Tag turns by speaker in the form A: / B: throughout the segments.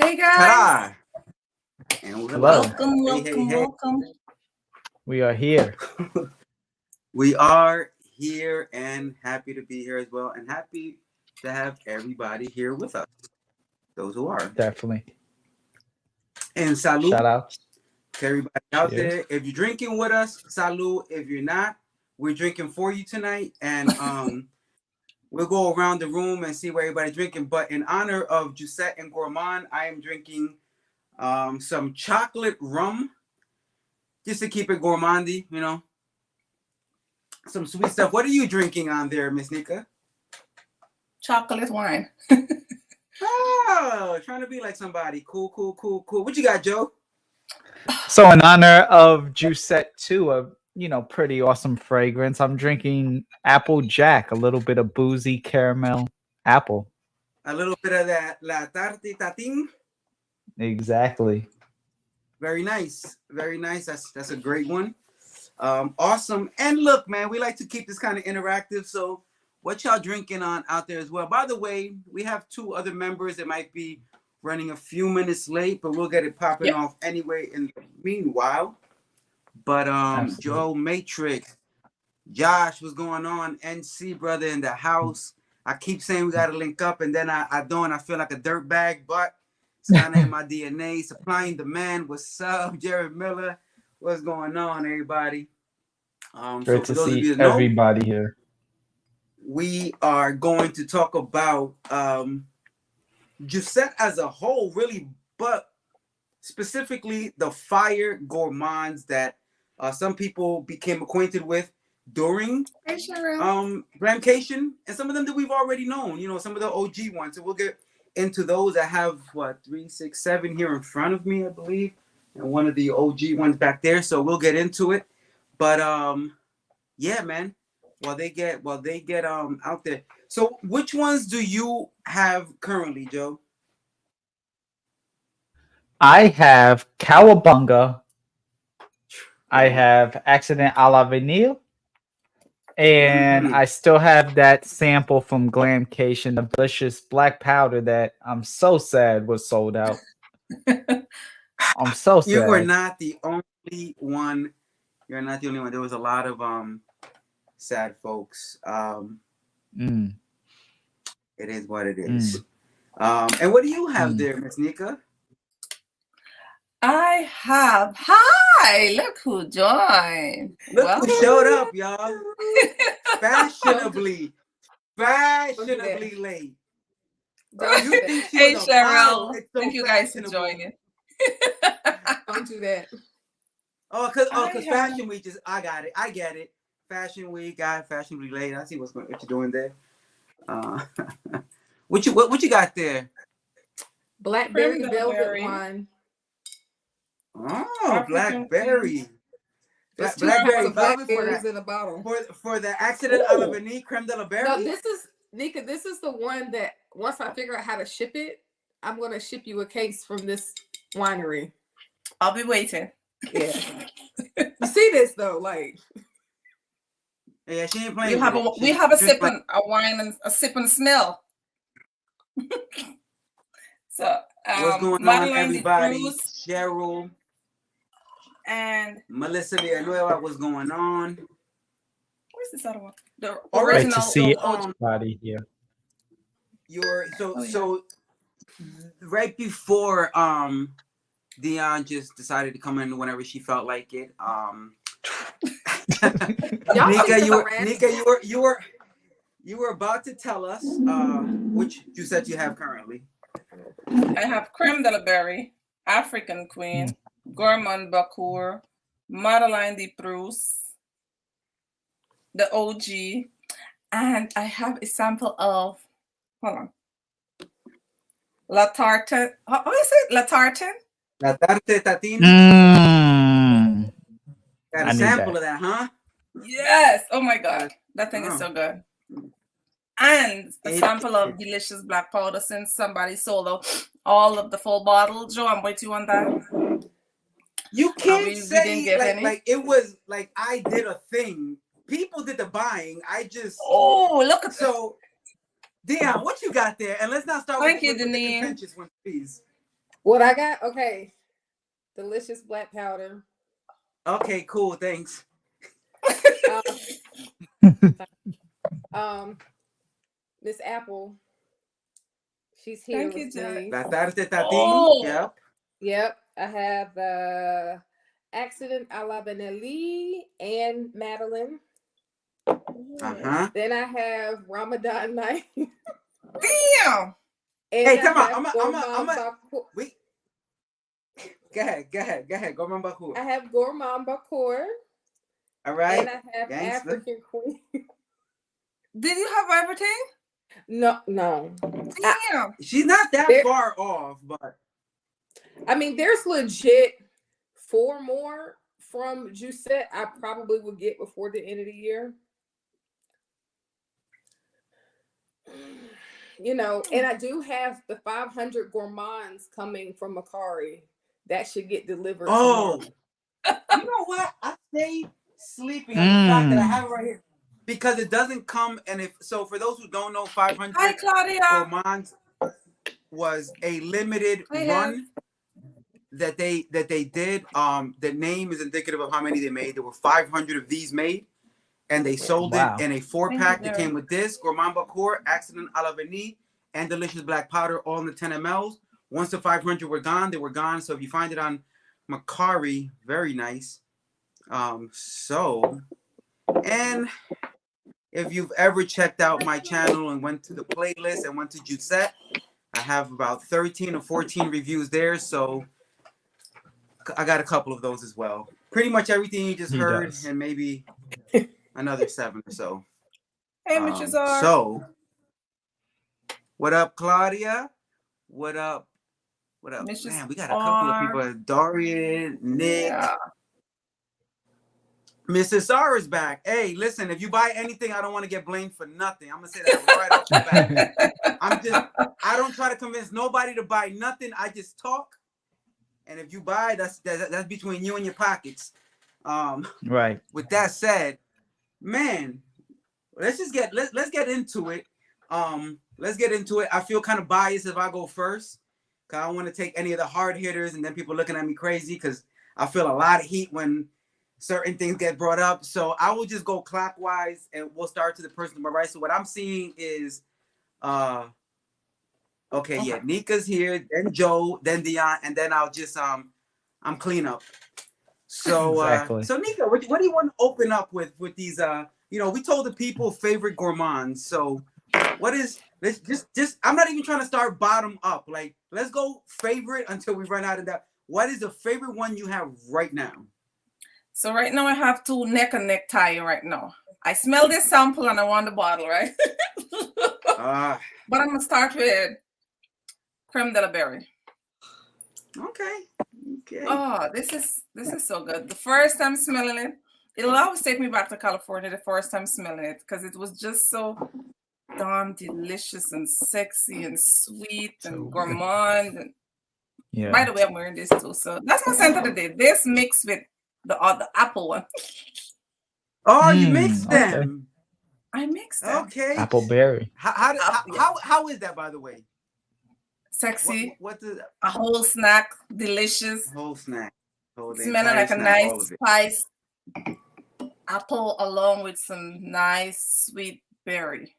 A: Hey guys.
B: Ta-da! And
C: Hello.
A: Welcome.
C: We are here.
B: We are here and happy to be here as well, and happy to have everybody here with us. Those who are.
C: Definitely.
B: And salud
C: Shout out.
B: to everybody out
C: Cheers.
B: there. If you're drinking with us, salud. If you're not, we're drinking for you tonight. And we'll go around the room and see what everybody's drinking. But in honor of Jousset and Gourmand, I am drinking some chocolate rum, just to keep it gourmandy, you know. Some sweet stuff. What are you drinking on there, Miss Nika?
A: Chocolate wine.
B: Oh, trying to be like somebody. Cool. What you got, Joe?
C: So in honor of Jousset 2, a pretty awesome fragrance, I'm drinking Apple Jack, a little bit of boozy caramel apple.
B: A little bit of that La Tarte Tatin.
C: Exactly.
B: Very nice. Very nice. That's a great one. Awesome. And look, man, we like to keep this kind of interactive. So what y'all drinking on out there as well? By the way, we have two other members that might be running a few minutes late, but we'll get it popping off anyway in the meanwhile. But
C: Absolutely.
B: Joe Matrix, Josh, what's going on? NC brother in the house. I keep saying we gotta link up, and then I don't. I feel like a dirtbag, but it's kind of in my DNA. Supplying demand. What's up, Jared Miller? What's going on, everybody?
C: Great to see everybody here.
B: We are going to talk about Jousset as a whole, really, but specifically the fire gourmands that some people became acquainted with during Glamcation, and some of them that we've already known. You know, some of the OG ones. So we'll get into those. I have 3, 6, 7 here in front of me, I believe, and one of the OG ones back there. So we'll get into it. But yeah, man. While they get out there. So which ones do you have currently, Joe?
C: I have Cowabunga. I have Accident a la Vanille. And I still have that sample from Glamcation, the delicious black powder that I'm so sad was sold out. I'm so sad.
B: You were not the only one. You're not the only one. There was a lot of sad folks. It is what it is. And what do you have there, Miss Nika?
A: I have. Hi, look who joined.
B: Look who showed up, y'all. Fashionably late.
A: Hey, Cheryl. Thank you guys for joining.
D: Don't do that.
B: Because Fashion Week is. I get it. Fashion Week, Fashion Week late. I see what you're doing there. What you got there?
D: Blackberry velvet wine.
B: Oh, blackberry.
D: Blackberry velvet in a bottle.
B: For the Accident a la Vanille creme de la berry.
D: No, this is Nika. This is the one that once I figure out how to ship it, I'm gonna ship you a case from this winery.
A: I'll be waiting.
D: Yeah. You see this though, like.
B: Yeah, she ain't playing.
A: We have a sip and a wine and a sip and smell. So
B: what's going on, everybody? Cheryl
A: and
B: Melissa Villanueva, what's going on?
A: Where's this other one? The
C: Great
A: original.
C: to see everybody here.
B: So right before Dion just decided to come in whenever she felt like it. Nika, you were about to tell us which Jousset you have currently.
A: I have Creme de la Berry, African Queen, Gourmand Bacour, Madeleine de Proust, the OG, and I have a sample of, hold on, La Tarte. How is it? La Tarte?
B: La Tarte Tatin. Got a sample of that, huh?
A: Yes. Oh my God. That thing is so good. And a sample of delicious black powder since somebody sold out all of the full bottle. Joe, I'm with you on that.
B: You can't say like it was like I did a thing. People did the buying. I just
A: look at
B: Dion, what you got there? And let's not start with the contentious one, please.
D: What I got? Okay. Delicious black powder.
B: Okay, cool. Thanks.
D: Miss Apple. She's here
A: Thank you,
D: with
A: Jack.
D: me.
B: La tarde tati.
A: Oh.
B: Yep.
D: Yep. I have Accident a la Benelli and Madeline.
B: Uh-huh.
D: Then I have Ramadan Night.
A: Damn.
D: And
B: Hey,
D: I
B: come on.
D: have
B: I'm a
D: Bakur.
B: wait. Go ahead. Go on, Bakur.
D: I have Gourmand Bakur.
B: All right.
D: And I have
B: Gangster.
D: African Queen.
A: Did you have everything?
D: No.
A: Damn.
B: She's not that
D: There-
B: far off, but
D: I mean, there's legit 4 more from Jousset I probably will get before the end of the year. You know, and I do have the 500 gourmands coming from Macari. That should get delivered tomorrow.
B: You know what? I stay sleeping on the fact that I have it right here because it doesn't come. And if so, for those who don't know, 500
A: Hi, Claudia.
B: gourmands was a limited run that they did. The name is indicative of how many they made. There were 500 of these made, and they sold it in a 4-pack. It came with this Gourmand Bakur, Accident a la Vanille, and Delicious Black Powder, all in the 10 mLs. Once the 500 were gone, they were gone. So if you find it on Macari, very nice. And if you've ever checked out my channel and went to the playlist and went to Jousset, I have about 13 or 14 reviews there. So I got a couple of those as well. Pretty much everything you just heard, and maybe another 7 or so.
A: Hey, Mr. Czar.
B: So, what up, Claudia? What up?
A: Mrs.
B: Man, we got a couple of people. Dorian, Nick.
A: Yeah.
B: Mrs. Sarah is back. Hey, listen, if you buy anything, I don't want to get blamed for nothing. I'm going to say that right off the bat. I don't try to convince nobody to buy nothing. I just talk. And if you buy, that's between you and your pockets.
C: Right.
B: With that said, man, let's get into it. Let's get into it. I feel kind of biased if I go first, because I don't want to take any of the hard hitters and then people looking at me crazy, because I feel a lot of heat when certain things get brought up. So I will just go clockwise and we'll start to the person to my right. So what I'm seeing is okay, yeah, Nika's here, then Joe, then Dion, and then I'll just I'm clean up. So
C: Exactly.
B: So Nika, what do you want to open up with these we told the people favorite gourmands. So what is, let's just I'm not even trying to start bottom up. Like, let's go favorite until we run out of that. What is the favorite one you have right now?
A: So right now I have 2 neck and neck tie right now. I smell this sample and I want the bottle, right? But I'm gonna start with creme de la berry.
B: Okay.
A: Oh, this is so good. The first time smelling it, it'll always take me back to California the first time smelling it, because it was just so damn delicious and sexy and sweet and gourmand. And
C: yeah.
A: By the way, I'm wearing this too. So that's my scent of the day. This mixed with the apple one.
B: Oh, you mixed them.
C: Okay.
A: I mixed them.
B: Okay.
C: Appleberry.
B: How is that, by the way?
A: Sexy.
B: What the
A: a whole snack, delicious.
B: Whole snack.
A: Smelling like a nice spice apple along with some nice sweet berry.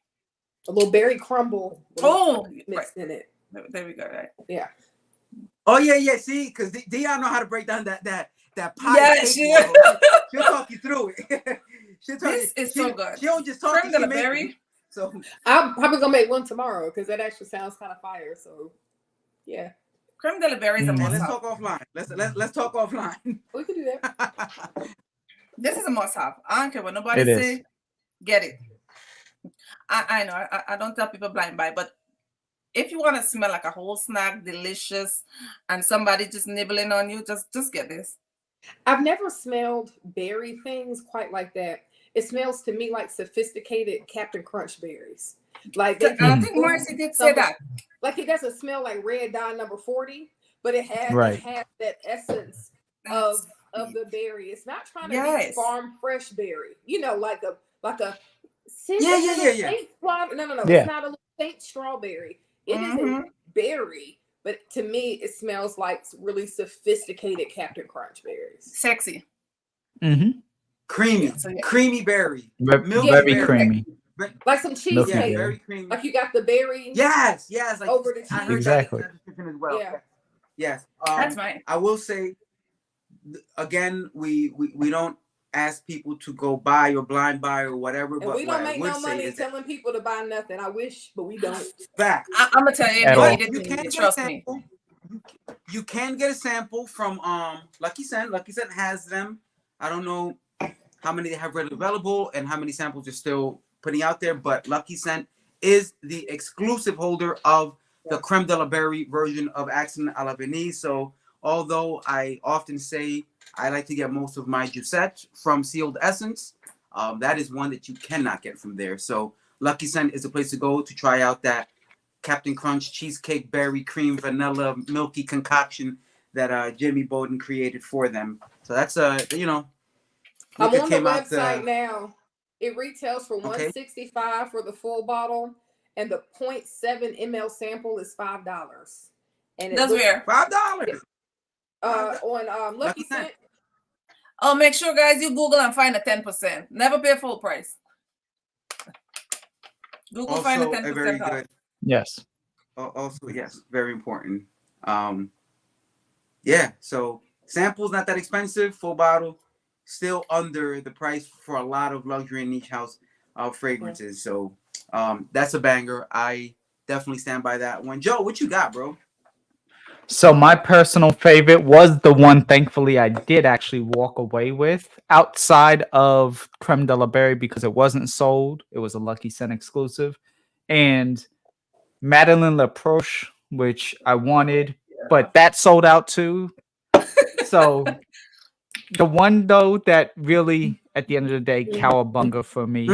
D: A little berry crumble. Mixed in it.
A: There we go. Right.
D: Yeah.
B: Oh yeah. See, because Dion know how to break down that pie.
A: Yeah,
B: she'll talk you through it.
A: This is so good.
B: She don't just talk.
A: Creme de la berry.
B: So
D: I'm probably gonna make one tomorrow because that actually sounds kind of fire. So yeah.
A: Creme de la berry is a must-have.
B: Let's talk offline. Let's talk offline.
D: We can do that.
A: This is a must-have. I don't care what nobody say. Get it. I know. I don't tell people blind buy, but if you want to smell like a whole snack, delicious, and somebody just nibbling on you, just get this.
D: I've never smelled berry things quite like that. It smells to me like sophisticated Captain Crunch berries. Like
A: I think Marcy did say that.
D: Like, it doesn't smell like red dye number 40, but it has that essence of the berry. It's not trying to be farm fresh berry. You know, like a
B: Yeah.
D: No.
C: Yeah.
D: It's not a little faint strawberry. It is a berry but to me, it smells like really sophisticated Captain Crunch berries.
A: Sexy.
B: Creamy, creamy berry, milky
C: very
B: berry.
C: creamy,
D: like some cheesecake.
B: Very creamy.
D: Like you got the berry.
B: Yes, like
D: over the cheese.
B: I heard
C: exactly.
B: that description as well.
D: Yeah.
B: Yes.
A: That's fine.
B: I will say, again, we don't ask people to go buy or blind buy or whatever.
D: And
B: but
D: we don't
B: what
D: make
B: I would
D: no
B: say
D: money
B: is
D: telling people to buy nothing. I wish, but we don't.
B: fact.
A: I'm gonna tell you,
B: You can get a sample. You can get a sample from Lucky Scent. Lucky Scent has them. I don't know how many they have readily available and how many samples they're still putting out there, but Lucky Scent is the exclusive holder of the creme de la berry version of Accent à la Vanille. So although I often say I like to get most of my Jousset from Sealed Essence, that is one that you cannot get from there. So Lucky Scent is a place to go to try out that Captain Crunch cheesecake berry cream vanilla milky concoction that Jimmy Bowden created for them. So that's
D: I'm on the website now. It retails for $165 for the full bottle, and the 0.7 ml sample is $5. And
A: that's fair.
B: $5.
D: On Lucky Scent.
A: Oh, make sure, guys, you Google and find a 10%. Never pay full price. Google
B: also,
A: find a 10%
B: very
A: off.
B: good.
C: Yes.
B: Also, yes, very important. Yeah. So samples not that expensive. Full bottle, still under the price for a lot of luxury and niche house fragrances. So that's a banger. I definitely stand by that one. Joe, what you got, bro?
C: So my personal favorite was the one, thankfully, I did actually walk away with outside of Creme de la Berry because it wasn't sold. It was a Lucky Scent exclusive. And Madeleine Leproche, which I wanted, but that sold out too. So the one, though, that really, at the end of the day, cowabunga for me.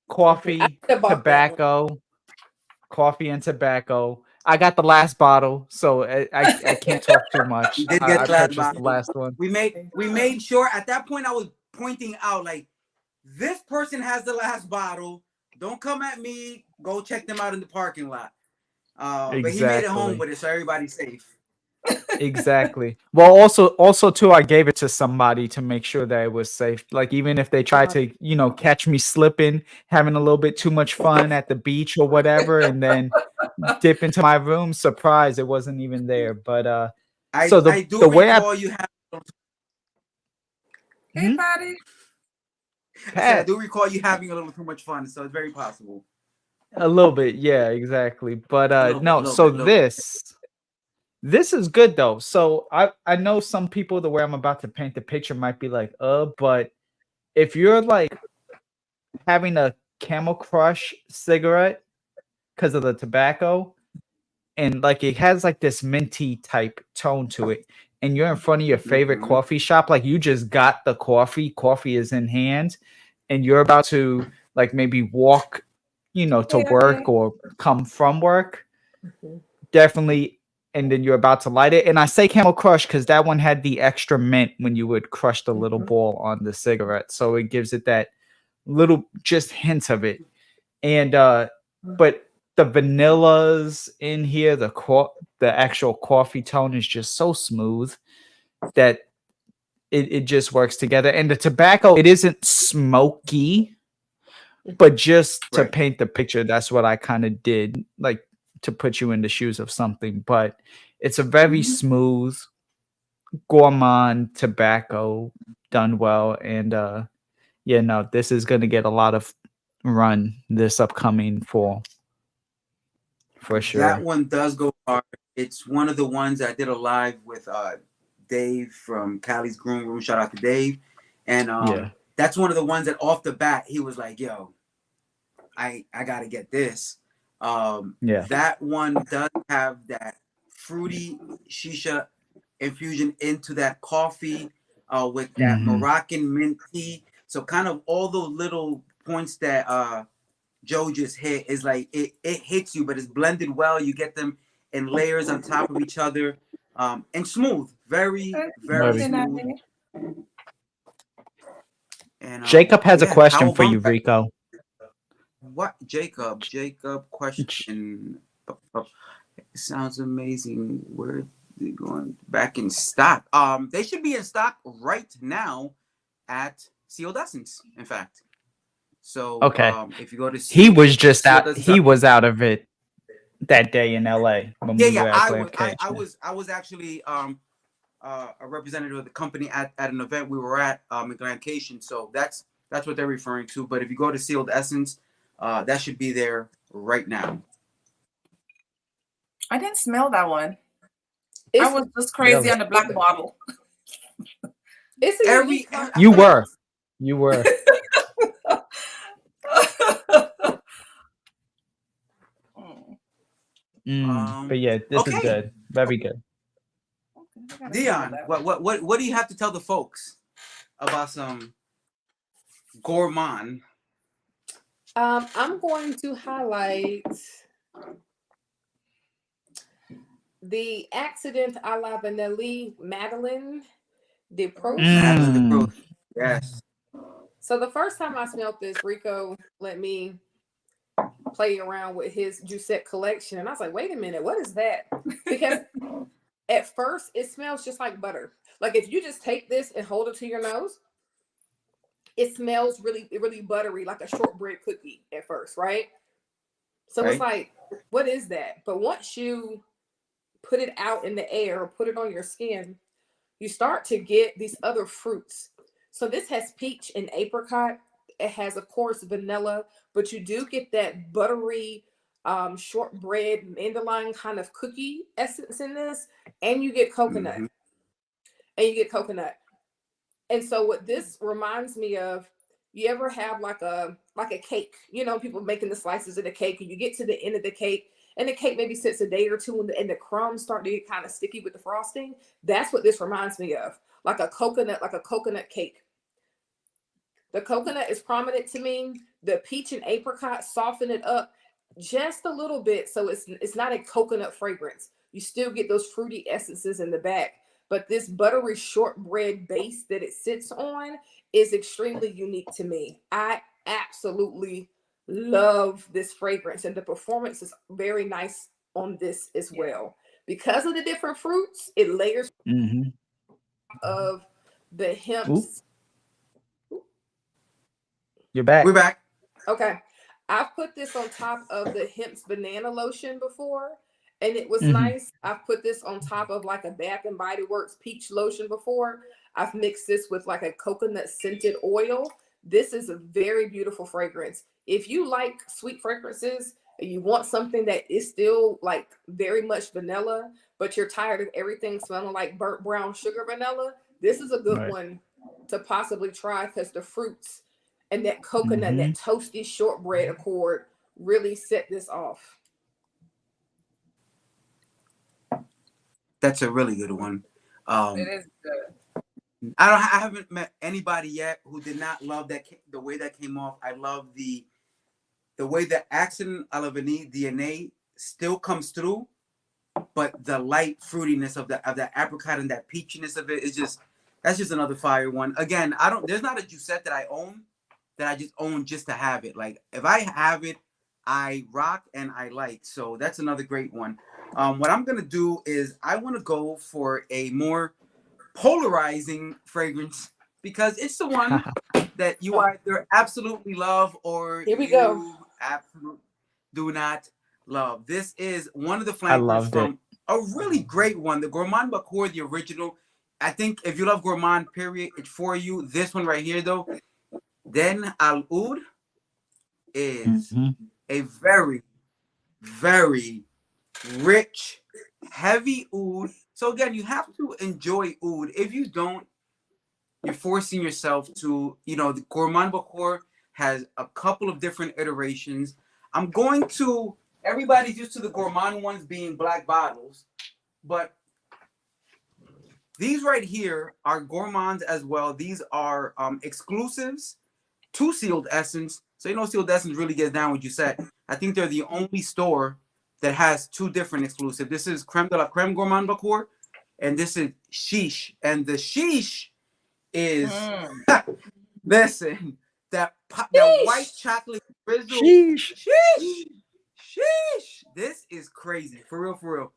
C: Coffee, tobacco. Coffee and tobacco. I got the last bottle, so I can't talk too much.
B: You did get the last bottle.
C: The last one.
B: We made sure at that point I was pointing out like this person has the last bottle. Don't come at me. Go check them out in the parking lot.
C: Exactly.
B: But he made it home with it, so everybody's safe.
C: Exactly. Well, also too, I gave it to somebody to make sure that it was safe. Like even if they tried to, catch me slipping, having a little bit too much fun at the beach or whatever, and then dip into my room, surprise, it wasn't even there. But
B: I do recall you have.
A: Hey, Patty.
B: I do recall you having a little too much fun, so it's very possible.
C: A little bit, yeah, exactly. But This is good though. So I know some people, the way I'm about to paint the picture might be like, but if you're like having a Camel Crush cigarette because of the tobacco, and like it has like this minty type tone to it, and you're in front of your favorite coffee shop, like you just got the coffee is in hand, and you're about to like maybe walk, to work or come from work, definitely. And then you're about to light it. And I say Camel Crush because that one had the extra mint when you would crush the little ball on the cigarette. So it gives it that little just hint of it. And but the vanillas in here, the actual coffee tone is just so smooth that it just works together. And the tobacco, it isn't smoky, but just to paint the picture, that's what I kind of did. Like to put you in the shoes of something, but it's a very smooth gourmand tobacco done well. And this is going to get a lot of run this upcoming fall for sure.
B: That one does go hard. It's one of the ones I did a live with Dave from Cali's Groom Room. Shout out to Dave. And that's one of the ones that off the bat he was like, yo, I gotta get this. That one does have that fruity shisha infusion into that coffee with that Moroccan mint tea. So kind of all those little points that Joe just hit is like it hits you, but it's blended well. You get them in layers on top of each other, and smooth, very, very smooth. And
C: Jacob has a question for you, Rico.
B: What, Jacob? Jacob question. It sounds amazing. Where they going back in stock? They should be in stock right now at Sealed Essence. In fact, so if you go to
C: he was just out.
B: Essence,
C: He was out of it that day in LA when we were at
B: I was actually a representative of the company at an event we were at in Glamcation. So that's what they're referring to. But if you go to Sealed Essence, that should be there right now.
A: I didn't smell that one. I was just crazy on the black bottle.
D: It's
C: you were. But yeah, this is good. Very good.
B: Dion, what do you have to tell the folks about some Gourmand?
D: I'm going to highlight the Accident à la Vanille Madeleine de Proust.
B: Yes.
D: So the first time I smelled this, Rico let me play around with his Jousset collection, and I was like, wait a minute, what is that? Because at first it smells just like butter. Like if you just take this and hold it to your nose, it smells really, really buttery, like a shortbread cookie at first, right? So It's like, what is that? But once you put it out in the air, or put it on your skin, you start to get these other fruits. So this has peach and apricot. It has, of course, vanilla, but you do get that buttery shortbread mandolin kind of cookie essence in this, and you get coconut. And so what this reminds me of, you ever have like a cake, people making the slices of the cake, and you get to the end of the cake and the cake maybe sits a day or two and the crumbs start to get kind of sticky with the frosting. That's what this reminds me of, like a coconut cake. The coconut is prominent to me. The peach and apricot soften it up just a little bit, so it's not a coconut fragrance. You still get those fruity essences in the back, but this buttery shortbread base that it sits on is extremely unique to me. I absolutely love this fragrance, and the performance is very nice on this as well. Because of the different fruits, it layers of the hemp's.
C: You're back.
B: We're back.
D: Okay. I've put this on top of the hemp's banana lotion before, and it was nice. I've put this on top of like a Bath and Body Works peach lotion before. I've mixed this with like a coconut scented oil. This is a very beautiful fragrance. If you like sweet fragrances and you want something that is still like very much vanilla, but you're tired of everything smelling like burnt brown sugar vanilla, this is a good one to possibly try, because the fruits and that coconut, that toasty shortbread accord really set this off.
B: That's a really good one.
A: It is good.
B: I haven't met anybody yet who did not love the way that came off. I love the way the Accident à la Vanille DNA still comes through, but the light fruitiness of the apricot and that peachiness of it is that's just another fire one. Again, there's not a Jousset that I own that I just own just to have it. Like if I have it, I rock and I like. So that's another great one. What I'm gonna do is I want to go for a more polarizing fragrance, because it's the one that you either absolutely love or you absolutely do not love. This is one of the flankers from a really great one, the Gourmand Bacour, the original. I think if you love Gourmand, period, it's for you. This one right here, though, Den Al Oud, is a very, very rich, heavy oud. So again, you have to enjoy oud. If you don't, you're forcing yourself to, the Gourmand Bacour has a couple of different iterations. Everybody's used to the Gourmand ones being black bottles, but these right here are Gourmands as well. These are exclusives to Sealed Essence. So Sealed Essence really gets down with Jousset. I think they're the only store that has two different exclusives. This is Creme de la Creme Gourmand Bacour, and this is Sheesh. And the Sheesh is listen, that white chocolate drizzle. Sheesh. This is crazy. For real, for real.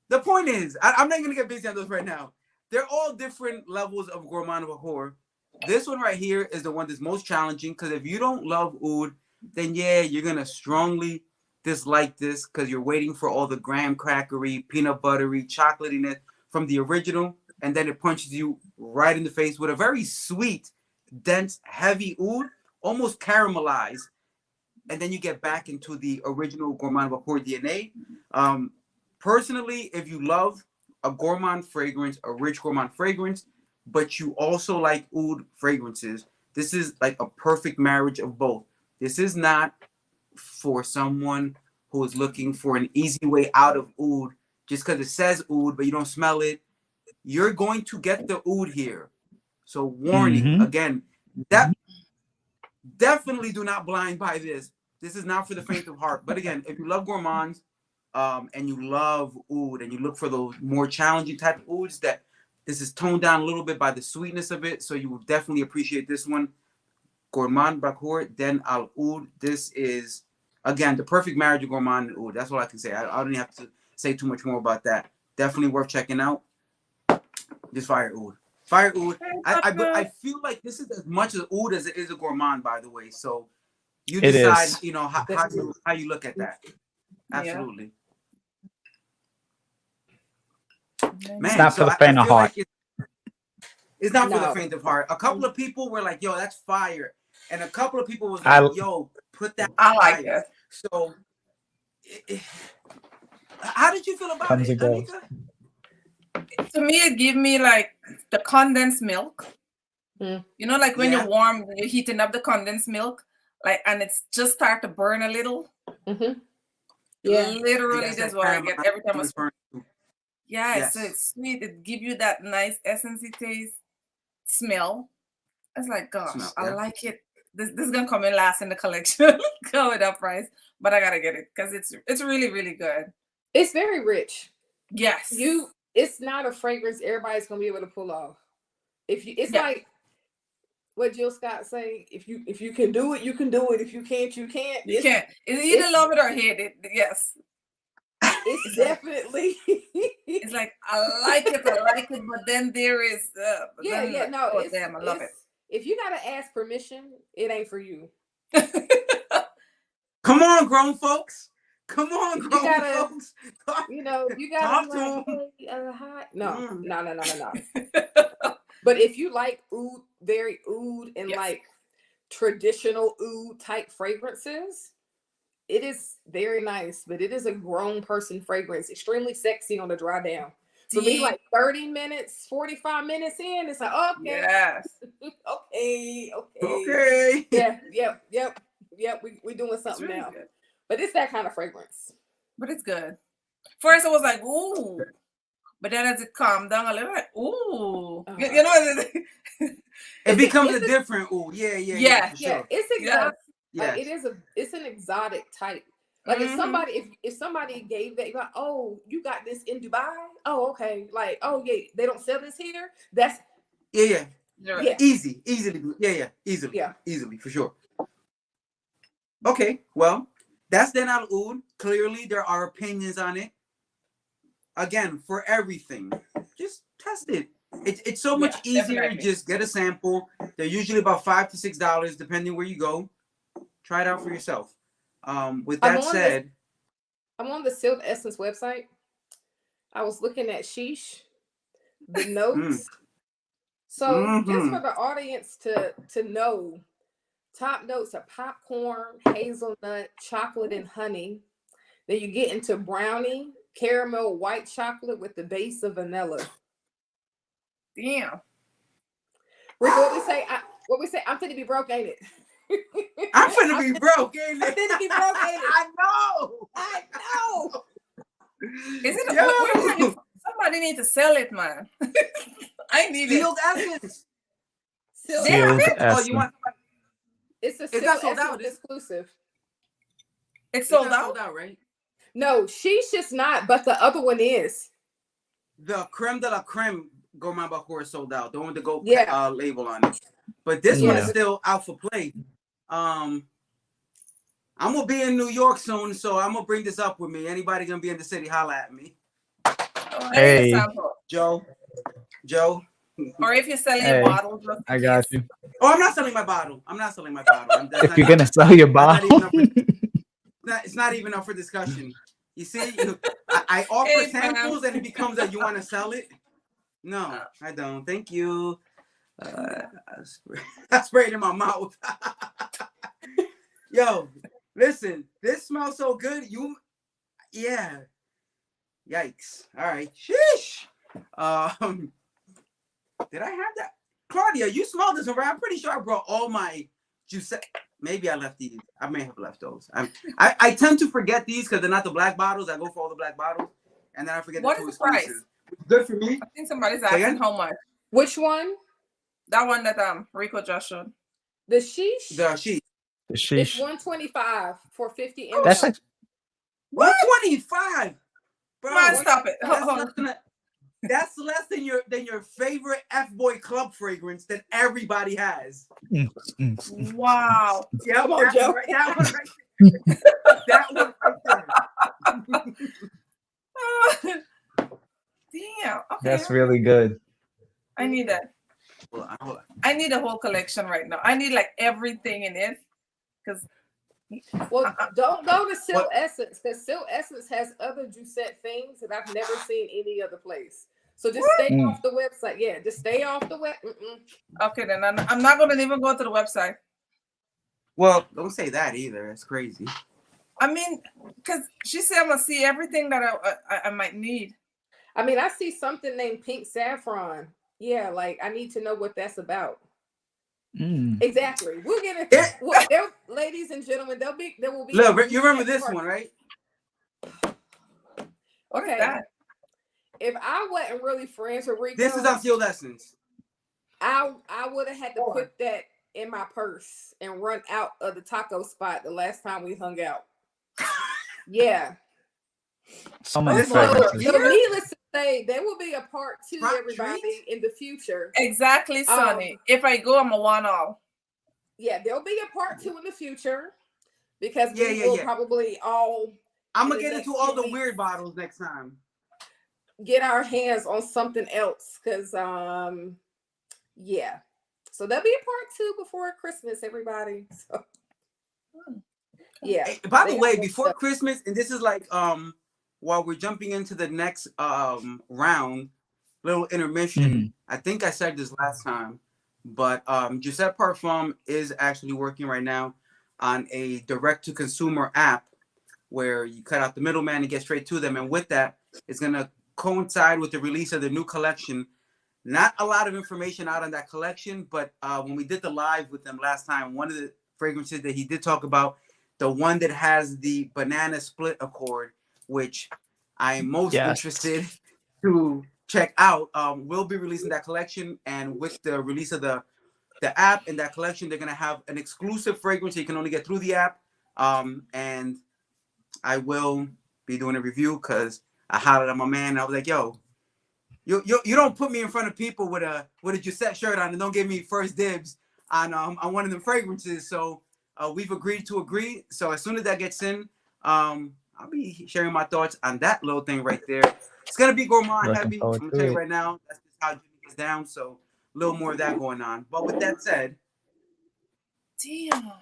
B: The point is, I'm not gonna get busy on those right now. They're all different levels of Gourmand Bacour. This one right here is the one that's most challenging because if you don't love oud, then yeah, you're gonna strongly dislike this because you're waiting for all the graham crackery, peanut buttery, chocolatiness from the original, and then it punches you right in the face with a very sweet, dense, heavy oud, almost caramelized, and then you get back into the original Gourmand Bacour DNA. Personally, if you love a gourmand fragrance, a rich gourmand fragrance, but you also like oud fragrances, this is like a perfect marriage of both. This is not for someone who is looking for an easy way out of oud just because it says oud, but you don't smell it. You're going to get the oud here. So warning, again, that definitely do not blind buy this. This is not for the faint of heart. But again, if you love gourmands and you love oud and you look for those more challenging type of ouds that this is toned down a little bit by the sweetness of it, so you will definitely appreciate this one. Gourmand Bacour, then Al Oud. This is, again, the perfect marriage of gourmand and oud. That's all I can say. I don't even have to say too much more about that. Definitely worth checking out. Just fire oud. Fire oud. I feel like this is as much as oud as it is a gourmand, by the way. So you decide, you know, how you look at that. Absolutely. Man,
C: it's not for the faint of heart.
B: Like it's not for the faint of heart. A couple of people were like, yo, that's fire. And a couple of people was like, yo, put that.
A: I like it.
B: So how did you feel about it, Anika?
A: To me, it gave me like the condensed milk. You know, like when you're warm, you're heating up the condensed milk, like, and it's just start to burn a little. Yeah, literally, that's what I get every time I burn. Yeah, so it's sweet. It gives you that nice essence taste, smell. It's like, gosh, I like it. This is gonna come in last in the collection. Go with that price, but I gotta get it because it's really, really good.
D: It's very rich.
A: Yes,
D: it's not a fragrance everybody's gonna be able to pull off. It's like what Jill Scott say, if you can do it, you can do it. If you can't, you can't.
A: You can't. It's either love it or hate it. Yes.
D: It's definitely
A: it's like I like it, but then there is
D: no,
A: oh, damn, I love it.
D: If you gotta ask permission, it ain't for you.
B: Come on, grown folks. Come on, grown folks.
D: You know, you gotta No. But if you like oud, very oud and like traditional oud type fragrances, it is very nice, but it is a grown person fragrance, extremely sexy on the dry down. For me, like 30 minutes, 45 minutes in, it's like, okay.
A: Yes.
D: Okay. Yep. We doing something really now. Good. But it's that kind of fragrance.
A: But it's good. First, I was like, ooh. But then as it calmed down a little, like, ooh. You know,
B: it becomes a different ooh. Yeah.
D: Sure. It's exotic. Like it's an exotic type. Like if somebody gave that, like, oh, you got this in Dubai? Oh, okay. Like, oh yeah, they don't sell this here. That's
B: easily. Easily for sure. Okay, well, that's then Al Oud. Clearly, there are opinions on it. Again, for everything, just test it. It's so much easier. Definitely. Just get a sample. They're usually about $5 to $6, depending where you go. Try it out for yourself. With that said,
D: I'm on the Sealed Essence website. I was looking at sheesh, the notes. So just for the audience to know, top notes are popcorn, hazelnut, chocolate, and honey. Then you get into brownie, caramel, white chocolate with the base of vanilla.
A: Damn.
D: What we say? I'm finna be broke, ain't it?
B: I'm finna be broke, ain't it?
D: I'm finna be broke, ain't it? I know.
A: Is it? Somebody need to sell it, man. I need
B: Sealed Essence.
C: Sealed Essence.
B: Oh, you want?
D: It's a Sealed Essence exclusive.
A: It's sold out?
B: Sold out, right?
D: No, she's just not, but the other one is.
B: The creme de la creme Gourmand Bacour is sold out. The one with the gold label on it. But this one is still out for play. I'm gonna be in New York soon, so I'm gonna bring this up with me. Anybody gonna be in the city, holla at me.
A: Oh, I need a
C: Hey.
A: sample.
B: Joe.
A: Or if you're selling
C: Hey,
A: bottles, just in
C: I got
A: case.
C: you.
B: Oh, I'm not selling my bottle. That's
C: If
B: not
C: you're
B: even,
C: gonna sell your
B: that's not
C: bottle,
B: even up for, it's not even up for discussion. You see, I offer
A: Hey, fam.
B: samples and it becomes that you want to sell it. No, I don't. Thank you. I sprayed in my mouth. Yo, listen, this smells so good. Yeah. Yikes. All right. Sheesh. Did I have that? Claudia, you smelled this already. I'm pretty sure I brought all my Jousset. Maybe I left these. I may have left those. I tend to forget these because they're not the black bottles. I go for all the black bottles, and then I forget
A: What
B: the
A: is
B: two
A: the price?
B: exclusives. Good for me.
A: I think somebody's
B: Say
A: asking
B: again?
A: how much.
D: Which one?
A: That one that Rico just showed.
D: The sheesh.
B: The sheet.
D: It's
C: sheesh.
D: $125 for 50 ml.
C: That's like
B: 125. Bro,
A: Man, stop it.
B: that's less than your favorite F-boy club fragrance that everybody has.
A: Wow.
B: Yeah,
D: Come on, Joe.
B: That one right there. That one right there.
A: Damn. Okay.
C: that's really good.
A: I need that.
B: Hold on.
A: I need a whole collection right now. I need like everything in it. Because
D: Well, don't go to Silk
B: What?
D: Essence because Silk Essence has other Jousset things that I've never seen any other place. So just stay off the website. Yeah, just stay off the web.
A: okay, then I'm not gonna even go to the website.
B: Well, don't say that either. It's crazy.
A: I mean, because she said I'm gonna see everything that I might need.
D: I mean, I see something named Pink Saffron. Yeah, like I need to know what that's about. Exactly. We'll get it. Well, ladies and gentlemen, there will be.
B: Look, you remember this one, right?
A: What is
D: Okay.
A: that?
D: If I wasn't really friends with Rico,
B: This is on Sealed Essence.
D: I would have had to put that in my purse and run out of the taco spot the last time we hung out. Yeah.
C: So many
B: This one-
C: fragrances.
D: So needless to say, there will be a part 2,
B: Rock
D: everybody,
B: treat?
D: in the future.
A: Exactly, Sonny. If I go, I'm a one-all.
D: Yeah, there'll be a part 2 in the future because
B: Yeah,
D: we
B: yeah,
D: will
B: yeah.
D: probably all
B: I'm
D: in
B: gonna
D: the
B: get
D: next
B: into all
D: few
B: the weird
D: weeks
B: bottles next time.
D: get our hands on something else because yeah. So there'll be a part 2 before Christmas, everybody. So yeah.
B: Hey, by the
D: They
B: way,
D: got
B: before
D: stuff.
B: Christmas, and this is like while we're jumping into the next round, little intermission. I think I said this last time, but Jousset Parfum is actually working right now on a direct-to-consumer app where you cut out the middleman and get straight to them. And with that, it's gonna coincide with the release of the new collection. Not a lot of information out on that collection, but when we did the live with them last time, one of the fragrances that he did talk about, the one that has the banana split accord, which I'm most interested to check out, we'll be releasing that collection. And with the release of the app and that collection, they're gonna have an exclusive fragrance you can only get through the app. And I will be doing a review because I hollered at my man. And I was like, "Yo, you don't put me in front of people with a Jousset shirt on and don't give me first dibs on one of them fragrances." So we've agreed to agree. So as soon as that gets in, I'll be sharing my thoughts on that little thing right there. It's gonna be Gourmand heavy. I'm gonna tell you right now. That's just how Jimmy gets down. So a little more of that going on. But with that said,
A: Damn.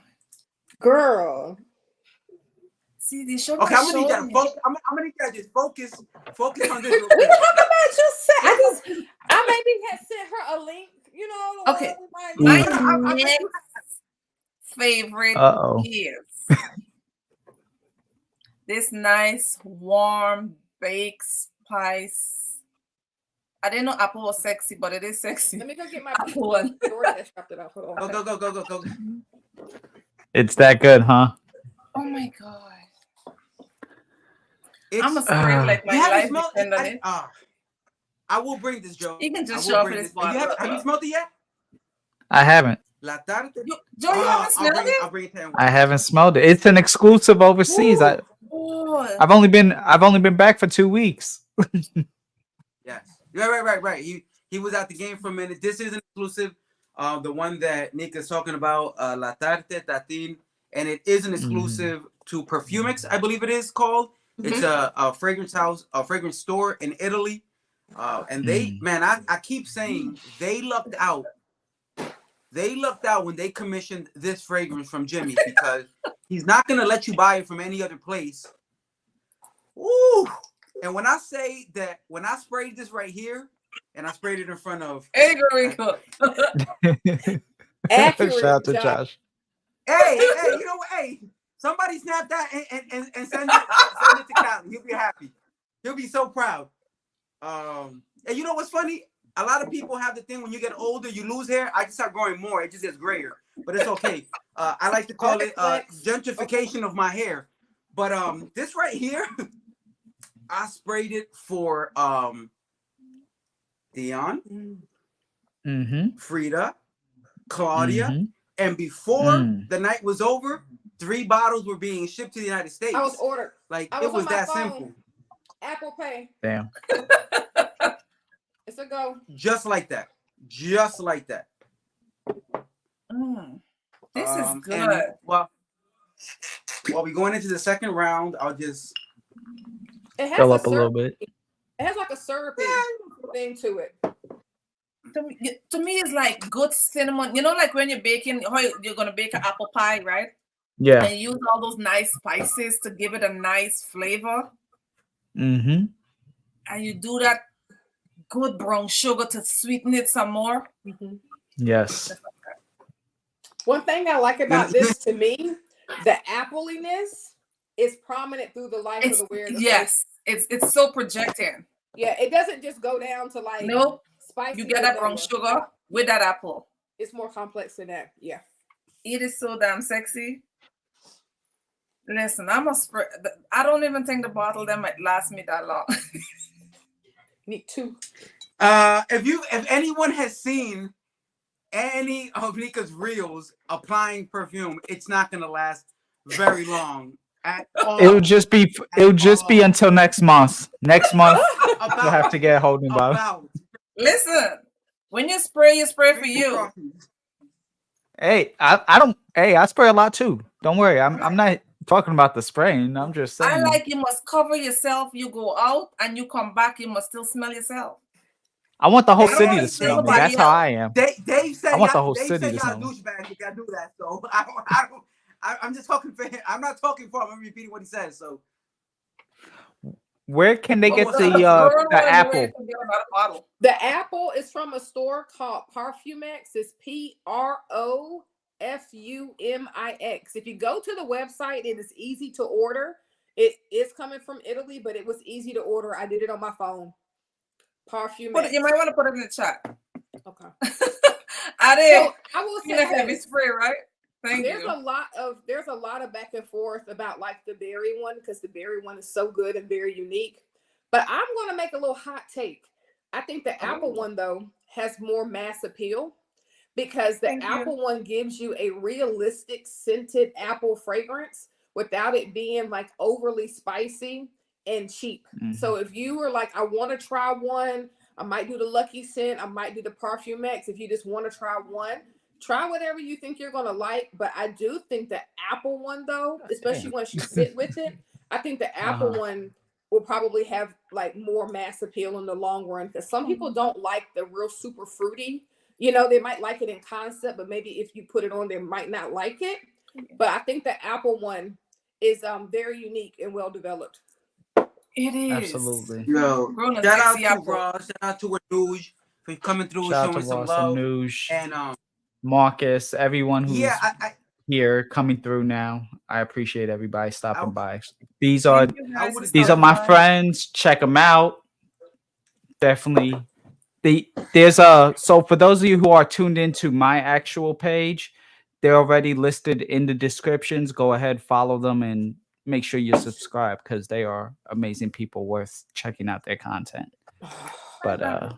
D: Girl.
A: See, they showed
B: okay, I'm gonna need you to focus. I'm gonna need you to just focus on this. Real
D: We
B: quick.
D: talk about Jousset. I maybe had sent her a link, you know.
A: Okay.
D: My
A: My next favorite is this nice, warm, baked spice. I didn't know apple was sexy, but it is sexy.
D: Let me go get my
A: apple one.
D: DoorDash dropped it off. Hold on.
B: Go.
C: It's that good, huh?
A: Oh my god.
B: I'm
A: a spray like my life depend on it.
B: I will bring this, Joe.
A: You can just show up for this bottle.
B: Have you smelled it yet?
C: I haven't.
B: La Tarde?
A: Joe, you haven't smelled it?
B: I'll bring it to him.
C: I haven't smelled it. It's an exclusive overseas. I've only been back for 2 weeks.
B: Yes. Right. He was out the game for a minute. This is an exclusive. The one that Nick is talking about, La Tarte Tatin. and it is an exclusive to Perfumix, I believe it is called. It's a fragrance house, a fragrance store in Italy. And they, man, I keep saying they lucked out. They lucked out when they commissioned this fragrance from Jimmy, because he's not going to let you buy it from any other place. Ooh. And when I say that, when I sprayed this right here, and I sprayed it in front of...
D: Accurate,
C: Shout out to
D: Josh.
C: Josh.
B: Hey, you know what? Hey, somebody snap that and send it to Cali. He'll be happy. He'll be so proud. And you know what's funny? A lot of people have the thing when you get older, you lose hair. I just start growing more. It just gets grayer, but it's okay. I like to call it gentrification of my hair. But this right here, I sprayed it for Dion, Frida, Claudia, and before the night was over, 3 bottles were being shipped to the United States.
D: I was ordered.
B: Like, it was that simple.
D: Apple Pay.
C: Damn.
D: It's a go.
B: Just like that. Just like that.
A: This is good.
B: And, well, while we going into the second round, I'll just
C: fill up a little bit.
D: It has like a syrupy thing to it.
A: To me, it's like good cinnamon. You know, like when you're baking, you're gonna bake an apple pie, right?
C: Yeah.
A: And use all those nice spices to give it a nice flavor.
C: And
A: you do that good brown sugar to sweeten it some more.
C: Yes.
D: One thing I like about this, to me, the appliness is prominent through the life of the wearer.
A: Yes, it's so projecting.
D: Yeah, it doesn't just go down to like spicy.
A: You get that brown sugar with that apple.
D: It's more complex than that. Yeah.
A: It is so damn sexy. Listen, I'm a spray. I don't even think the bottle that might last me that long.
D: Me too.
B: If anyone has seen any of Nika's reels applying perfume, it's not gonna last very long at all.
C: It'll just be until next month. Next month, you'll have to get a holding bottle.
A: Listen, when you spray for you.
C: Hey, I spray a lot too. Don't worry, I'm not talking about the spraying. I'm just saying.
A: I like, you must cover yourself. You go out and you come back, you must still smell yourself.
C: I want the whole city to smell me. That's how I am.
B: Dave said
C: I want the whole city to smell me.
B: Douchebags if y'all do that. So I'm just talking for him. I'm not talking for him. I'm repeating what he says. So
C: where can they get the apple?
D: The apple is from a store called Parfumix. It's Profumix. If you go to the website, it is easy to order. It is coming from Italy, but it was easy to order. I did it on my phone. Parfumix.
A: You might want to put it in the chat.
D: Okay.
A: I did.
D: So, I will say
A: heavy spray, right?
D: There's a lot of back and forth about like the berry one, because the berry one is so good and very unique. But I'm going to make a little hot take. I think the apple one though has more mass appeal, because the apple one gives you a realistic scented apple fragrance without it being like overly spicy and cheap. So if you were like, I want to try one, I might do the Lucky Scent, I might do the Parfumix. If you just want to try one, try whatever you think you're going to like. But I do think the apple one though, especially once you sit with it, I think the apple one will probably have like more mass appeal in the long run, because some people don't like the real super fruity. You know, they might like it in concept, but maybe if you put it on, they might not like it. But I think the apple one is very unique and well developed.
A: It is.
C: Absolutely.
B: Yo, shout out to Ross, shout out to Anuj for coming through and showing some love.
C: Anuj,
B: and
C: Marcus, everyone who's
B: I
C: here coming through now. I appreciate everybody stopping by. These are my friends. Check them out. Definitely. So for those of you who are tuned into my actual page, they're already listed in the descriptions. Go ahead, follow them, and make sure you subscribe, because they are amazing people worth checking out their content. But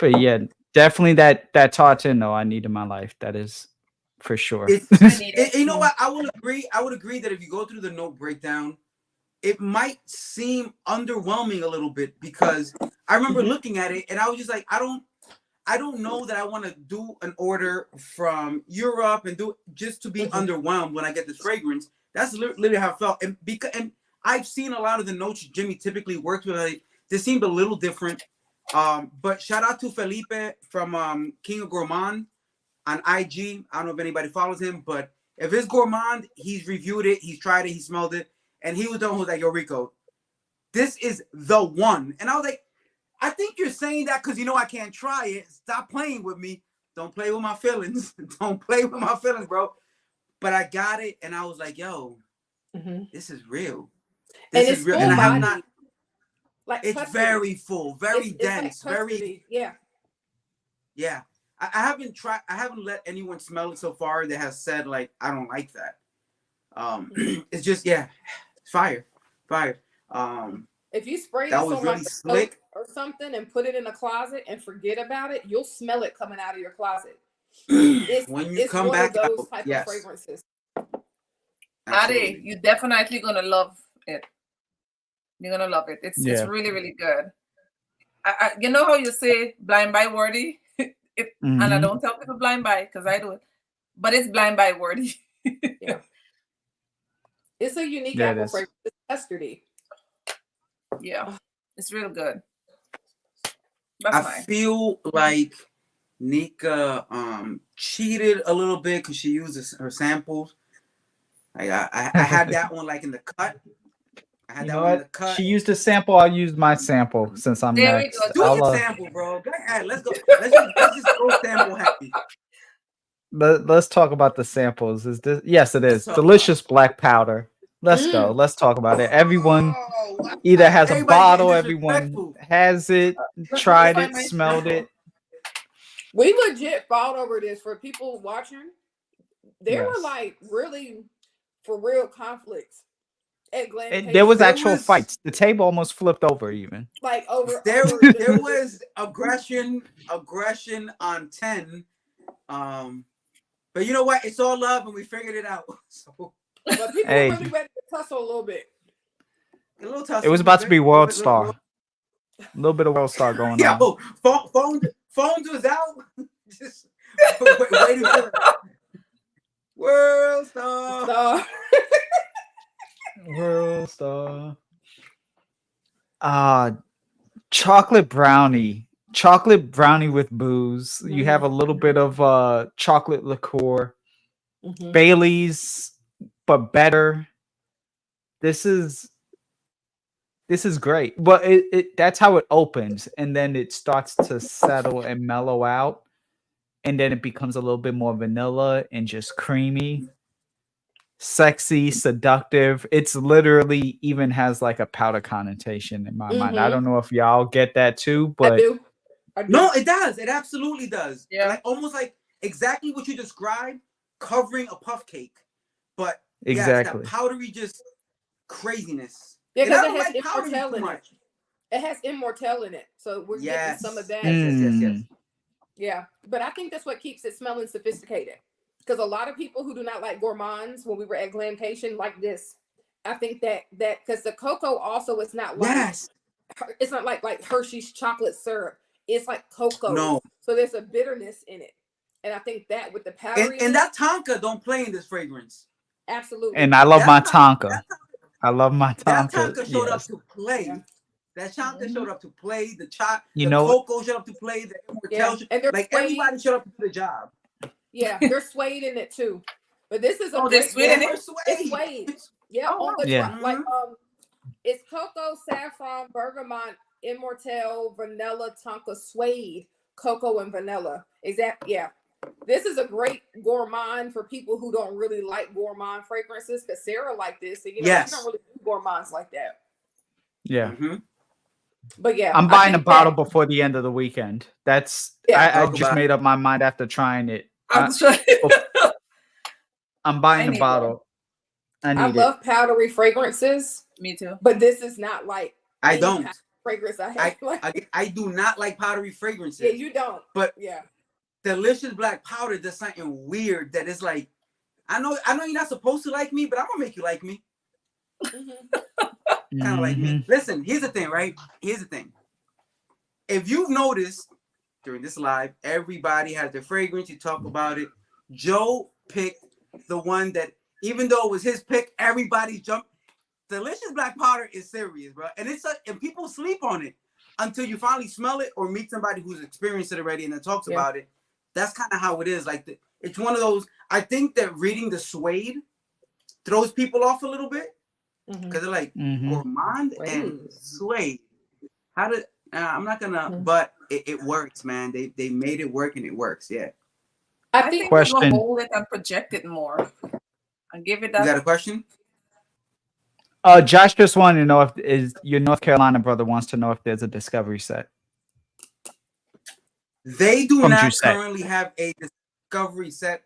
C: yeah, definitely that tartan though I need in my life. That is for sure.
B: You know what? I would agree that if you go through the note breakdown, it might seem underwhelming a little bit, because I remember looking at it and I was just like, I I don't know that I want to do an order from Europe and do just to be underwhelmed when I get this fragrance. That's literally how I felt. And I've seen a lot of the notes Jimmy typically works with. Like, this seemed a little different. But shout out to Felipe from King of Gourmand on IG. I don't know if anybody follows him, but if it's Gourmand, he's reviewed it, he's tried it, he smelled it, and he was the one who was like, yo, Rico, this is the one. And I was like, I think you're saying that because you know I can't try it. Stop playing with me. Don't play with my feelings. Don't play with my feelings, bro. But I got it, and I was like, yo, this is real. This is real. And I have not. Like it's custody. Very full, very dense, like very yeah. I haven't tried. I haven't let anyone smell it so far that has said like I don't like that. It's just fire.
D: If you spray this on really like slick or something and put it in a closet and forget about it, you'll smell it coming out of your closet.
B: When you come back,
D: of those type of fragrances.
A: Adi, you're definitely gonna love it. You're gonna love it. It's really, really good. You know how you say blind buy worthy, and I don't tell people blind buy because I do it, but it's blind buy worthy.
D: Yeah, it's a unique apple fragrance. It's custardy.
A: Yeah, it's real good.
B: I feel like Nika cheated a little bit because she uses her samples. Like I had that one like in the cut. I had that one in the cut.
C: She used a sample. I'll use my sample since I'm next.
B: Do your sample, bro. Go ahead. Let's go. Let's just go sample happy.
C: Let's talk about the samples. Is this? Yes, it is. Delicious black powder. Let's go. Let's talk about it. Everyone either has a bottle, everyone has it, tried it, smelled it.
D: We legit fought over this for people watching. There were like really for real conflicts at Glam.
C: There was actual fights. The table almost flipped over even.
D: Like over
B: there was aggression on 10. But you know what? It's all love and we figured it out. So
D: but people were really ready to tussle a little bit.
B: A little tussle.
C: It was about to be World Star. A little bit of World Star going on.
B: Yo, phones was out. Just waiting for it. World Star.
C: World Star. Chocolate brownie with booze. You have a little bit of chocolate liqueur. Bailey's, but better. This is great. But that's how it opens, and then it starts to settle and mellow out, and then it becomes a little bit more vanilla and just creamy, sexy, seductive. It's literally even has like a powder connotation in my mind. I don't know if y'all get that too, but
D: I do.
B: No, it does. It absolutely does.
A: Yeah,
B: like almost like exactly what you described, covering a puff cake, but
C: exactly
B: that powdery just craziness.
D: Yeah, because it has immortelle in it. It has immortelle in it, so we're getting some of that.
B: Yes.
D: Yeah, but I think that's what keeps it smelling sophisticated. Because a lot of people who do not like gourmands, when we were at Glamcation, like this. I think that because the cocoa also is not like it's not like Hershey's chocolate syrup. It's like cocoa.
B: No.
D: So there's a bitterness in it, and I think that with the powder
B: and that tonka don't play in this fragrance.
D: Absolutely.
C: And I love my tonka. I love my tonka.
B: That tonka showed up to play. Yeah. That tonka showed up to play. The cocoa showed up to play. The immortelle, like everybody showed up to do the job.
D: Yeah, they're suede in it too. But this is
A: they're suede in it.
D: It's suede. Yeah, like it's cocoa, saffron, bergamot, immortelle, vanilla, tonka, suede, cocoa, and vanilla. Yeah. This is a great gourmand for people who don't really like gourmand fragrances. Because Sarah liked this, and she don't really do gourmands like that.
C: Yeah.
D: But yeah,
C: I'm buying a bottle before the end of the weekend. That's I just made up my mind after trying it. I'm buying a bottle.
D: I love powdery fragrances.
A: Me too.
D: But this is not like
B: I don't
D: fragrance.
B: I do not like powdery fragrances.
D: Yeah, you don't.
B: But delicious black powder does something weird that is like, I know you're not supposed to like me, but I'm gonna make you like me. Kind of like me. Listen, here's the thing, right? Here's the thing. If you've noticed, during this live. Everybody has their fragrance. You talk about it. Joe picked the one that, even though it was his pick, everybody jumped. Delicious Black Powder is serious, bro, and and people sleep on it until you finally smell it or meet somebody who's experienced it already and then talks about it. That's kind of how it is. Like it's one of those. I think that reading the suede throws people off a little bit because they're like Gourmand and suede. How did I'm not gonna, but it works, man. They made it work and it works. Yeah.
A: I think we will hold it and project it more and give it that.
B: You got a question?
C: Josh just wanted to know if your North Carolina brother wants to know if there's a discovery set.
B: They do not currently have a discovery set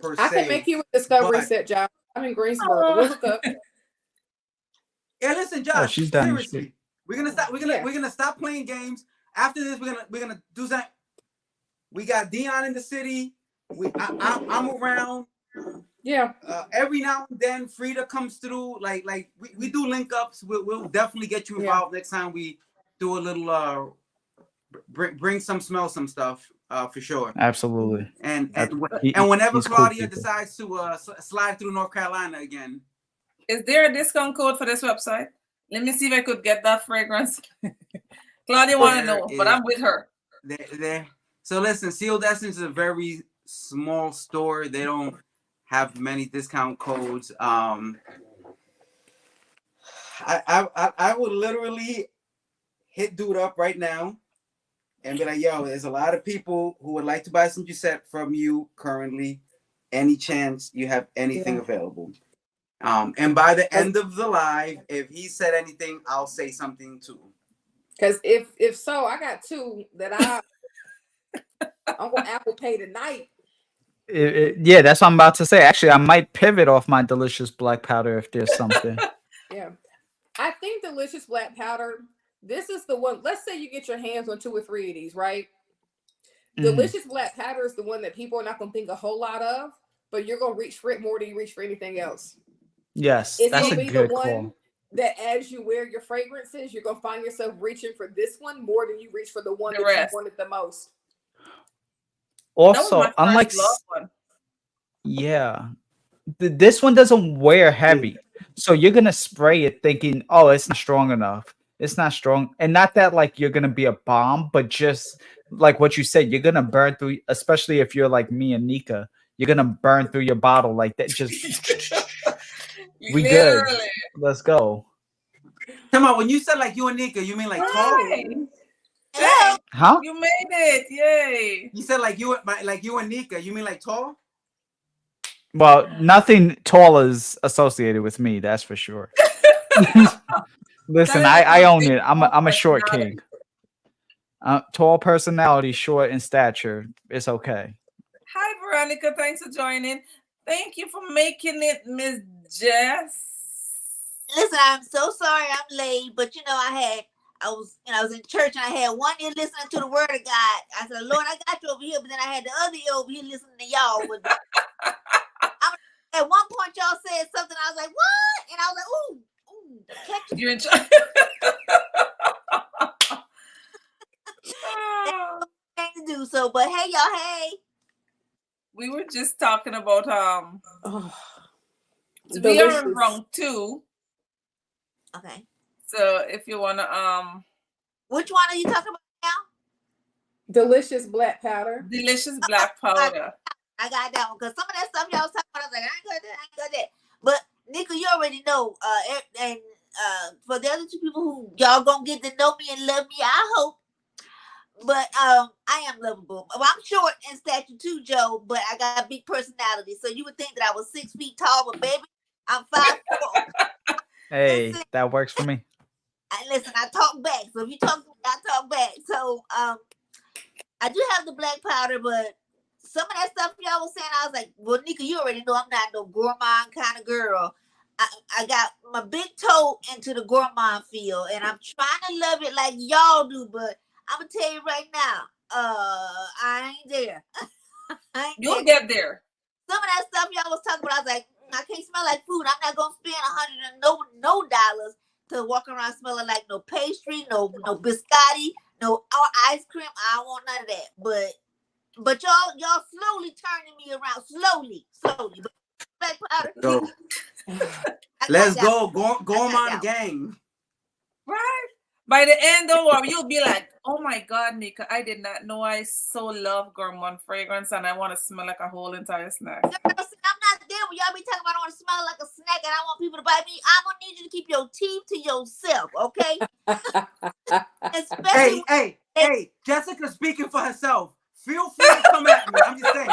B: per se.
D: I can make you a discovery set, Josh. I'm in Greensboro. We'll look up.
B: Yeah, listen, Josh.
C: She's done.
B: Seriously, we're gonna stop. We're gonna stop playing games. After this, we're gonna do that. We got Dion in the city. I'm around.
D: Yeah.
B: Every now and then, Frida comes through. Like we do link ups. We'll definitely get you involved next time we do a little bring some stuff for sure.
C: Absolutely.
B: And whenever Claudia decides to slide through North Carolina again.
A: Is there a discount code for this website? Let me see if I could get that fragrance. Claudia want to know, but I'm with her.
B: There. So listen, Sealed Essence is a very small store. They don't have many discount codes. I would literally hit dude up right now and be like, yo, there's a lot of people who would like to buy some Jousset from you currently. Any chance you have anything available? And by the end of the live, if he said anything, I'll say something too.
D: Because if so, I got two that I'm gonna Apple Pay tonight.
C: Yeah, that's what I'm about to say. Actually, I might pivot off my Delicious Black Powder if there's something.
D: Yeah, I think Delicious Black Powder. This is the one. Let's say you get your hands on 2 or 3 of these, right? Delicious Black Powder is the one that people are not gonna think a whole lot of, but you're gonna reach for it more than you reach for anything else.
C: Yes,
D: it's
C: that's
D: gonna
C: a
D: be
C: good
D: the one
C: call.
D: That as you wear your fragrances, you're gonna find yourself reaching for this one more than you reach for the one that you wanted the most.
C: Also, unlike this one doesn't wear heavy, so you're gonna spray it thinking, "Oh, it's not strong enough. It's not strong," and not that like you're gonna be a bomb, but just like what you said, you're gonna burn through. Especially if you're like me and Nika, you're gonna burn through your bottle like that. Just we good. Let's go.
B: Come on, when you said like you and Nika, you mean like tall?
A: Yeah.
C: Huh?
A: You made it! Yay!
B: You said like you and Nika, you mean like tall?
C: Well, nothing tall is associated with me, that's for sure. Listen, I own it. I'm a short king. Tall personality, short in stature. It's okay.
A: Hi, Veronica. Thanks for joining. Thank you for making it, Miss Jess.
E: Listen, I'm so sorry I'm late, but I was in church and I had one ear listening to the word of God. I said, Lord, I got you over here, but then I had the other ear over here listening to y'all. At one point, y'all said something. I was like, what? And I was like, ooh.
A: You're in charge.
E: To do so, but hey, y'all, hey.
A: We were just talking about we are in round 2.
E: Okay.
A: So if you wanna
E: which one are you talking about now?
D: Delicious Black Powder.
A: Delicious Black Powder.
E: I got that one because some of that stuff y'all was talking about, I was like, I ain't got that. But Nika, you already know. And for the other 2 people who y'all gonna get to know me and love me, I hope. But I am lovable. Well, I'm short in stature too, Joe, but I got a big personality. So you would think that I was 6 feet tall, but baby, I'm 5'4".
C: Hey, that works for me.
E: Listen, I talk back. So if you talk, I talk back. So I do have the black powder, but some of that stuff y'all was saying, I was like, well, Nika, you already know I'm not no gourmand kind of girl. I got my big toe into the gourmand field, and I'm trying to love it like y'all do, but I'm gonna tell you right now, I ain't there.
A: You'll get there.
E: Some of that stuff y'all was talking about, I was like, I can't smell like food. I'm not gonna spend $100 and no dollars to walk around smelling like no pastry, no biscotti, No, ice cream. I don't want none of that. But y'all slowly turning me around. Slowly. But black powder.
B: So
E: I
B: let's
E: got that.
B: go, Gourmand
E: that.
B: gang.
A: Right? By the end, don't worry, you'll be like, oh my God, Nika, I did not know I so love Gourmand fragrance and I want to smell like a whole entire snack.
E: Girl, see, I'm not there when y'all be talking about I want to smell like a snack and I want people to buy me. I'm gonna need you to keep your teeth to yourself, okay? Especially
B: Hey, Jessica speaking for herself. Feel free to come at me. I'm just saying.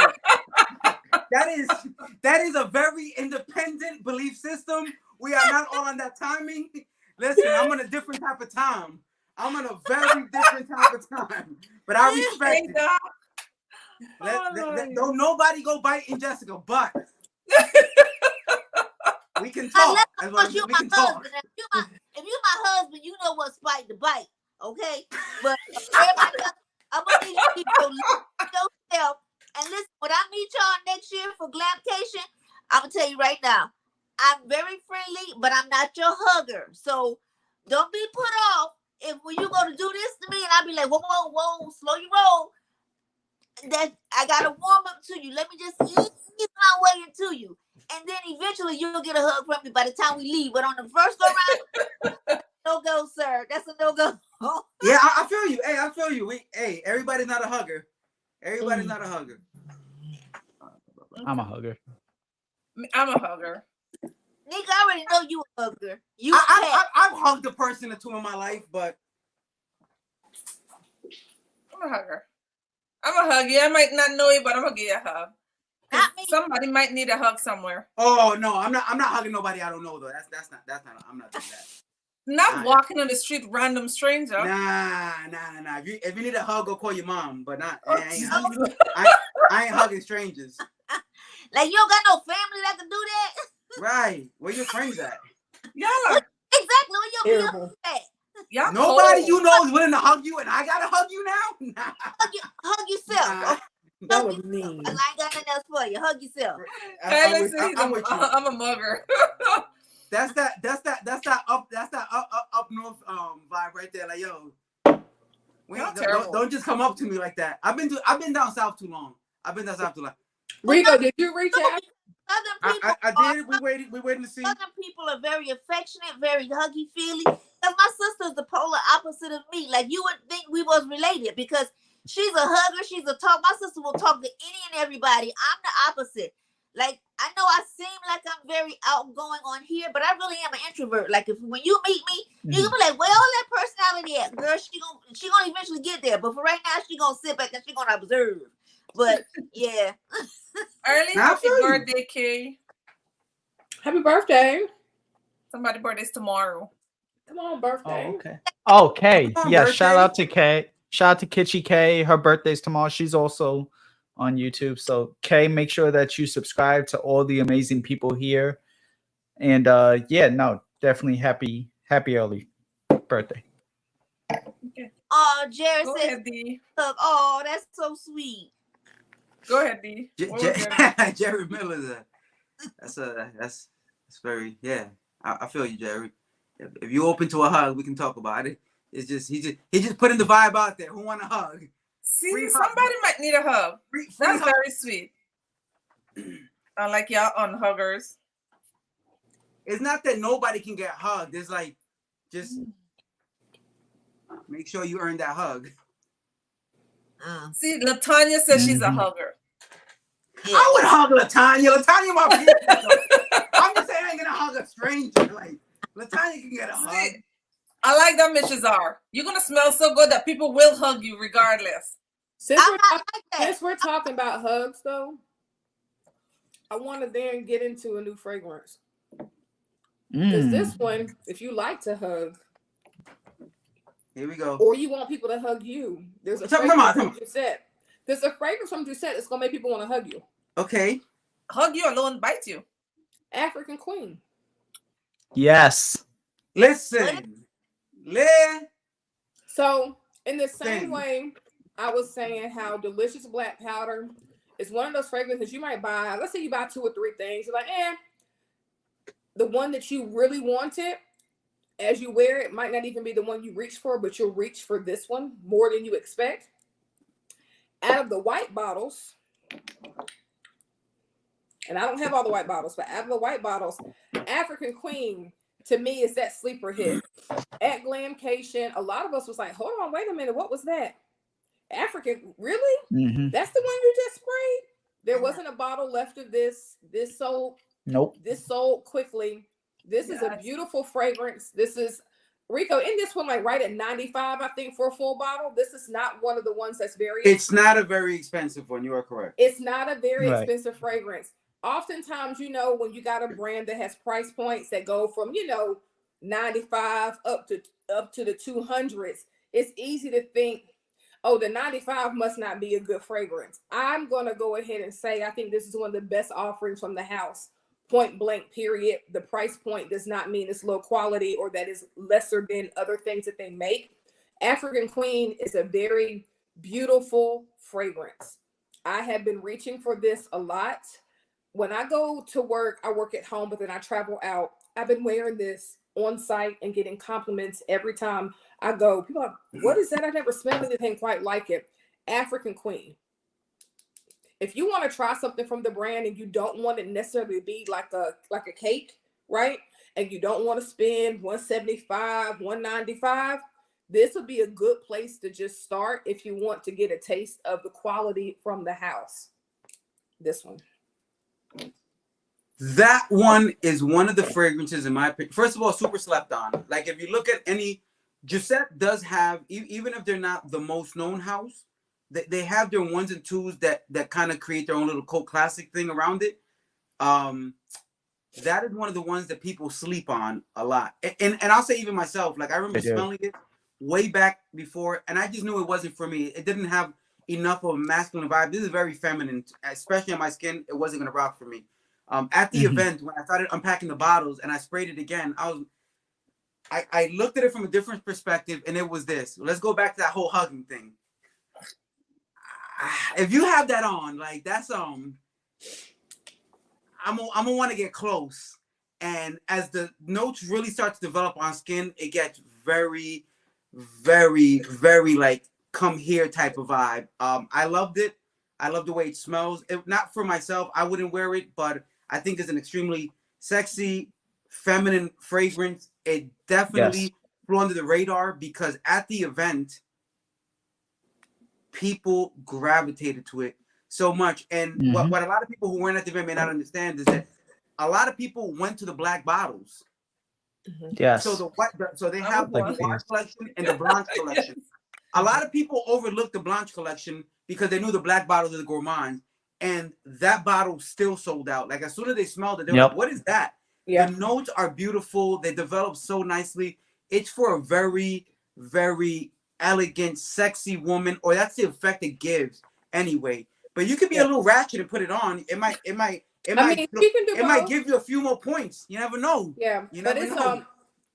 B: That is a very independent belief system. We are not all on that timing. Listen, I'm on a different type of time. I'm on a very different type of time. But I respect it. Don't nobody go biting Jessica, but we can talk.
E: Unless you my husband. If you my husband, you know what's bite to bite, okay? But everybody else, I'm gonna need you to keep yourself. And listen, when I meet y'all next year for Glamcation, I'm gonna tell you right now, I'm very friendly, but I'm not your hugger. So don't be put off if when you go to do this to me, and I'll be like, whoa, slow your roll. That I gotta warm up to you. Let me just ease my way into you. And then eventually you'll get a hug from me by the time we leave. But on the first go round, no go, sir. That's a no go.
B: Yeah, I feel you. Hey, I feel you. Everybody's not a hugger. Everybody's not a hugger.
C: I'm a hugger.
A: I'm a hugger.
E: Nick, I already know you a hugger.
B: I've hugged a person or two in my life, but
A: I'm a hugger. I'm a huggy. I might not know you, but I'm gonna give you a hug. Somebody might need a hug somewhere.
B: Oh no, I'm not hugging nobody I don't know though. That's not I'm not doing that.
A: Not walking on the street, random stranger.
B: Nah. If you need a hug, go call your mom. But not. I ain't hugging strangers.
E: Like you don't got no family that can do that.
B: Right? Where your friends at?
A: Yeah.
E: Exactly. Where your friends at?
A: Yeah.
B: Nobody you know is willing to hug you, and I gotta hug you now. Nah.
E: Hug yourself.
B: Nah.
F: That was mean.
E: I ain't got nothing else for you. Hug yourself.
A: I'm with you. I'm a mugger.
B: That's that up north vibe right there. Like yo, don't just come up to me like that. I've been down south too long.
F: Rico, did you reach out?
E: Southern people
B: I did. We waiting to see.
E: Southern people are very affectionate, very huggy feely. Because my sister's the polar opposite of me. Like you would think we was related because she's a hugger, she's a talk. My sister will talk to any and everybody. I'm the opposite. Like I know I seem like I'm very outgoing on here, but I really am an introvert. Like when you meet me, you're gonna be like, where all that personality at? Girl, she gonna eventually get there. But for right now, she gonna sit back and she gonna observe. But yeah.
A: Early happy birthday, Kay.
F: Happy birthday.
A: Somebody's birthday's tomorrow.
F: Come on, birthday.
C: Oh, okay. Oh, Kay. Yeah,
B: birthday.
C: shout out to Kay. Shout out to Kitschy Kay. Her birthday's tomorrow. She's also on YouTube. So Kay, make sure that you subscribe to all the amazing people here. And definitely happy early birthday.
A: Okay.
E: Oh, Jared
A: Go
E: says,
A: ahead, D.
E: oh, that's so sweet.
A: Go ahead, D.
B: Jerry Miller. That's very I feel you, Jerry. If you're open to a hug, we can talk about it. It's just he just putting the vibe out there. Who want a hug?
A: See, somebody might need a hug. That's very sweet. I like y'all on huggers.
B: It's not that nobody can get hugged. It's like just make sure you earn that hug.
A: See, Latanya says she's a hugger.
E: Yeah.
B: I would hug Latanya. Latanya, my people. I'm just saying I ain't gonna hug a stranger. Like Latanya can get a hug.
A: I like that, Mrs. R. You're gonna smell so good that people will hug you regardless.
F: Since we're talking about hugs, though, I want to then get into a new fragrance. Because this one, if you like to hug,
B: here we go.
F: Or you want people to hug you, there's a
B: Come
F: fragrance
B: on.
F: from Jousset. There's a fragrance from Jousset that's gonna make people want to hug you.
B: Okay.
A: Hug you alone, bite you.
F: African Queen.
C: Yes.
B: Listen.
F: So in the same way, I was saying how delicious black powder is one of those fragrances you might buy. Let's say you buy 2 or 3 things. You're like, the one that you really wanted,
D: as you wear it, might not even be the one you reach for, but you'll reach for this one more than you expect. Out of the white bottles, and I don't have all the white bottles, but out of the white bottles, African Queen to me is that sleeper hit. At Glamcation, a lot of us was like, hold on, wait a minute, what was that? African, really?
C: Mm-hmm.
D: That's the one you just sprayed? There wasn't a bottle left of this. This sold.
C: Nope.
D: This sold quickly. This is a beautiful fragrance. This is Rico in this one, like right at 95, I think, for a full bottle. This is not one of the ones that's very.
B: It's not a very expensive one. You are correct.
D: It's not a very expensive fragrance. Oftentimes, you know, when you got a brand that has price points that go from, you know, 95 up to the 200s, it's easy to think, oh, the 95 must not be a good fragrance. I'm going to go ahead and say I think this is one of the best offerings from the house. Point blank, period. The price point does not mean it's low quality or that is lesser than other things that they make. African Queen is a very beautiful fragrance. I have been reaching for this a lot. When I go to work, I work at home, but then I travel out. I've been wearing this on site and getting compliments every time I go. People are like, what is that? I never smelled anything quite like it. African Queen. If you want to try something from the brand and you don't want it necessarily to be like a cake, right? And you don't want to spend $175, $195, this would be a good place to just start if you want to get a taste of the quality from the house. This one.
B: That one is one of the fragrances, in my opinion. First of all, super slept on. Like, if you look at any, Jousset does have, even if they're not the most known house, they have their ones and twos that kind of create their own little cult classic thing around it. That is one of the ones that people sleep on a lot. And I'll say even myself, like, I remember smelling it way back before, and I just knew it wasn't for me. It didn't have enough of a masculine vibe. This is very feminine, especially on my skin. It wasn't going to rock for me. At the event, when I started unpacking the bottles and I sprayed it again, I looked at it from a different perspective, and it was this. Let's go back to that whole hugging thing. If you have that on, like, that's I'm gonna want to get close. And as the notes really start to develop on skin, it gets very, very, very like come here type of vibe. I loved it. I love the way it smells. Not for myself, I wouldn't wear it, but I think it's an extremely sexy, feminine fragrance. It definitely flew under the radar because at the event, people gravitated to it so much. And what a lot of people who weren't at the event may not understand is that a lot of people went to the black bottles.
C: Yes.
B: So so they have the white collection and the blanche collection. A lot of people overlooked the blanche collection because they knew the black bottles of the Gourmand, and that bottle still sold out. Like, as soon as they smelled it, they were like, what is that? The notes are beautiful. They develop so nicely. It's for a very, very elegant, sexy woman, or that's the effect it gives anyway. But you could be a little ratchet and put it on. It might give you a few more points. You never know.
D: Yeah,
B: but it's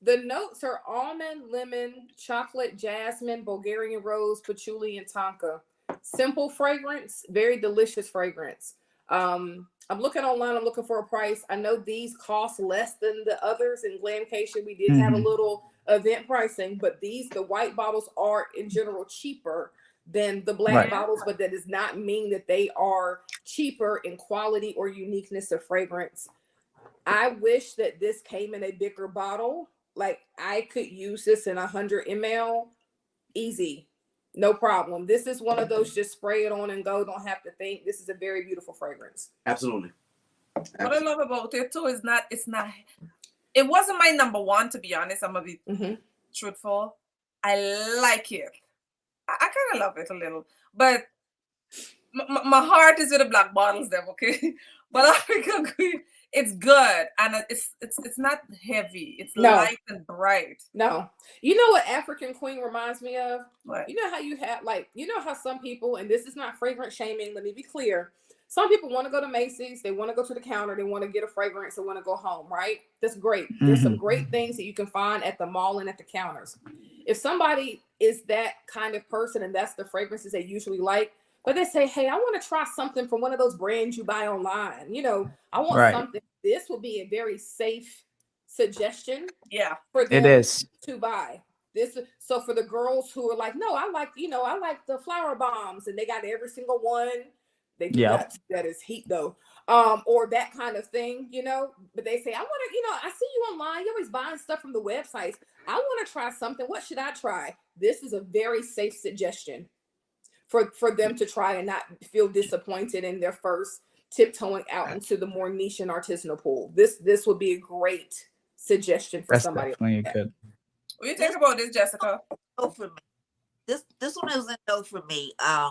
D: the notes are almond, lemon, chocolate, jasmine, Bulgarian rose, patchouli, and tonka. Simple fragrance, very delicious fragrance. I'm looking online. I'm looking for a price. I know these cost less than the others. In Glamcation, we did have a little event pricing, but the white bottles are in general cheaper than the black bottles, but that does not mean that they are cheaper in quality or uniqueness of fragrance. I wish that this came in a bigger bottle. Like, I could use this in 100 ml, easy, no problem. This is one of those just spray it on and go, don't have to think. This is a very beautiful fragrance.
B: Absolutely.
A: What I love about it too is it wasn't my number one, to be honest. I'm gonna be truthful. I like it. I kind of love it a little, but my heart is with the black bottles, them, okay? But African Queen, it's good, and it's not heavy. It's light and bright.
D: No, you know what African Queen reminds me of?
A: What?
D: You know how you have, like, you know how some people, and this is not fragrance shaming, let me be clear. Some people want to go to Macy's, they want to go to the counter, they want to get a fragrance, they want to go home, right? That's great. There's some great things that you can find at the mall and at the counters. If somebody is that kind of person and that's the fragrances they usually like, but they say, hey, I want to try something from one of those brands you buy online. You know, I want something. This will be a very safe
F: suggestion.
A: Yeah,
F: for them
C: It is.
F: to buy. This so for the girls who are like, no, I like the flower bombs, and they got every single one. They do
C: Yep.
F: not. That is heat though, or that kind of thing, But they say, I want to, I see you online. You're always buying stuff from the websites. I want to try something. What should I try? This is a very safe suggestion for them to try and not feel disappointed in their first tiptoeing out into the more niche and artisanal pool. This would be a great suggestion for
C: That's
F: somebody.
C: definitely good.
A: what do you think about this, Jessica?
E: No for me. This one is a no for me. I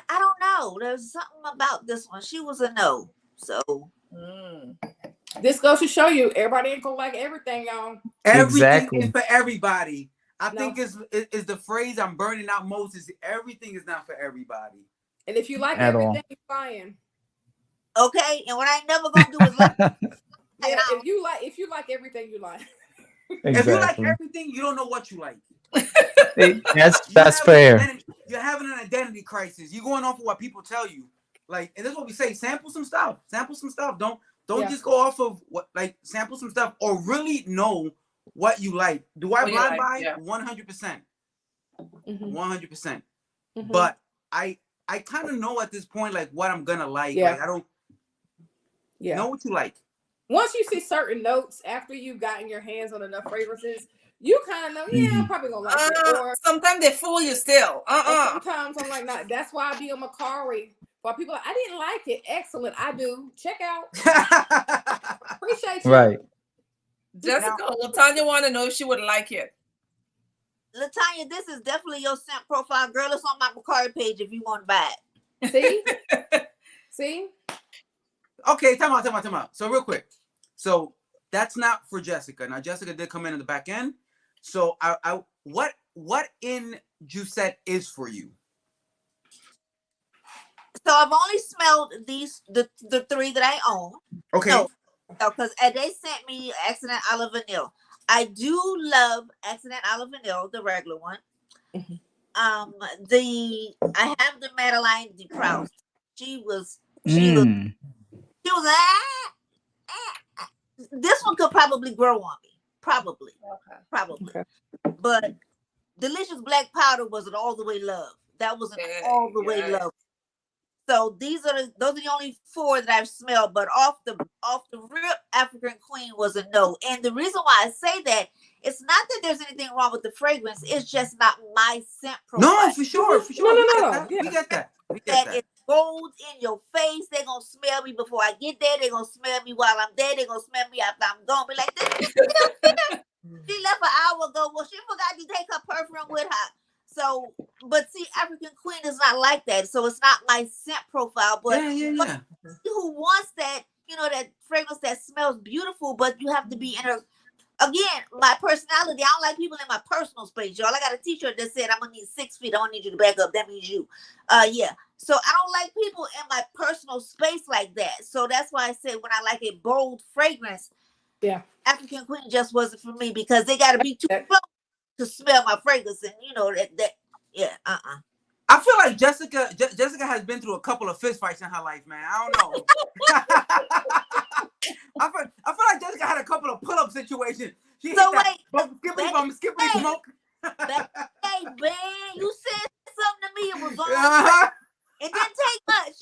E: don't know. There's something about this one. She was a no. So
F: This goes to show you everybody ain't gonna like everything, y'all.
B: Everything
C: Exactly.
B: is for everybody. I
F: No.
B: think is the phrase I'm burning out most is everything is not for everybody.
F: And if you like
C: At all.
F: everything, you're buying.
E: okay, and what I ain't never gonna do is like
F: Yeah, if you like everything, you like.
B: If you like
C: Exactly.
B: everything, you don't know what you like.
C: That's fair.
B: You're having an identity crisis. You're going off of what people tell you. Like, and that's what we say. Sample some stuff. Sample some stuff. Don't
F: Yeah.
B: just go off of what, like, sample some stuff or really know what you like. Do I
A: What you
B: blind
A: like,
B: buy?
A: yeah.
B: 100%.
F: Mhm.
B: 100%.
F: Mhm.
B: But I kind of know at this point like what I'm gonna like.
F: Yeah.
B: Like, I don't know what you like.
F: Once you see certain notes after you've gotten your hands on enough fragrances, you kind of know, I'm probably gonna like it. Or
A: Sometimes they fool you still.
F: sometimes I'm like, not. That's why I be on Macari. While people are like, I didn't like it. Excellent. I do. Check out. Appreciate you.
C: Right.
A: Jessica, Latanya want to know if she would like it.
E: Latanya, this is definitely your scent profile, girl. It's on my Macari page if you want to buy it.
F: See?
B: Okay, time out. So real quick. So that's not for Jessica. Now Jessica did come in the back end. So I what in Jousset is for you?
E: So I've only smelled the three that I own.
B: Okay.
E: No, because they sent me Accident Olive Vanille. I do love Accident Olive Vanille, the regular one.
F: Mhm.
E: I have the Madeline de Proust. She was this one could probably grow on me. Probably.
F: Okay.
E: But Delicious Black Powder was an all the way love. That was an all the way love. So those are the only four that I've smelled. But off the rip, African Queen was a no. And the reason why I say that, it's not that there's anything wrong with the fragrance. It's just not my scent profile.
B: No, for sure.
F: No.
B: We get that.
E: It's gold in your face. They're gonna smell me before I get there. They're gonna smell me while I'm there. They're gonna smell me after I'm gone. Be like, this. She left an hour ago. Well, she forgot to take her perfume with her. So, but see, African Queen is not like that. So it's not my scent profile. But
B: yeah.
E: Who wants that? That fragrance that smells beautiful, but you have to be in her. Again, my personality, I don't like people in my personal space, y'all. I got a t-shirt that said I'm gonna need 6 feet. I don't need you to back up. That means you. Yeah. So I don't like people in my personal space like that. So that's why I said when I like a bold fragrance, African Queen just wasn't for me because they gotta be too close to smell my fragrance. And
B: I feel like Jessica has been through a couple of fist fights in her life, man. I don't know. I feel like Jessica had a couple of pull-up situations. She hit that skippity smoke.
E: Hey, man, you said something to me. It was on. It didn't take much.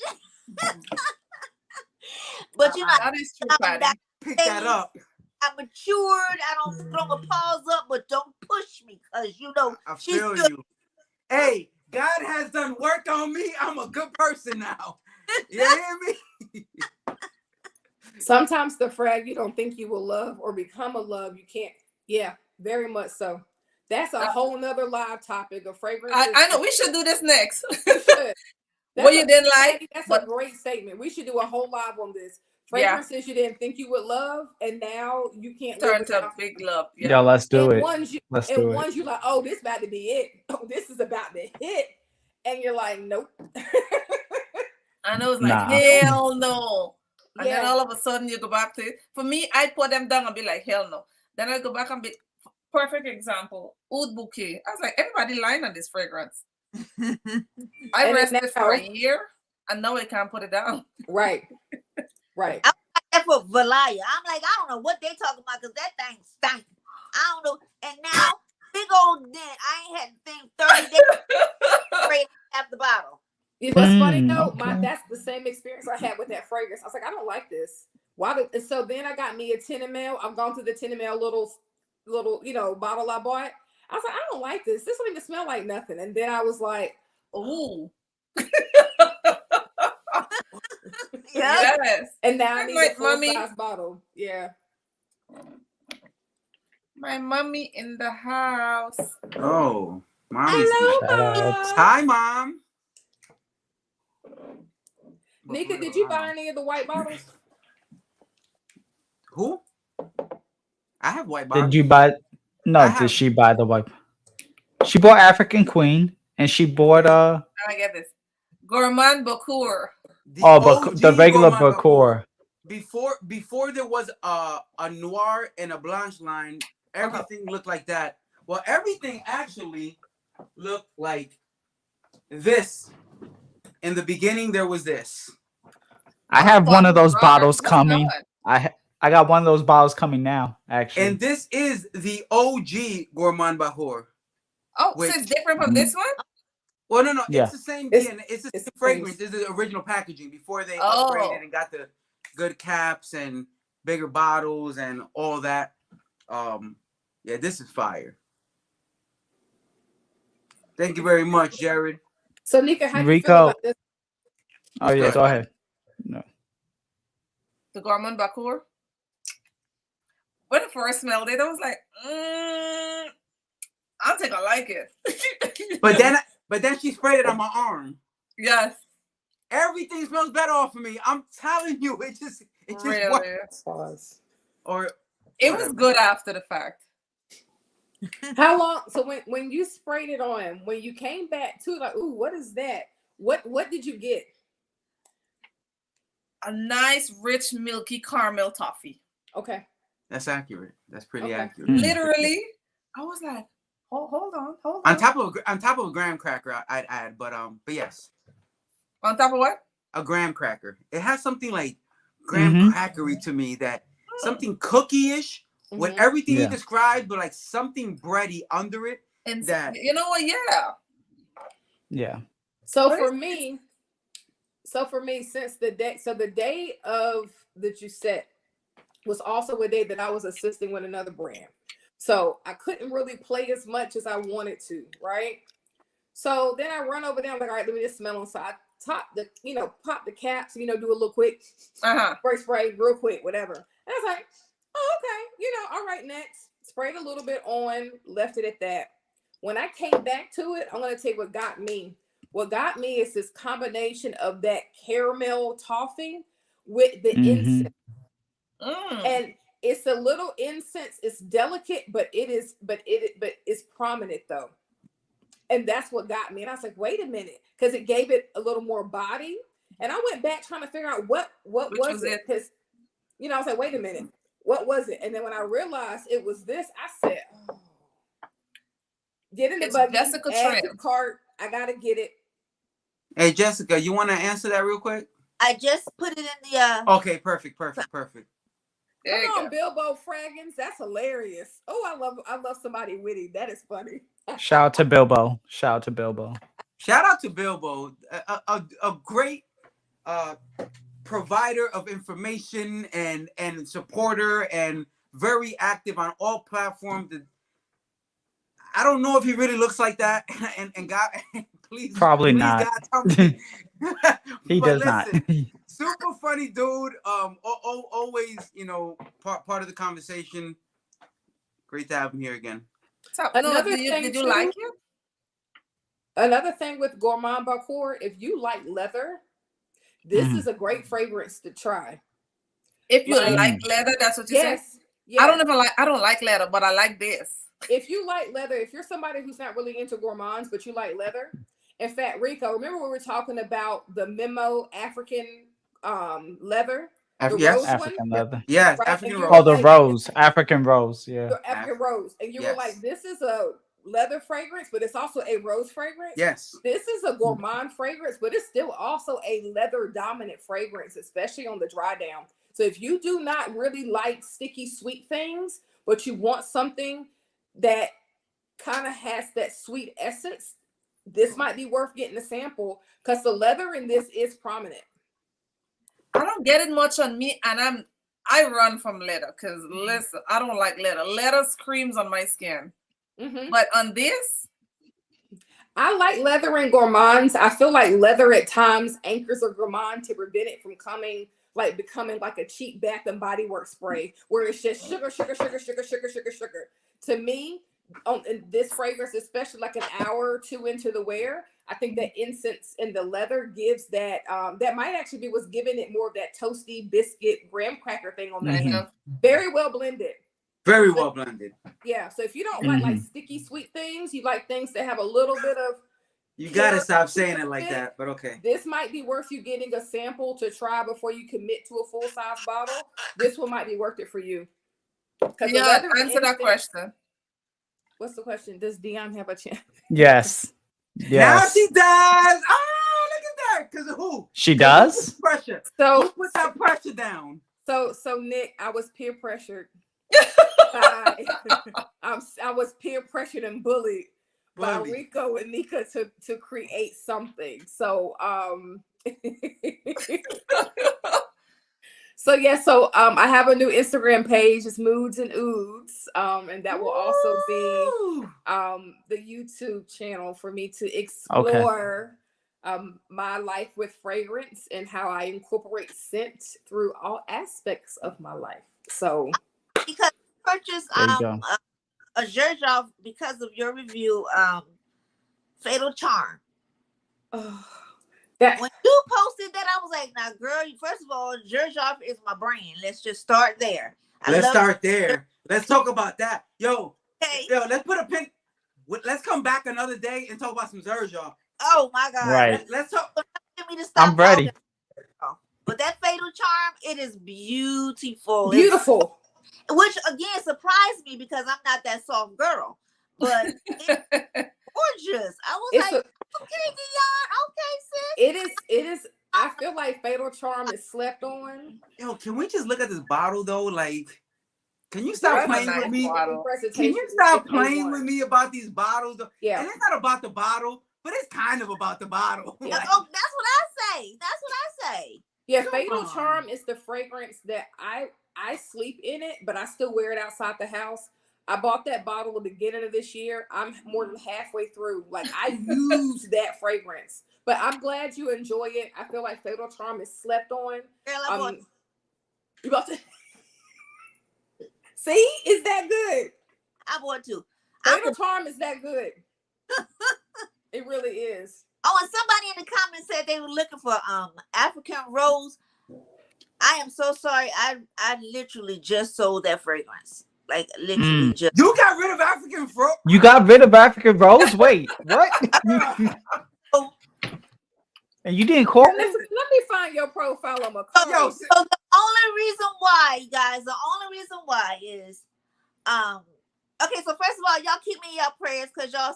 E: But
A: that is true, Patty.
B: Pick that up.
E: I matured. I don't throw my paws up, but don't push me, because
B: I feel you. Hey, God has done work on me. I'm a good person now. You hear me?
F: Sometimes the frag you don't think you will love or become a love, you can't. Yeah, very much so. That's a whole nother live topic of fragrance.
A: I know we should do this next.
F: We should.
A: What you didn't like?
F: That's a great statement. We should do a whole live on this. Fragrances you didn't think you would love, and now you can't
A: turn to big love.
C: Yeah, let's do it.
F: Ones you like, oh, this about to be it. Oh, this is about to hit, and you're like, nope.
A: I know, it's like hell no. And then all of a sudden you go back to it. For me, I put them down and be like, hell no. Then I go back and be perfect example. Oud Bouquet. I was like, everybody lying on this fragrance. I rested for a year and now I can't put it down.
F: Right.
E: I like that except for Valaya. I'm like, I don't know what they talking about because that thing stank. I don't know. And now, big old dent. I ain't had the thing 30 days straight half the bottle.
F: What's funny though,
C: okay.
F: that's the same experience I had with that fragrance. I was like, I don't like this. Why? And so then I got me a 10 ml. I've gone through the 10 ml little bottle I bought. I was like, I don't like this. This don't even smell like nothing. And then I was like,
A: Ooh.
E: Yeah.
A: Yes.
F: and now I need
A: Like,
F: a full
A: mommy.
F: size bottle. Yeah.
A: My mommy in the house.
B: Oh, mommy's
F: Hello,
C: Shout out.
F: Mom.
B: Hi, mom.
F: Nika, did you buy any of the white bottles?
B: Who? I have white bottles.
C: Did you buy? No,
B: I have-
C: did she buy the wipe? She bought African Queen, and she bought
A: I get this. Gourmand Bakur.
B: The
C: the
B: OG
C: regular
B: Gourmand
C: Bacour.
B: Before there was a noir and a blanche line, everything looked like that. Well, everything actually looked like this. In the beginning, there was this.
C: I have one of those
A: Robert,
C: bottles
A: what's
C: coming.
A: that?
C: I got one of those bottles coming now. Actually,
B: And this is the OG Gourmand Bahour.
A: Oh,
B: Wait.
A: so it's different from this one?
B: Well, no,
C: Yeah.
B: it's the same.
F: It's-
B: It's the
F: it's
B: same fragrance.
F: famous.
B: This is the original packaging before they
A: Oh.
B: upgraded and got the good caps and bigger bottles and all that. Yeah, this is fire. Thank you very much, Jared.
F: So Nika, how do you
C: Rico.
F: feel about this?
C: oh yeah, go ahead. No.
A: The Gourmand Bakur. When I first smelled it, I was like, I think I like it.
B: But then she sprayed it on my arm.
A: Yes,
B: Everything smells better off of me. I'm telling you, it just
A: really.
B: works. Or
A: It was good after the fact.
F: How long? So when you sprayed it on, when you came back to like, ooh, what is that? What did you get?
A: A nice, rich, milky caramel toffee.
F: Okay.
B: that's accurate. That's pretty
F: Okay.
B: accurate.
A: Literally, I was like, hold on.
B: On top of a graham cracker, I'd add, but yes,
A: On top of what?
B: a graham cracker. It has something like graham crackery to me, that something cookie-ish with
F: Mhm.
B: everything you
C: Yeah.
B: described, but like something bready under it.
A: And
B: That
A: you know what? Yeah.
C: Yeah.
F: So
A: What
F: for
A: is-
F: me, since the day of the Jousset was also a day that I was assisting with another brand. So I couldn't really play as much as I wanted to, right? So then I run over there, I'm like, all right, let me just smell them. So I pop the caps, do a little quick spray real quick, whatever. And I was like, oh, okay, all right, next. Sprayed a little bit on, left it at that. When I came back to it, I'm gonna tell you what got me. What got me is this combination of that caramel toffee with the incense. And it's a little incense. It's delicate, but it's prominent though. And that's what got me. And I was like, wait a minute, because it gave it a little more body. And I went back trying to figure out what was it? Because I was like, wait a minute, what was it? And then when I realized it was this, I said, oh. Get in the buggy,
A: Jessica
F: add to
A: Trim.
F: the cart. I gotta get it.
B: Hey, Jessica, you want to answer that real quick?
E: I just put it in the
B: Okay, perfect.
A: There
F: Come
A: you
F: on,
A: go.
F: Bilbo Fraggins. That's hilarious. Oh, I love somebody witty. That is funny.
C: Shout out to Bilbo. Shout out to Bilbo.
B: A great provider of information and supporter, and very active on all platforms. I don't know if he really looks like that, and God, please,
C: Probably not.
B: God, tell me.
C: He
B: But
C: does not.
B: Super funny dude. Always, part of the conversation. Great to have him here again.
A: So,
F: Another
A: did
F: thing
A: you
F: too-
A: like it?
F: Another thing with Gourmand Bakur, if you like leather, this is a great fragrance to try.
A: If you
F: Like-
A: like leather, that's what you said.
F: Yes.
A: I don't like leather, but I like this.
F: If you like leather, if you're somebody who's not really into gourmands, but you like leather, in fact, Rico, remember we were talking about the Memo African leather? The
B: Yes.
F: rose
C: African
F: one?
C: leather.
B: Yes,
F: Right,
B: African
F: and you
B: rose.
C: Oh, the
F: like-
C: rose. African rose. Yeah.
F: The African rose. And you were
B: Yes.
F: like, this is a leather fragrance, but it's also a rose fragrance.
B: Yes.
F: This is a gourmand fragrance, but it's still also a leather dominant fragrance, especially on the dry down. So if you do not really like sticky sweet things, but you want something that kind of has that sweet essence, this might be worth getting a sample because the leather in this is prominent.
A: I don't get it much on me, and I run from leather because listen, I don't like leather. Leather screams on my skin. But on this,
F: I like leather in Gourmands. I feel like leather at times anchors a Gourmand to prevent it from becoming like a cheap Bath and Body Works spray where it's just sugar. To me, in this fragrance, especially like an hour or two into the wear, I think that incense in the leather gives that that might actually be what's giving it more of that toasty biscuit graham cracker thing on the end. Very well blended.
B: Very well blended.
F: Yeah. So if you don't like sticky sweet things, you like things that have a little bit of.
B: You gotta stop saying it like that, but okay.
F: This might be worth you getting a sample to try before you commit to a full size bottle. This one might be worth it for you.
A: Yeah, answer that question.
F: What's the question? Does Dion have a chance?
C: Yes.
B: Now she does. Oh, look at that. Because of who?
C: She does?
B: Pressure.
F: So
B: who put that pressure down?
F: So Nick, I was peer pressured. I was peer pressured and bullied by Rico and Nika to create something. So So I have a new Instagram page. It's Moods and Oods, and that will also be the YouTube channel for me to explore my life with fragrance and how I incorporate scent through all aspects of my life. So
E: because I purchased a Jousset because of your review, Fatal Charm. When you posted that, I was like, now, girl, first of all, Jousset is my brand. Let's just start there.
B: Let's start there. Let's talk about that. Yo, let's put a pin. Let's come back another day and talk about some Jousset.
E: Oh, my God.
C: Right.
E: Let's talk. Get me to stop
C: I'm ready.
E: But that Fatal Charm, it is beautiful.
F: Beautiful.
E: Which, again, surprised me because I'm not that soft girl. But it's gorgeous. I was like, okay, Dion. Okay, sis.
F: It is. I feel like Fatal Charm is slept on.
B: Yo, can we just look at this bottle though? Like, can you stop playing with me? Can you stop playing with me about these bottles?
F: Yeah.
B: And it's not about the bottle, but it's kind of about the bottle.
E: Yeah. Oh, that's what I say. That's what I say.
F: Yeah, Fatal Charm is the fragrance that I sleep in it, but I still wear it outside the house. I bought that bottle at the beginning of this year. I'm more than halfway through. Like, I use that fragrance. But I'm glad you enjoy it. I feel like Fatal Charm is slept on.
E: Girl,
F: you about to see? Is that good?
E: I want to.
F: Fatal Charm is that good. It really is.
E: Oh, and somebody in the comments said they were looking for African Rose. I am so sorry. I literally just sold that fragrance. Like, literally just.
B: You got rid of African Rose?
C: You got rid of African Rose? Wait, what? And you didn't call me?
F: Let me find your profile on my
E: So the only reason why, guys, is okay, so first of all, y'all keep me in your prayers because y'all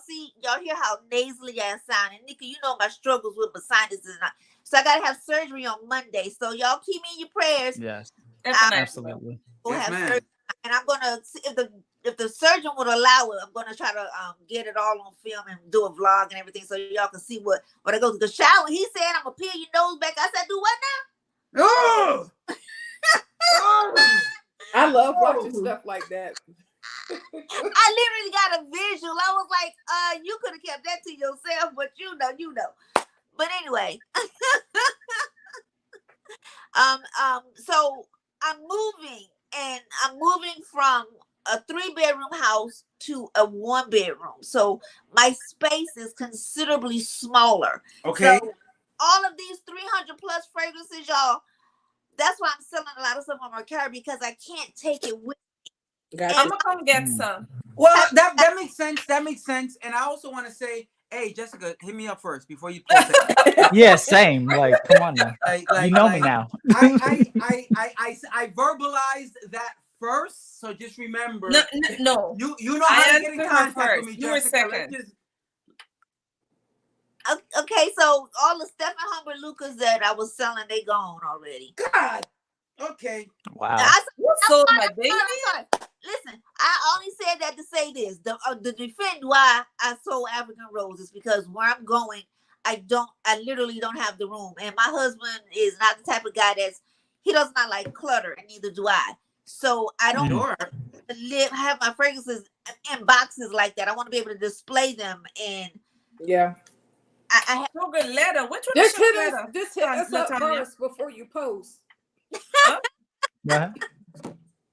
E: hear how nasally I sound. And Nika, you know my struggles with my sinuses. So I gotta have surgery on Monday. So y'all keep me in your prayers.
C: Yes.
E: Absolutely. And I'm gonna see if the surgeon would allow it, I'm gonna try to get it all on film and do a vlog and everything so y'all can see what I go to the shower. He said I'm gonna peel your nose back. I said, do what now?
B: Oh!
F: I love watching stuff like that.
E: I literally got a visual. I was like, you could have kept that to yourself, but you know. But anyway. So I'm moving from a 3-bedroom house to a 1-bedroom. So my space is considerably smaller.
B: Okay.
E: So all of these 300 plus fragrances, y'all, that's why I'm selling a lot of stuff on Mercari because I can't take it with me.
A: I'm gonna come get some.
B: Well, that makes sense. That makes sense. And I also want to say, hey, Jessica, hit me up first before you close it.
C: Yeah, same. Like, come on now. You know me now.
B: I verbalized that first, so just remember.
A: No.
B: You know how to get in contact with me,
A: You were
B: Jessica.
A: second.
E: Okay, so all the Stephen Humber Lucas that I was selling, they gone already.
B: God Okay.
C: Wow.
A: You sold my baby.
E: I'm sorry. Listen, I only said that to say this. The defend why I sold African roses because where I'm going, I literally don't have the room. And my husband is not the type of guy he does not like clutter, and neither do I. So I don't
B: Sure.
E: have my fragrances in boxes like that. I want to be able to display them, and
F: Yeah.
E: I have
A: Sugar letter. Which one
F: Just
A: is sugar
F: hit us.
A: letter?
F: Just hit us up
A: Latanya?
F: first before you post.
A: Huh?
C: Yeah.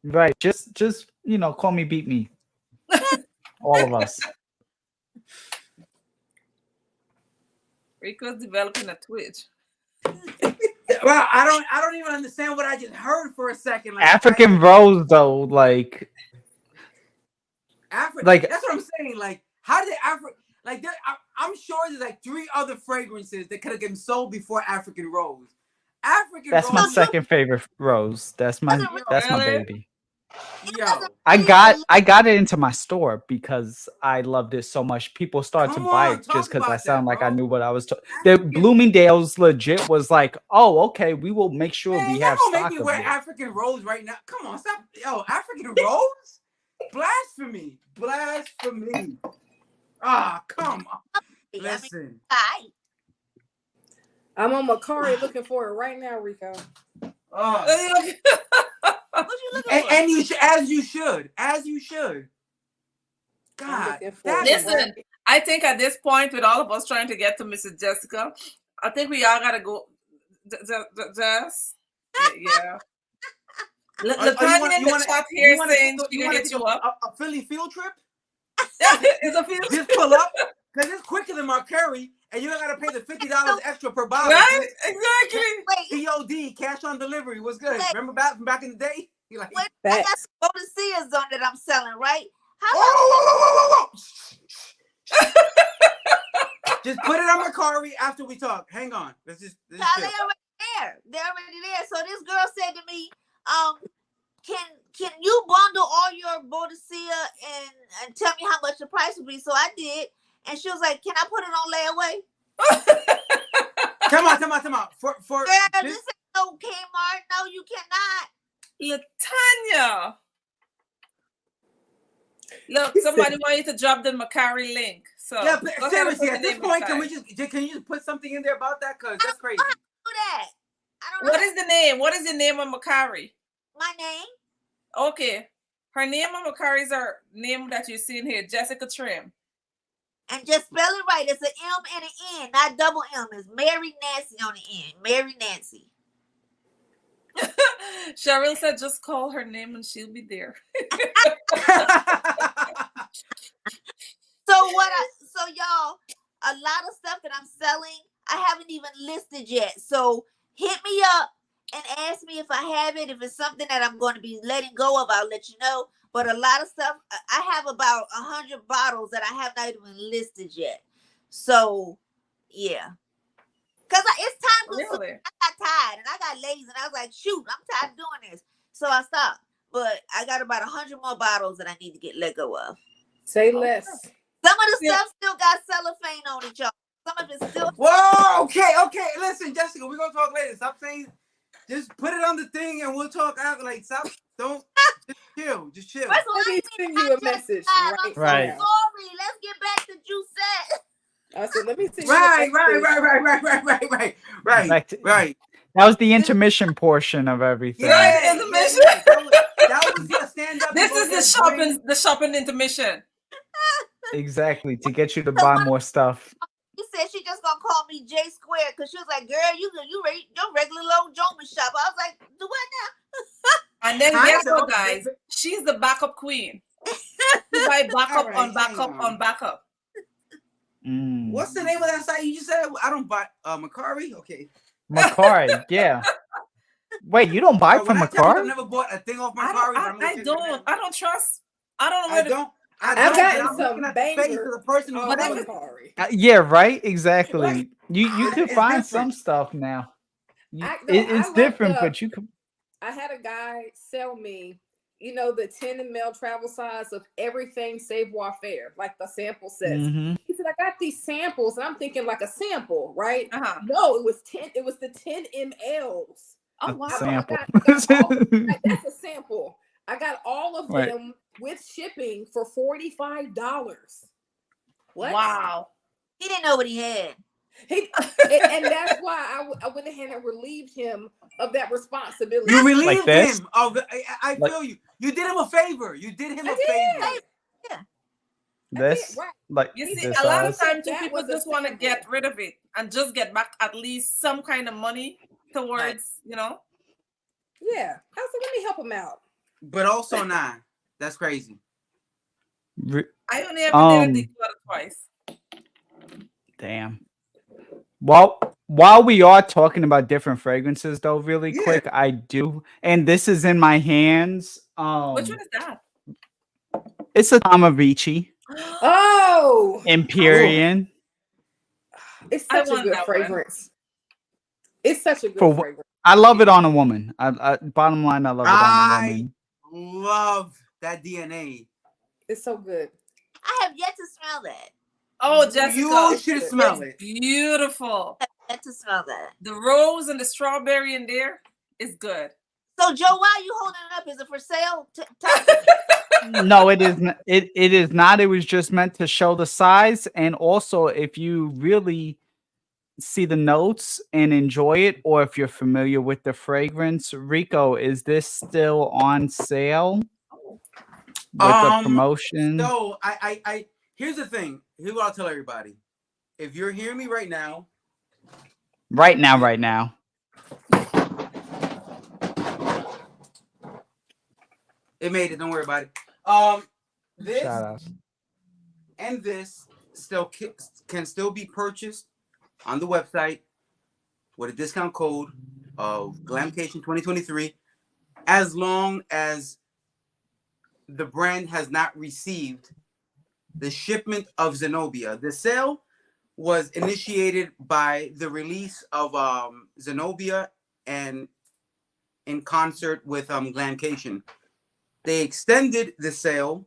C: Right. Just call me, beat me. All of us.
A: Rico's developing a Twitch.
B: Well, I don't even understand what I just heard for a second. Like
C: African rose, though, like
B: Africa.
C: like-
B: That's what I'm saying. Like, how did Africa? Like, I'm sure there's like 3 other fragrances that could have been sold before African rose. African
C: that's
B: rose.
C: my second favorite rose. That's my
A: Really?
C: baby.
B: Yo,
C: I got it into my store because I loved it so much. People started
B: Come
C: to buy
B: on,
C: it
B: talk
C: just because I
B: about
C: sound
B: that,
C: like I
B: bro.
C: knew what I was talking. The
B: African-
C: Bloomingdale's legit was like, oh, okay, we will make sure
B: Man,
C: we
B: y'all
C: have
B: gonna make
C: stock
B: me
C: of
B: wear
C: it.
B: African rose right now? Come on, stop. Yo, African rose? Blasphemy. Blasphemy. Ah, come on. Listen.
F: I'm on Macari looking for it right now, Rico.
E: What you looking for?
B: And you should, as you should. As you should. God.
F: looking for
B: That
F: it.
B: is
A: Listen, I think at this point, with all of us trying to get to Mrs. Jessica, I think we all gotta go. Jess, yeah. Latanya in the chat here saying she gonna hit you up.
B: a Philly field trip?
A: It's a field
B: Just pull up, because it's quicker than Marcari, and you don't gotta pay the $50 extra per bottle.
A: right? Exactly.
E: Wait,
B: COD, cash on delivery. What's good?
E: Wait.
B: Remember back in the day? You're like,
E: wait, I got some Bodacias on that I'm selling, right? How
B: whoa. Just put it on Macari after we talk. Hang on. Let's just
E: They
B: chill.
E: already there. They're already there. So this girl said to me, can you bundle all your Bodacia and tell me how much the price would be? So I did. And she was like, can I put it on layaway?
B: Come on. For
E: Girl, this ain't no Kmart. No, you cannot.
A: Latanya. Look, somebody want you to drop the Macari link. So
B: yeah,
A: go ahead and
B: seriously,
A: put
B: at
A: the
B: this
A: name
B: point, can
A: inside.
B: you just put something in there about that? Because that's crazy.
E: Do that. I don't know
A: What is the name? What is the name of Macari?
E: my name.
A: Okay. Her name on Macari is her name that you're seeing here, Jessica Trim.
E: And just spell it right. It's an M and an N, not double M. It's Mary Nancy on the end. Mary Nancy.
A: Cheryl said just call her name and she'll be there.
E: So y'all, a lot of stuff that I'm selling, I haven't even listed yet. So hit me up and ask me if I have it. If it's something that I'm going to be letting go of, I'll let you know. But a lot of stuff, I have about 100 bottles that I have not even listed yet. So yeah. Because it's time consuming.
A: Really?
E: I got tired and I got lazy and I was like, shoot, I'm tired of doing this. So I stopped. But I got about 100 more bottles that I need to let go of.
F: Say less.
E: Some of the stuff still got cellophane on it, y'all. Some of it still.
B: Whoa, okay. Listen, Jessica, we're gonna talk later. Stop saying, just put it on the thing and we'll talk after. Like, stop, don't, just chill.
E: First of all,
F: Let
E: I
F: me
E: ain't
F: send
E: even
F: you a
E: got
F: message
E: time.
F: right
E: I'm so
C: Right.
F: now.
E: sorry. Let's get back to Jousset.
F: I said, let me send
B: Right.
F: you a message.
C: Back to-
B: Right.
C: That was the intermission portion of everything.
A: Yeah. intermission.
B: That was your stand up.
A: This is the shopping intermission.
C: Exactly, to get you to buy more stuff.
E: She said she just gonna call me J Square because she was like, "Girl, you your regular low Joman shop." I was like, "Do what now?"
A: And then
B: Kind
A: guess what,
B: of.
A: guys? She's the backup queen. You buy backup
B: Alright,
A: on backup
B: hang on.
A: on backup.
C: Mm.
B: What's the name of that site you just said? I don't buy Macari. Okay.
C: Macari, yeah. Wait, you don't buy
B: Bro,
C: from
B: when I tell you I've
C: Macari?
B: never bought a thing off
A: I
B: Macari.
A: don't trust. I don't know
B: I
A: where to.
B: don't.
F: I've
B: I'm
F: gotten
B: looking
F: some
B: at the face of
F: bangers
B: the person who's
F: on
B: selling it.
F: Macari.
C: Yeah, right. Exactly. You can
B: It's
C: find
B: different.
C: some stuff now.
F: I
C: It's different,
F: looked up-
C: but you can.
F: I had a guy sell me, the 10 ml travel size of everything savoir faire, like the sample sets.
C: Mhm.
F: He said, I got these samples, and I'm thinking like a sample, right?
A: Uh-huh.
F: No, it was 10, it was the 10 mLs.
A: Oh
C: A
A: wow.
C: sample.
D: I got all, like, that's a sample. I got all of
C: Right.
D: them with shipping for $45. What?
A: Wow.
E: He didn't know what he had.
D: And that's why I went ahead and relieved him of that responsibility.
B: You relieved
C: this?
B: him of. I
C: Like-
B: feel you. You did him a favor. You did him a
D: I did.
B: favor.
C: This,
D: right.
C: like
A: You see,
C: this
A: a lot of
C: size.
A: times
D: That
A: people
D: was a
A: just want to
D: sample.
A: get rid of it and just get back at least some kind of money towards, you know.
D: Yeah. I said, let me help him out.
B: But also not. That's crazy.
A: I only ever did a declutter twice.
C: Damn. Well, while we are talking about different fragrances, though, really
B: Yeah.
C: quick, I do, and this is in my hands.
A: Which one is that?
C: It's a Tomavici
D: Oh,
C: Empyrean.
D: it's
A: I
D: such a
A: want
D: good
A: that one.
D: fragrance. It's such a good
C: For
D: fragrance.
C: I love it on a woman. Bottom line, I love it on a
B: I
C: woman.
B: love that DNA.
D: It's so good.
E: I have yet to smell that.
A: Oh, Jessica.
B: You should smell
A: It's
B: it.
A: beautiful.
E: Yet to smell that.
A: The rose and the strawberry in there is good.
E: So Joe, why are you holding it up? Is it for sale?
C: No, it is not. It is not. It was just meant to show the size, and also if you really see the notes and enjoy it, or if you're familiar with the fragrance, Rico, is this still on sale with a promotion?
B: So I here's the thing. Here's what I'll tell everybody. If you're hearing me right now.
C: Right now.
B: It made it. Don't worry about it. This
C: Shout out.
B: and this still can still be purchased on the website with a discount code of Glamcation 2023, as long as the brand has not received the shipment of Zenobia. The sale was initiated by the release of Zenobia and in concert with Glamcation. They extended the sale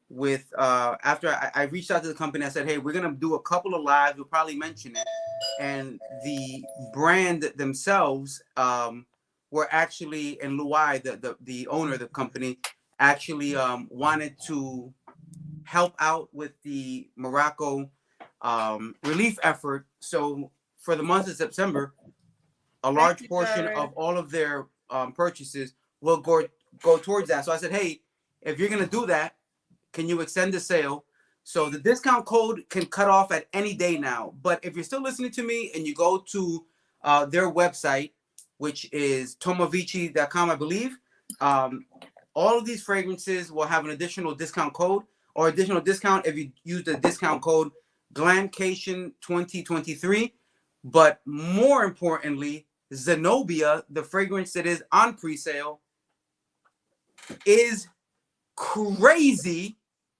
B: with after I reached out to the company. I said, hey, we're gonna do a couple of lives, we'll probably mention it, and the brand themselves were actually, and Luai, the owner of the company, actually wanted to help out with the Morocco relief effort. So for the month of September, a large portion of all of their purchases will go towards that. So I said, hey, if you're gonna do that, can you extend the sale? So the discount code can cut off at any day now. But if you're still listening to me and you go to their website, which is tomavici.com, I believe, all of these fragrances will have an additional discount code or additional discount if you use the discount code Glamcation 2023. But more importantly, Zenobia, the fragrance that is on pre-sale, is crazy.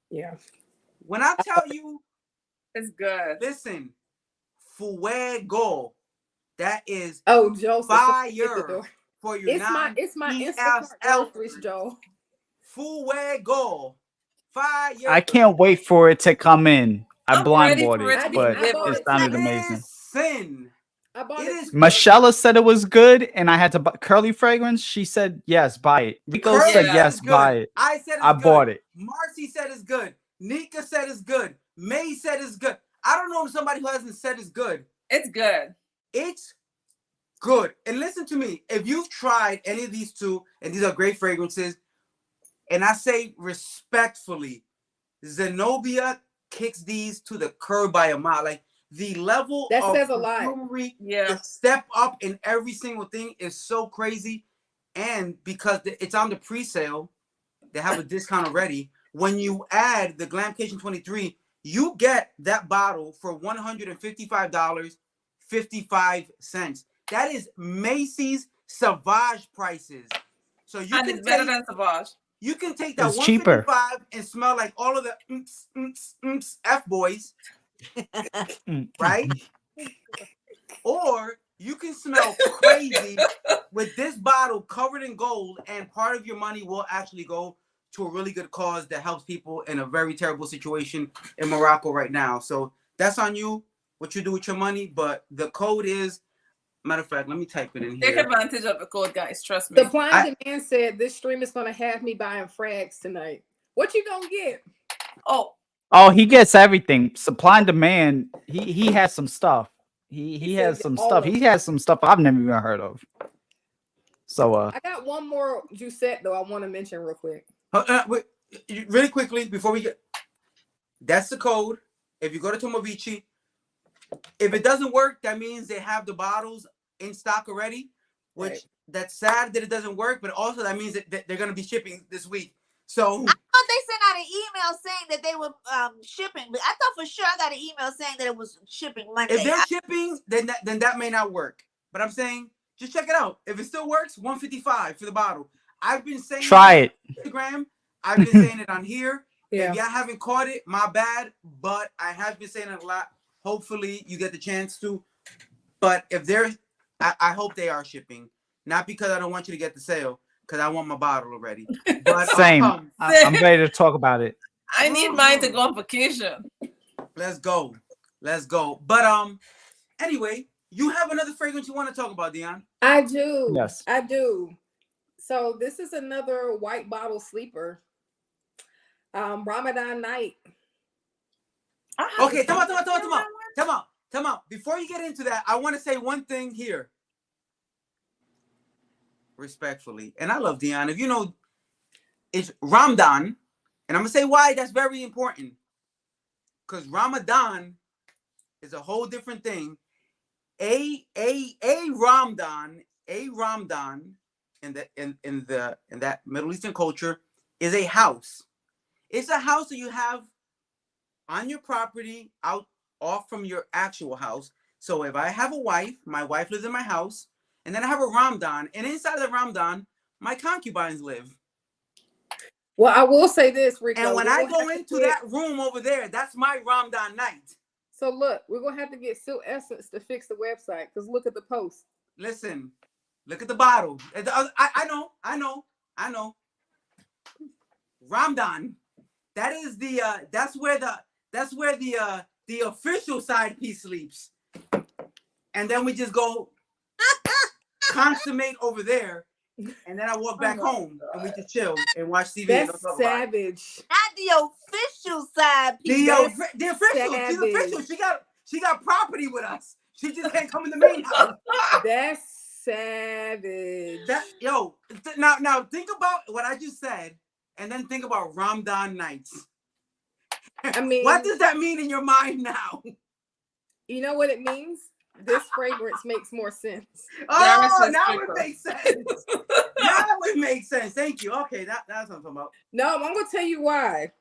D: Yeah.
B: When I tell you,
A: it's good.
B: Listen, fuego. That is
D: Joe,
B: fire for you.
D: It's my Instacart groceries, Joe.
B: Fuego. Fire.
C: I can't wait for it to come in. I
A: I'm
C: blind
A: ready
C: bought
A: for
C: it,
A: it to be
C: but
A: delivered.
C: it sounded amazing.
B: Listen.
D: I bought it.
C: Michelle said it was good, and I had to buy Curly fragrance. She said yes, buy it. Rico said yes, buy it.
B: I said it's
C: I
B: good.
C: bought it.
B: Marcy said it's good. Nika said it's good. May said it's good. I don't know somebody who hasn't said it's good.
A: It's good.
B: It's good. And listen to me. If you've tried any of these two, and these are great fragrances, and I say respectfully, Zenobia kicks these to the curb by a mile. Like the level
D: that
B: of
D: says a lot.
B: perfumery, the step up in every single thing is so crazy. And because it's on the pre-sale, they have a discount already. When you add the Glamcation 23, you get that bottle for $155.55. That is Macy's Sauvage prices. So you
A: and
B: can
A: it's better than Sauvage.
B: You can take that
C: it's cheaper.
B: $155 and smell like all of the F boys, right? Or you can smell crazy with this bottle covered in gold, and part of your money will actually go to a really good cause that helps people in a very terrible situation in Morocco right now. So that's on you, what you do with your money. But the code is Matter of fact, let me type it in
A: Take
B: here.
A: advantage of the code, guys. Trust me.
F: Supply and Demand said this stream is gonna have me buying frags tonight. What you gonna get?
C: Oh, he gets everything. Supply and demand. He has some stuff. He has
F: said
C: some
F: all
C: stuff.
F: of
C: He
F: it.
C: has some stuff I've never even heard of. So
F: I got one more Jousset though I want to mention real quick.
B: Wait, really quickly before we get, that's the code. If you go to Tomovici, if it doesn't work, that means they have the bottles in stock already. Which
F: Right.
B: that's sad that it doesn't work, but also that means that they're gonna be shipping this week. So
E: I thought they sent out an email saying that they were shipping, but I thought for sure I got an email saying that it was shipping Monday.
B: if they're shipping, then that may not work. But I'm saying just check it out. If it still works, $155 for the bottle. I've been saying
C: try it.
B: on Instagram. I've been saying it on here.
F: Yeah.
B: If y'all haven't caught it, my bad. But I have been saying it a lot. Hopefully you get the chance to. But if they're, I hope they are shipping. Not because I don't want you to get the sale, because I want my bottle already. But
C: Same. I'm ready to talk about it.
A: I need mine to go on vacation.
B: Let's go. But anyway, you have another fragrance you want to talk about, Dion?
F: I do.
C: Yes.
F: I do. So this is another white bottle sleeper. Ramadan night.
B: Okay, come on. Before you get into that, I want to say one thing here. Respectfully, and I love Dion. If you know, it's Ramadan, and I'm gonna say why that's very important. Because Ramadan is a whole different thing. A Ramadan in that Middle Eastern culture is a house. It's a house that you have on your property, off from your actual house. So if I have a wife, my wife lives in my house, and then I have a Ramadan, and inside of the Ramadan, my concubines live.
F: Well, I will say this, Rico.
B: And when I go into that room over there, that's my Ramadan night.
F: So look, we're gonna have to get Silk Essence to fix the website because look at the post.
B: Listen, look at the bottle. I know. Ramadan. That is that's where the official side piece sleeps. And then we just go consummate over there, and then I walk back home and we just chill and watch TV.
F: That's savage.
E: Not the official side piece.
B: The official. She's official. She got property with us. She just can't come in the main house.
F: That's savage.
B: Now think about what I just said, and then think about Ramadan nights.
F: I mean,
B: what does that mean in your mind now?
F: You know what it means? This fragrance makes more sense.
B: Oh, now it makes sense. Now it makes sense. Thank you. Okay, that's what I'm talking about.
F: No, I'm gonna tell you why.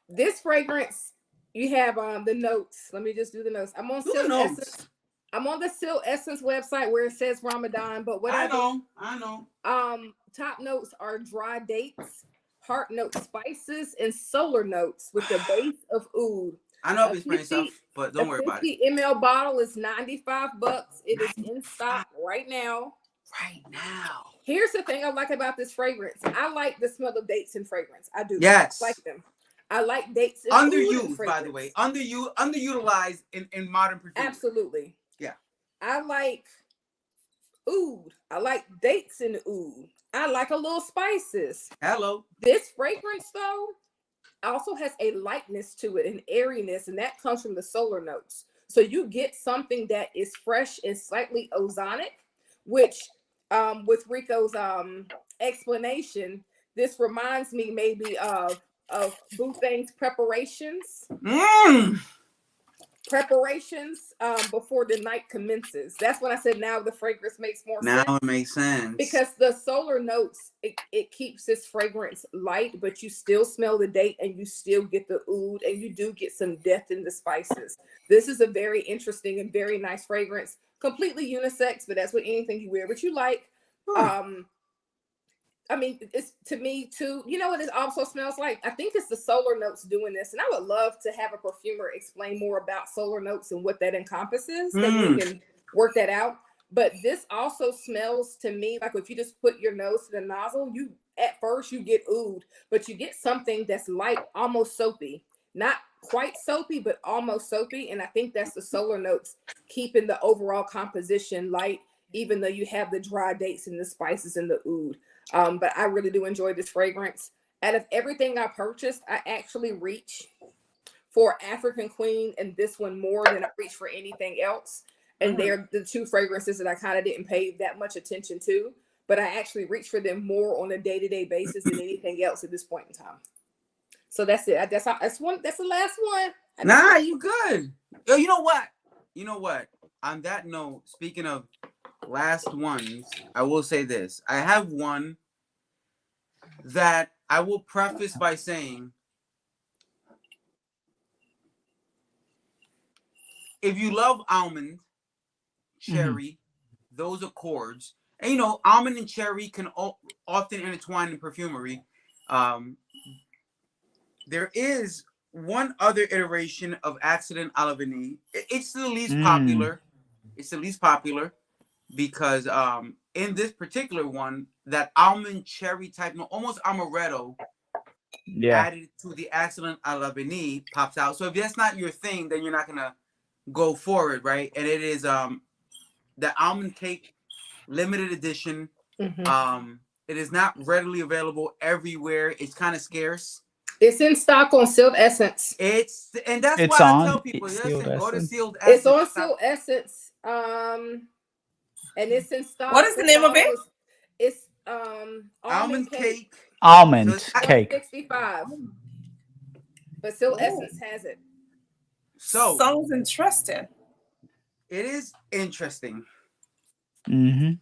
F: This fragrance, you have the notes. Let me just do the notes. I'm on Silk Essence. I'm on the Silk Essence website where it says Ramadan, but what I
B: know.
F: Top notes are dry dates, heart notes, spices, and solar notes with the base of oud.
B: I know I've been spraying stuff, but don't worry about it.
F: 50 ml bottle is $95. It is in stock right now. Here's the thing I like about this fragrance. I like the smell of dates in fragrance. I do.
B: Yes.
F: I like them. I like dates in
B: underused, by the way. Underutilized in modern perfume.
F: Absolutely.
B: Yeah.
F: I like oud. I like dates in oud. I like a little spices.
B: Hello.
F: This fragrance though also has a lightness to it, an airiness, and that comes from the solar notes. So you get something that is fresh and slightly ozonic, which with Rico's explanation, this reminds me maybe of Bouthang's preparations. Preparations before the night commences. That's when I said now the fragrance makes more sense.
B: Now it makes sense.
F: Because the solar notes, it keeps this fragrance light, but you still smell the date and you still get the oud and you do get some depth in the spices. This is a very interesting and very nice fragrance. Completely unisex, but that's what anything you wear, but you like. I mean, it's to me too. You know what it also smells like? I think it's the solar notes doing this, and I would love to have a perfumer explain more about solar notes and what that encompasses. Then we can work that out. But this also smells to me like if you just put your nose to the nozzle, you at first you get oud, but you get something that's light, almost soapy. not quite soapy, but almost soapy. And I think that's the solar notes keeping the overall composition light, even though you have the dry dates and the spices and the oud. But I really do enjoy this fragrance. Out of everything I purchased, I actually reach for African Queen and this one more than I reach for anything else. And they're the two fragrances that I kind of didn't pay that much attention to, but I actually reach for them more on a day-to-day basis than anything else at this point in time. So that's it. That's the last one.
B: Nah, you good. Yo, you know what? You know what? On that note, speaking of last ones, I will say this. I have one that I will preface by saying, if you love almond, cherry, those accords, and you know, almond and cherry can often intertwine in perfumery. There is one other iteration of Accident à la Vanille. It's the least popular. It's the least popular because in this particular one, that almond cherry type, almost amaretto, added to the Accident à la Vanille pops out. So if that's not your thing, then you're not gonna go for it, right? And it is the almond cake limited edition. It is not readily available everywhere. It's kind of scarce.
F: It's in stock on Sealed Essence.
B: And that's why I tell people, listen, go to Sealed Essence.
F: It's on Sealed Essence. And it's in stock.
A: What is the name of it?
F: It's
B: almond cake.
C: Almond cake.
F: $165. But Sealed Essence has it.
B: So
A: sounds interesting.
B: It is interesting.
C: And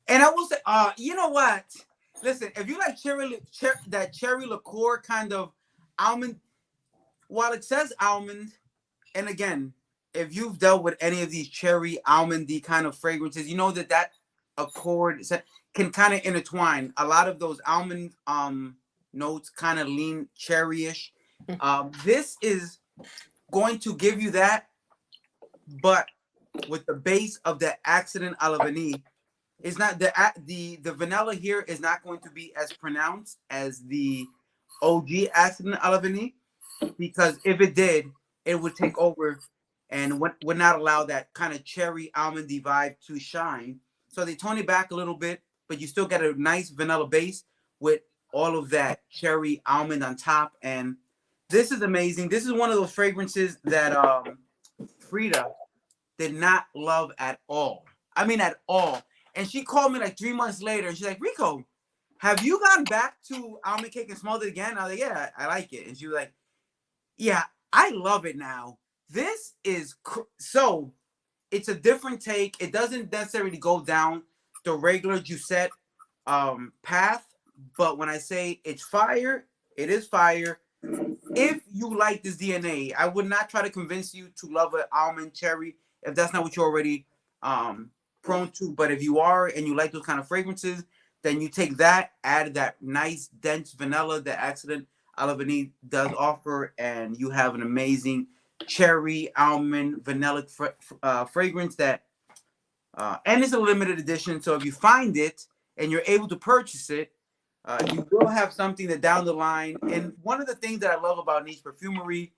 B: I will say, you know what? Listen, if you like that cherry liqueur kind of almond, while it says almond, and again, if you've dealt with any of these cherry almondy kind of fragrances, you know that accord can kind of intertwine. A lot of those almond notes kind of lean cherryish. This is going to give you that, but with the base of the Accident à la Vanille. It's not the vanilla here is not going to be as pronounced as the OG Accident à la Vanille, because if it did, it would take over and would not allow that kind of cherry almondy vibe to shine. So they tone it back a little bit, but you still get a nice vanilla base with all of that cherry almond on top. And this is amazing. This is one of those fragrances that Frida did not love at all. I mean, at all. And she called me like 3 months later, and she's like, Rico, have you gone back to almond cake and smelled it again? I was like, yeah, I like it. And she was like, yeah, I love it now. This is so it's a different take. It doesn't necessarily go down the regular Jousset path. But when I say it's fire, it is fire. If you like this DNA, I would not try to convince you to love an almond cherry if that's not what you're already prone to. But if you are and you like those kind of fragrances, then you take that, add that nice dense vanilla that Accident à la Vanille does offer, and you have an amazing cherry almond vanilla fragrance that and it's a limited edition. So if you find it and you're able to purchase it, you will have something that down the line. And one of the things that I love about niche perfumery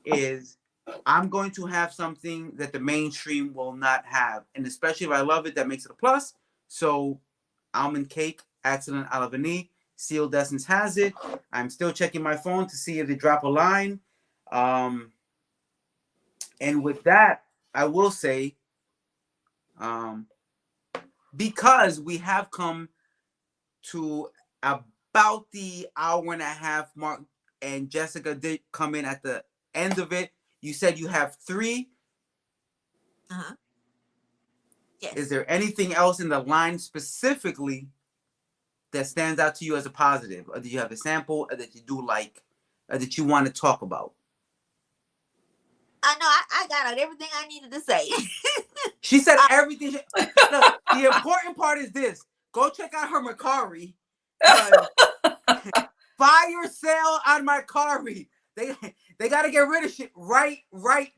B: is I'm going to have something that the mainstream will not have. And especially if I love it, that makes it a plus. So almond cake, Accident à la Vanille, Sealed Essence has it. I'm still checking my phone to see if they drop a line. And with that, I will say, because we have come to about the hour and a half mark, and Jessica did come in at the end of it. You said you have 3.
E: Yes.
B: Is there anything else in the line specifically that stands out to you as a positive? Or do you have a sample that you do like, that you want to talk about?
E: I know I got out everything I needed to say.
B: She said everything. Look, the important part is this. Go check out her Mercari. Fire sale on Mercari. They got to get rid of shit right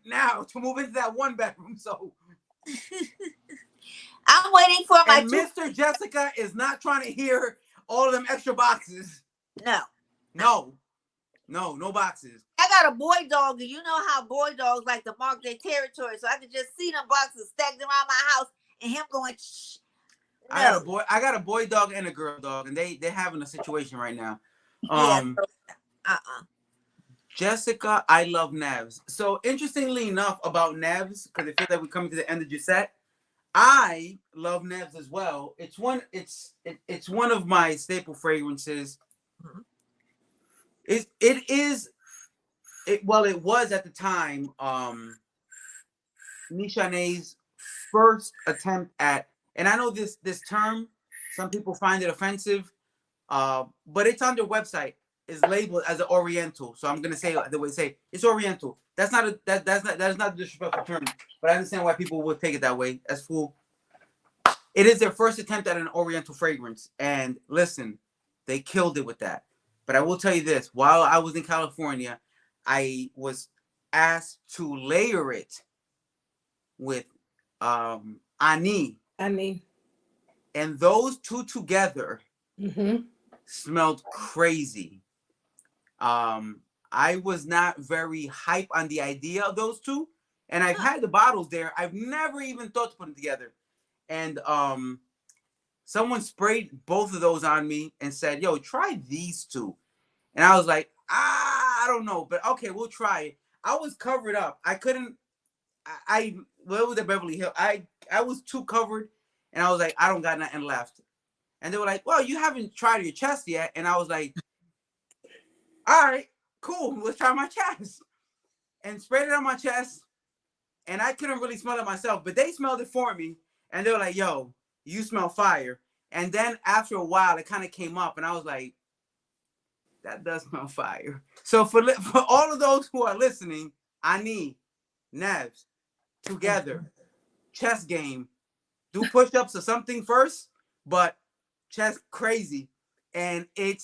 B: now to move into that 1-bedroom. So
E: I'm waiting for my.
B: And Mr. Jessica is not trying to hear all of them extra boxes.
E: No
B: boxes.
E: I got a boy dog, and you know how boy dogs like to mark their territory. So I could just see them boxes stacked around my house, and him going, shh. No.
B: I got a boy dog and a girl dog, and they're having a situation right now.
E: Yeah.
B: Jessica, I love Nevs. So interestingly enough about Nevs, because I feel like we're coming to the end of Jousset, I love Nevs as well. It's one of my staple fragrances. It was at the time Nichane's first attempt at, and I know this term, some people find it offensive, but it's on their website. Is labeled as an Oriental, so I'm gonna say the way say it's Oriental. That's not a disrespectful term, but I understand why people would take it that way. That's cool. It is their first attempt at an Oriental fragrance, and listen, they killed it with that. But I will tell you this: while I was in California, I was asked to layer it with Ani, and those two together smelled crazy. I was not very hype on the idea of those two, and I've had the bottles there. I've never even thought to put them together. And someone sprayed both of those on me and said, "Yo, try these two." And I was like, I don't know, but okay, we'll try it. I was covered up. I couldn't. Where was the Beverly Hills? I was too covered, and I was like, I don't got nothing left. And they were like, "Well, you haven't tried your chest yet." And I was like, all right, cool. Let's try my chest. And sprayed it on my chest. And I couldn't really smell it myself, but they smelled it for me. And they were like, "Yo, you smell fire." And then after a while, it kind of came up. And I was like, that does smell fire. So for all of those who are listening, Ani, Nevs, together, chest game. Do push-ups or something first, but chest crazy. And it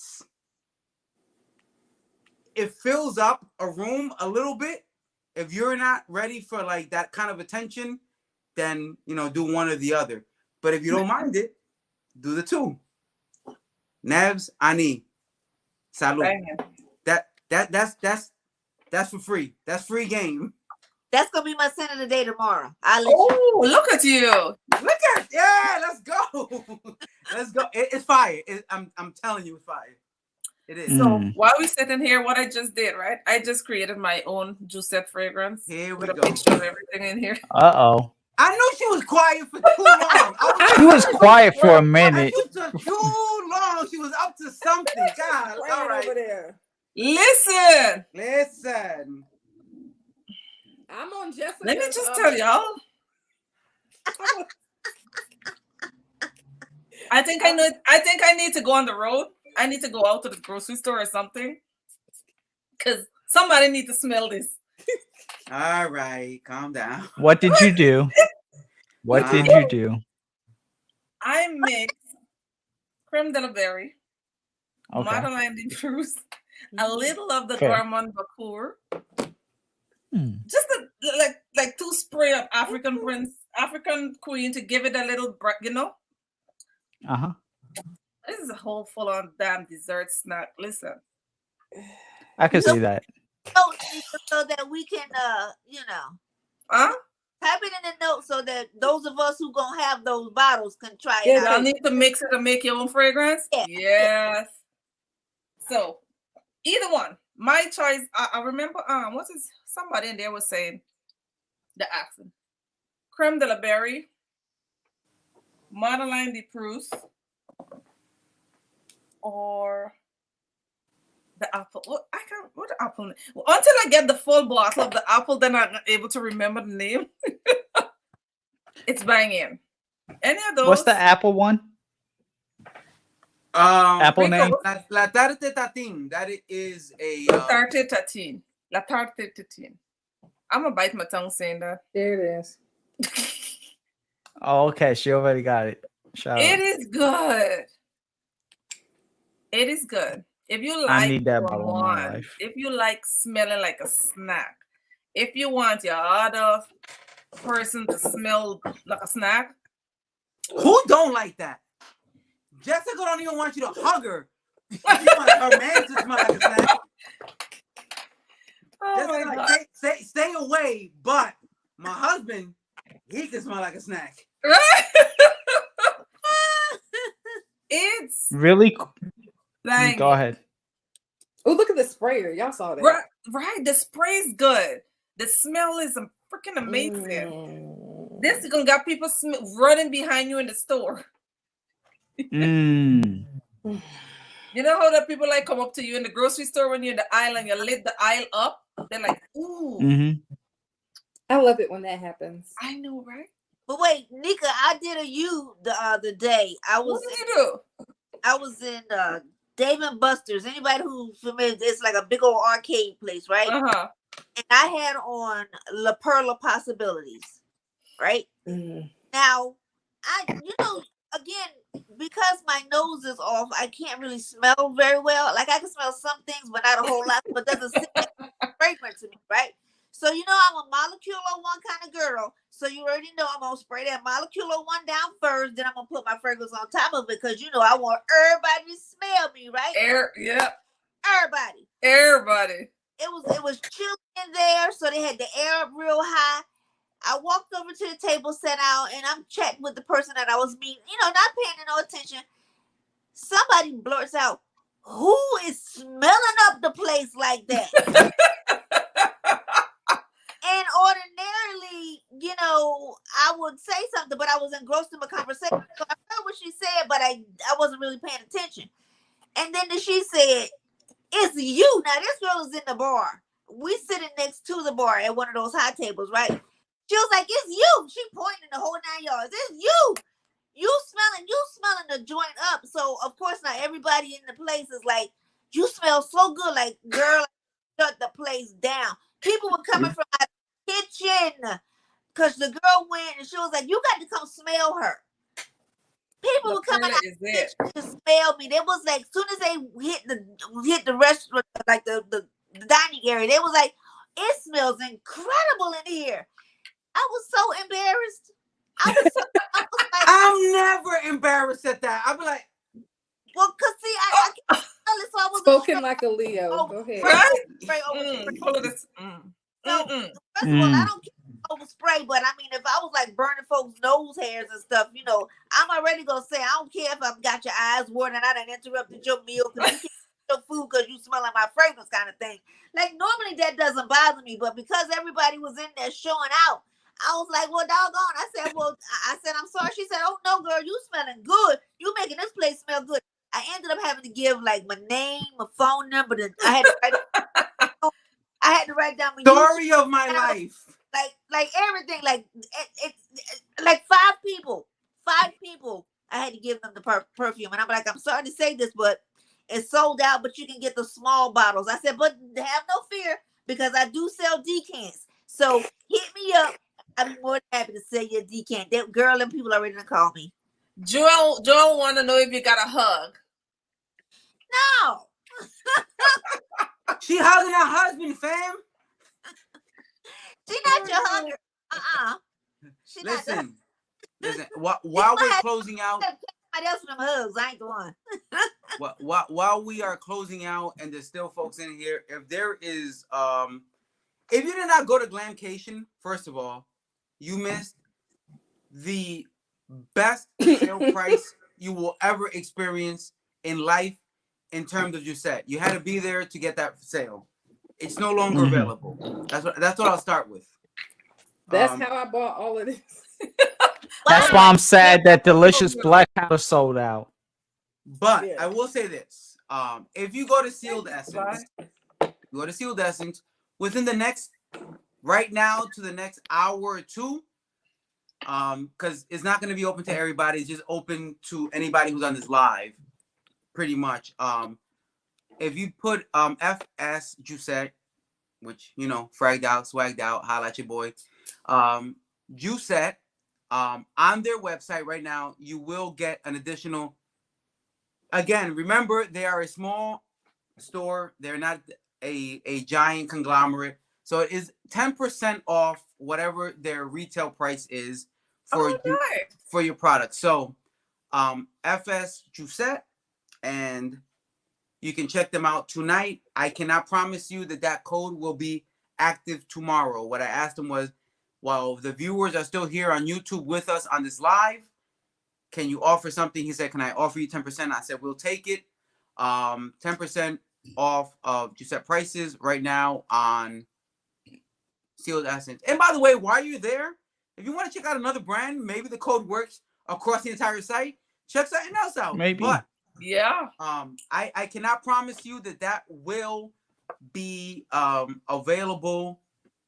B: fills up a room a little bit. If you're not ready for like that kind of attention, then do one or the other. But if you don't mind it, do the two. Nevs, Ani, salud. That's for free. That's free game.
E: That's gonna be my scent of the day tomorrow.
A: Look at you!
B: Let's go. Let's go. It's fire. I'm telling you, it's fire. It is.
A: So while we're sitting here, what I just did, right? I just created my own Jousset fragrance.
B: Here we
A: with
B: go.
A: A picture of everything in here.
C: Uh-oh.
B: I knew she was quiet for too long.
C: She was quiet for a minute.
B: Too long. She was up to something. God, all right.
F: Over there.
A: Listen.
F: I'm on Jessica.
A: Let me just tell y'all. I think I need to go on the road. I need to go out to the grocery store or something, because somebody needs to smell this.
B: All right, calm down.
C: What did you do? What did you do?
A: I mixed creme de la berry,
C: Okay.
A: Madeleine de Proust, a little of the
C: Fair.
A: Gourmand Bacour, just like 2 spray of African Queen to give it a little,
C: Uh-huh.
A: This is a whole full-on damn dessert snack. Listen,
C: I can see that.
E: So that we can,
A: huh?
E: type it in the notes so that those of us who gonna have those bottles can try it
A: Y'all
E: out.
A: need to mix it and make your own fragrance.
E: Yeah.
A: Yes. So either one. My choice. I remember. Somebody in there was saying the accent. Creme de la berry, Madeleine de Proust, or the apple. What the apple? Until I get the full bottle of the apple, then I'm not able to remember the name. It's banging. Any of those?
C: What's the apple one? Apple name?
B: La Tarte Tatin. That is a
A: La Tarte Tatin. La Tarte Tatin. I'm gonna bite my tongue saying that.
F: There it is.
C: Oh, okay. She already got it.
A: It is good. It is good. If you like,
C: I need that bottle in my
A: Gourmand,
C: life.
A: if you like smelling like a snack, if you want your other person to smell like a snack,
B: who don't like that? Jessica don't even want you to hug her. She wants her man to smell like a snack. way, but my husband, he can smell like a snack.
A: It's
C: Really?
A: banging.
C: Go ahead.
F: Oh, look at the sprayer. Y'all saw that.
A: Right. The spray's good. The smell is freaking amazing. This is gonna got people running behind you in the store.
C: Mm.
A: You know how the people like come up to you in the grocery store when you're in the aisle and you lit the aisle up? They're like, ooh.
C: Mm-hmm.
F: I love it when that happens.
A: I know, right?
E: But wait, Nika, I did a you the other day.
A: What did you do?
E: I was in Dave and Buster's. Anybody who's familiar, it's like a big old arcade place, right?
A: Uh-huh.
E: And I had on La Perla Possibilities, right? Now, again, because my nose is off, I can't really smell very well. Like I can smell some things, but not a whole lot. But doesn't seem like fragrance to me, right? So you know I'm a molecular one kind of girl. So you already know I'm gonna spray that molecular one down first. Then I'm gonna put my fragrance on top of it because you know I want everybody to smell me, right? Everybody. It was chilly in there, so they had the air up real high. I walked over to the table, sat down, and I'm chatting with the person that I was meeting, not paying no attention. Somebody blurts out, "Who is smelling up the place like that?" And ordinarily, I would say something, but I was engrossed in my conversation. So I heard what she said, but I wasn't really paying attention. And then she said, "It's you." Now, this girl is in the bar. We sitting next to the bar at one of those high tables, right? She was like, "It's you." She pointing the whole 9 yards. "It's you. You smelling the joint up." So, of course, now everybody in the place is like, "You smell so good." Like, girl, shut the place down. People were coming from my kitchen because the girl went and she was like, "You got to come smell her." People were coming out the kitchen to smell me. They was like, as soon as they hit the restaurant, like the dining area, they was like, "It smells incredible in here." I was so embarrassed. I was like,
B: I'm never embarrassed at that. I'll be like,
E: well, cause see, I can't smell it, so I was
F: spoken like a Leo. Go ahead.
A: Full of this.
E: So, first of all, I don't care over spray, but I mean, if I was like burning folks' nose hairs and stuff, I'm already gonna say I don't care if I've got your eyes watering and I done interrupted your meal because you can't eat your food because you smelling my fragrance, kind of thing. Like normally that doesn't bother me, but because everybody was in there showing out, I was like, well, doggone. I said, I'm sorry. She said, "Oh no, girl, you smelling good. You making this place smell good." I ended up having to give like my name, my phone number. I had to write down my
B: story of my life.
E: Like everything, like five people. I had to give them the perfume, and I'm like, "I'm sorry to say this, but it's sold out. But you can get the small bottles." I said, "But have no fear because I do sell decants. So hit me up. I'd be more than happy to sell you a decant." That girl and people already gonna call me.
A: Joel want to know if you got a hug.
E: No.
B: She hugging her husband, fam.
E: She not your hugger. She
B: listen. While we're closing out,
E: somebody else with them hugs. I ain't the one.
B: while we are closing out, and there's still folks in here, if there is, if you did not go to Glamcation, first of all, you missed the best sale price you will ever experience in life in terms of Jousset. You had to be there to get that sale. It's no longer available. That's what I'll start with.
F: That's how I bought all of this.
C: That's why I'm sad that delicious black powder sold out.
B: But I will say this: if you go to Sealed Essence, within the next, right now to the next hour or two, because it's not going to be open to everybody. It's just open to anybody who's on this live, pretty much. If you put FS Jousset, which fragged out, swagged out, holla at your boy, Jousset, on their website right now, you will get an additional. Again, remember they are a small store. They're not a giant conglomerate. So it is 10% off whatever their retail price is for your product. So FS Jousset, and you can check them out tonight. I cannot promise you that code will be active tomorrow. What I asked him was, while the viewers are still here on YouTube with us on this live, can you offer something? He said, can I offer you 10%? I said, we'll take it. 10% off of Jousset prices right now on Sealed Essence. And by the way, while you're there, if you want to check out another brand, maybe the code works across the entire site, check something else out.
C: Maybe.
B: But
A: Yeah.
B: I cannot promise you that will be available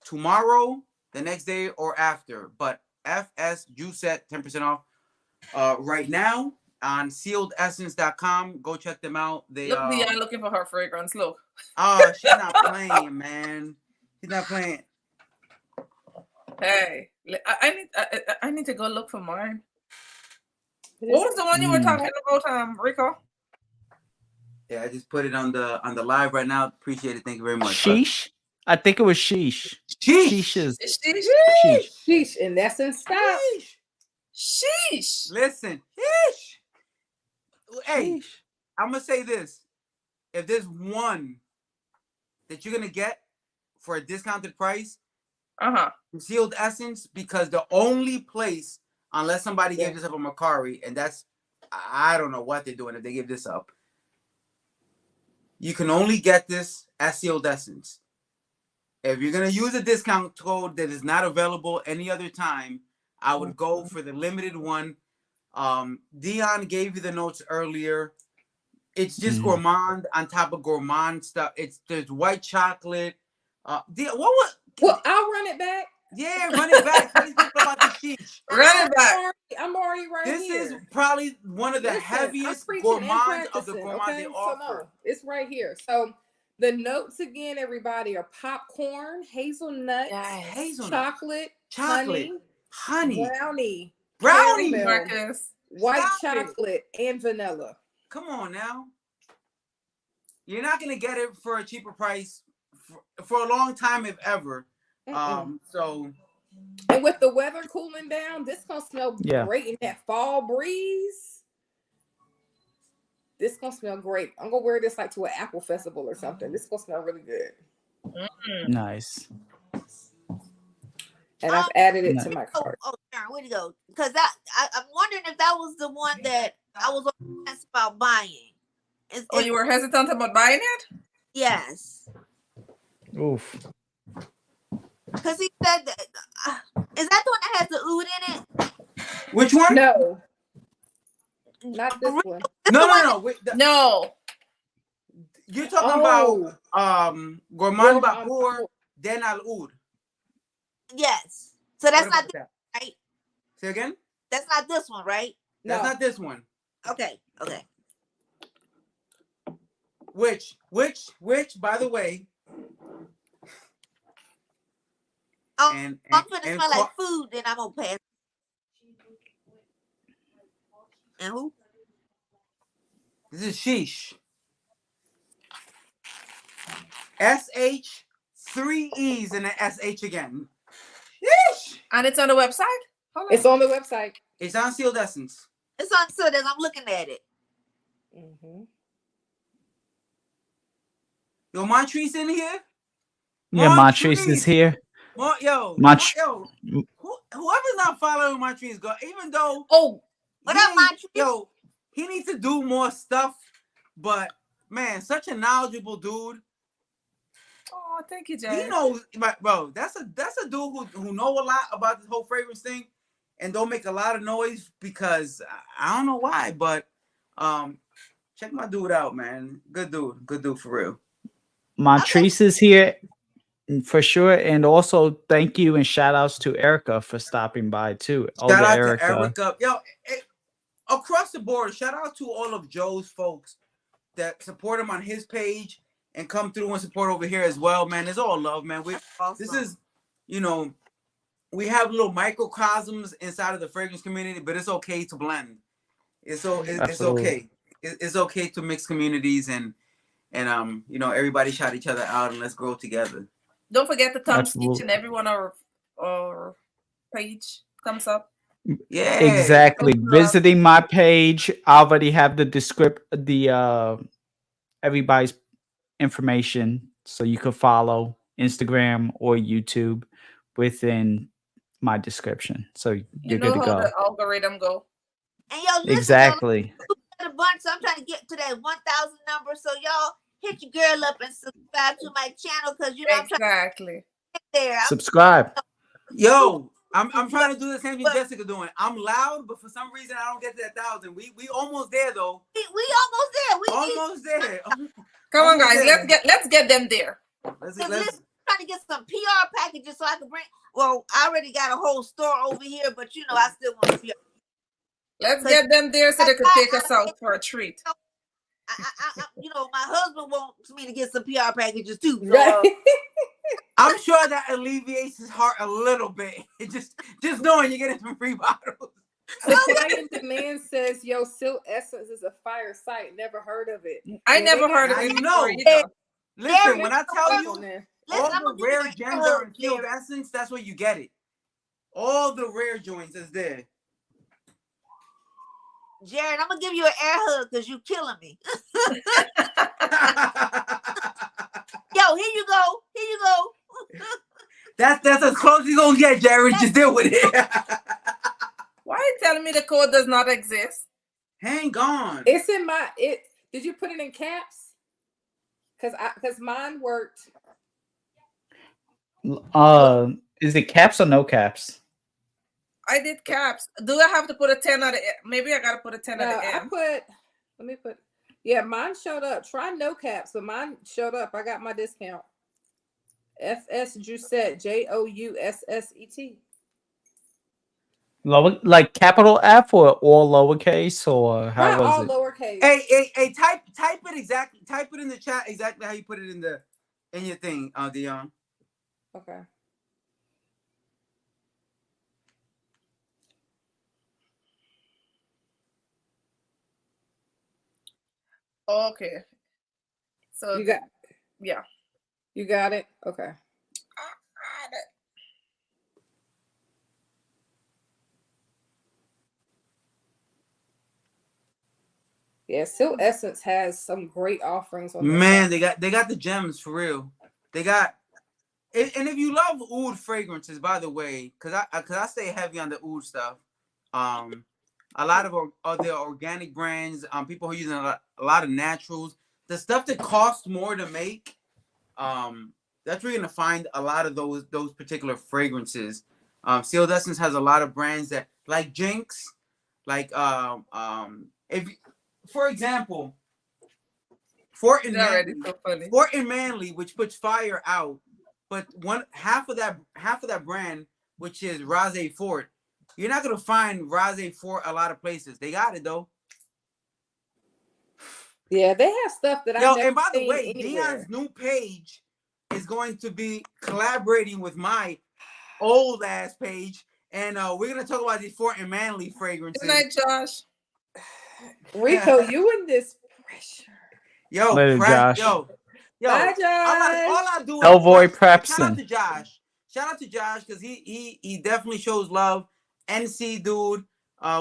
B: tomorrow, the next day, or after. But FS Jousset 10% off right now on sealedessence.com. Go check them out. They
A: Look, Dion looking for her fragrance. Look.
B: Oh, she's not playing, man. She's not playing.
A: Hey, I need to go look for mine. What was the one you were talking about, Rico?
B: Yeah, I just put it on the live right now. Appreciate it. Thank you very much.
C: Sheesh. I think it was sheesh.
B: Sheesh.
C: Sheesh.
F: Sheesh. In essence, stop.
A: Sheesh.
B: Listen. Sheesh. Hey,
C: Sheesh.
B: I'm gonna say this. If there's one that you're gonna get for a discounted price, Sealed Essence, because the only place, unless somebody gave this up on Mercari, and that's, I don't know what they're doing if they give this up. You can only get this at Sealed Essence. If you're gonna use a discount code that is not available any other time, I would go for the limited one. Dion gave you the notes earlier. It's just Gourmand on top of Gourmand stuff. There's white chocolate. Dion, what was?
F: Well, I'll run it back.
B: Yeah, run it back. What do you think about the sheesh?
A: Run it back.
F: I'm already right here.
B: This is probably one of the heaviest gourmands of the gourmands they offer.
F: So no, it's right here. So the notes again, everybody, are popcorn, hazelnut, chocolate,
B: honey,
F: brownie,
A: Marcus,
F: white chocolate, and vanilla.
B: Come on now. You're not gonna get it for a cheaper price for a long time, if ever. So,
F: and with the weather cooling down, this gonna smell great in that fall breeze. This gonna smell great. I'm gonna wear this like to an apple festival or something. This gonna smell really good.
C: Nice.
F: And I've added it to my cart.
E: Oh, Sharon, where'd it go? Because I'm wondering if that was the one that I was honest about buying.
A: You were hesitant about buying it?
E: Yes.
C: Oof.
E: Because he said that. Is that the one that has the oud in it?
B: Which one?
F: No. Not this one.
B: No. You're talking about Gourmand Bakur, then Al Oud.
E: Yes. So that's not this, right?
B: Say again?
E: That's not this one, right?
B: That's not this one.
E: Okay.
B: Which, by the way.
E: I'm gonna smell like food, then I'm gonna pass. And who?
B: This is sheesh. SH, 3 E's and an SH again. Yeesh.
A: And it's on the website?
F: It's on the website.
B: It's on Sealed Essence.
E: It's on Sealed as I'm looking at it. Yo,
B: Montrese in here?
C: Yeah, Montrese is here.
B: Whoever's not following Montrese, go. Even though
E: what up, Montrese?
B: He needs to do more stuff. But man, such a knowledgeable dude.
A: Oh, thank you, Jay.
B: He knows, bro. That's a dude who know a lot about this whole fragrance thing, and don't make a lot of noise because I don't know why. But check my dude out, man. Good dude for real.
C: Montrese is here. For sure. And also thank you and shout outs to Erica for stopping by too.
B: Shout out to Erica. Across the board, shout out to all of Joe's folks that support him on his page and come through and support over here as well, man. It's all love, man. This is, we have little microcosms inside of the fragrance community, but it's okay to blend. It's okay. It's okay to mix communities and everybody shout each other out and let's grow together.
A: Don't forget to thumbs each and every one our page. Thumbs up.
B: Yeah,
C: exactly. Visiting my page, I already have the everybody's information, so you can follow Instagram or YouTube within my description. So
A: You
C: you're
A: know
C: good to
A: how
C: go.
A: the algorithm go.
E: And y'all listen,
C: Exactly.
E: y'all a bunch. So I'm trying to get to that 1,000 number. So y'all hit your girl up and subscribe to my channel because you know I'm trying
A: Exactly.
E: to get there.
C: Subscribe.
B: Yo, I'm trying to do the same thing Jessica doing. I'm loud, but for some reason I don't get to that 1,000. We almost there though.
E: We almost there. We
B: Almost there.
A: Come on,
B: Almost
A: guys.
B: there.
A: Let's get them there.
B: Let's
E: trying to get some PR packages so I can bring. Well, I already got a whole store over here, but you know I still want to PR.
A: Let's get them there so they could take us out for a treat.
E: You know, my husband wants me to get some PR packages too. So,
F: Right.
B: I'm sure that alleviates his heart a little bit. It just knowing you're getting some free bottles.
F: Italian Demand says, "Yo, Silk Essence is a fire site. Never heard of it."
A: I
F: Yeah,
A: never
F: they
A: heard of
B: Now
A: it
B: you know.
A: before either.
B: Listen, when I tell
F: got
B: you
F: on there.
E: listen,
B: all
E: I'm
B: the
E: gonna give you
B: rare
E: an
B: gems are in
E: hug,
B: Field
E: Jerry.
B: Essence, that's where you get it. All the rare joints is there.
E: Jared, I'm gonna give you an air hug because you killing me. Yo, here you go. Here you go.
B: That's as close as you gonna get, Jared. Just deal with it.
A: Why are you telling me the code does not exist?
B: Hang on.
F: It's in my it. Did you put it in caps? Because mine worked.
C: Is it caps or no caps?
A: I did caps. Do I have to put a 10 at the end? Maybe I gotta put a 10
F: No,
A: at the
F: I
A: end.
F: let me put. Yeah, mine showed up. Try no caps, but mine showed up. I got my discount. FS Jousset, JOUSSET.
C: Like capital F or all lowercase or how
F: Not
C: was
F: all
C: it?
F: lowercase.
B: Hey, type it exactly. Type it in the chat exactly how you put it in your thing, Dion.
F: Okay.
A: Okay. So
F: You got
A: yeah.
F: you got it? Okay. Yeah, Silk Essence has some great offerings on their
B: Man,
F: site.
B: they got the gems for real. They got and if you love oud fragrances, by the way, cause I stay heavy on the oud stuff. A lot of their organic brands, people who are using a lot of naturals, the stuff that costs more to make, that's where you're gonna find a lot of those particular fragrances. Sealed Essence has a lot of brands that like Jinx, like if for example, Fort and
A: already
B: Manly,
A: so funny.
B: Fort and Manly, which puts fire out, but half of that brand, which is Rosé Fort, you're not gonna find Rosé Fort a lot of places. They got it though.
F: Yeah, they have stuff that
B: Yo,
F: I've never
B: and by the
F: seen
B: way,
F: anywhere.
B: Dion's new page is going to be collaborating with my old ass page, and we're gonna talk about these Fort and Manly fragrances.
A: Good night, Josh.
F: Rico, you in this pressure.
B: Yo,
C: Later, Josh.
B: yo.
F: Bye, Josh.
B: All I do is
C: Elvoy
B: shout out
C: Prepson.
B: to Josh. Shout out to Josh because he definitely shows love. NC dude,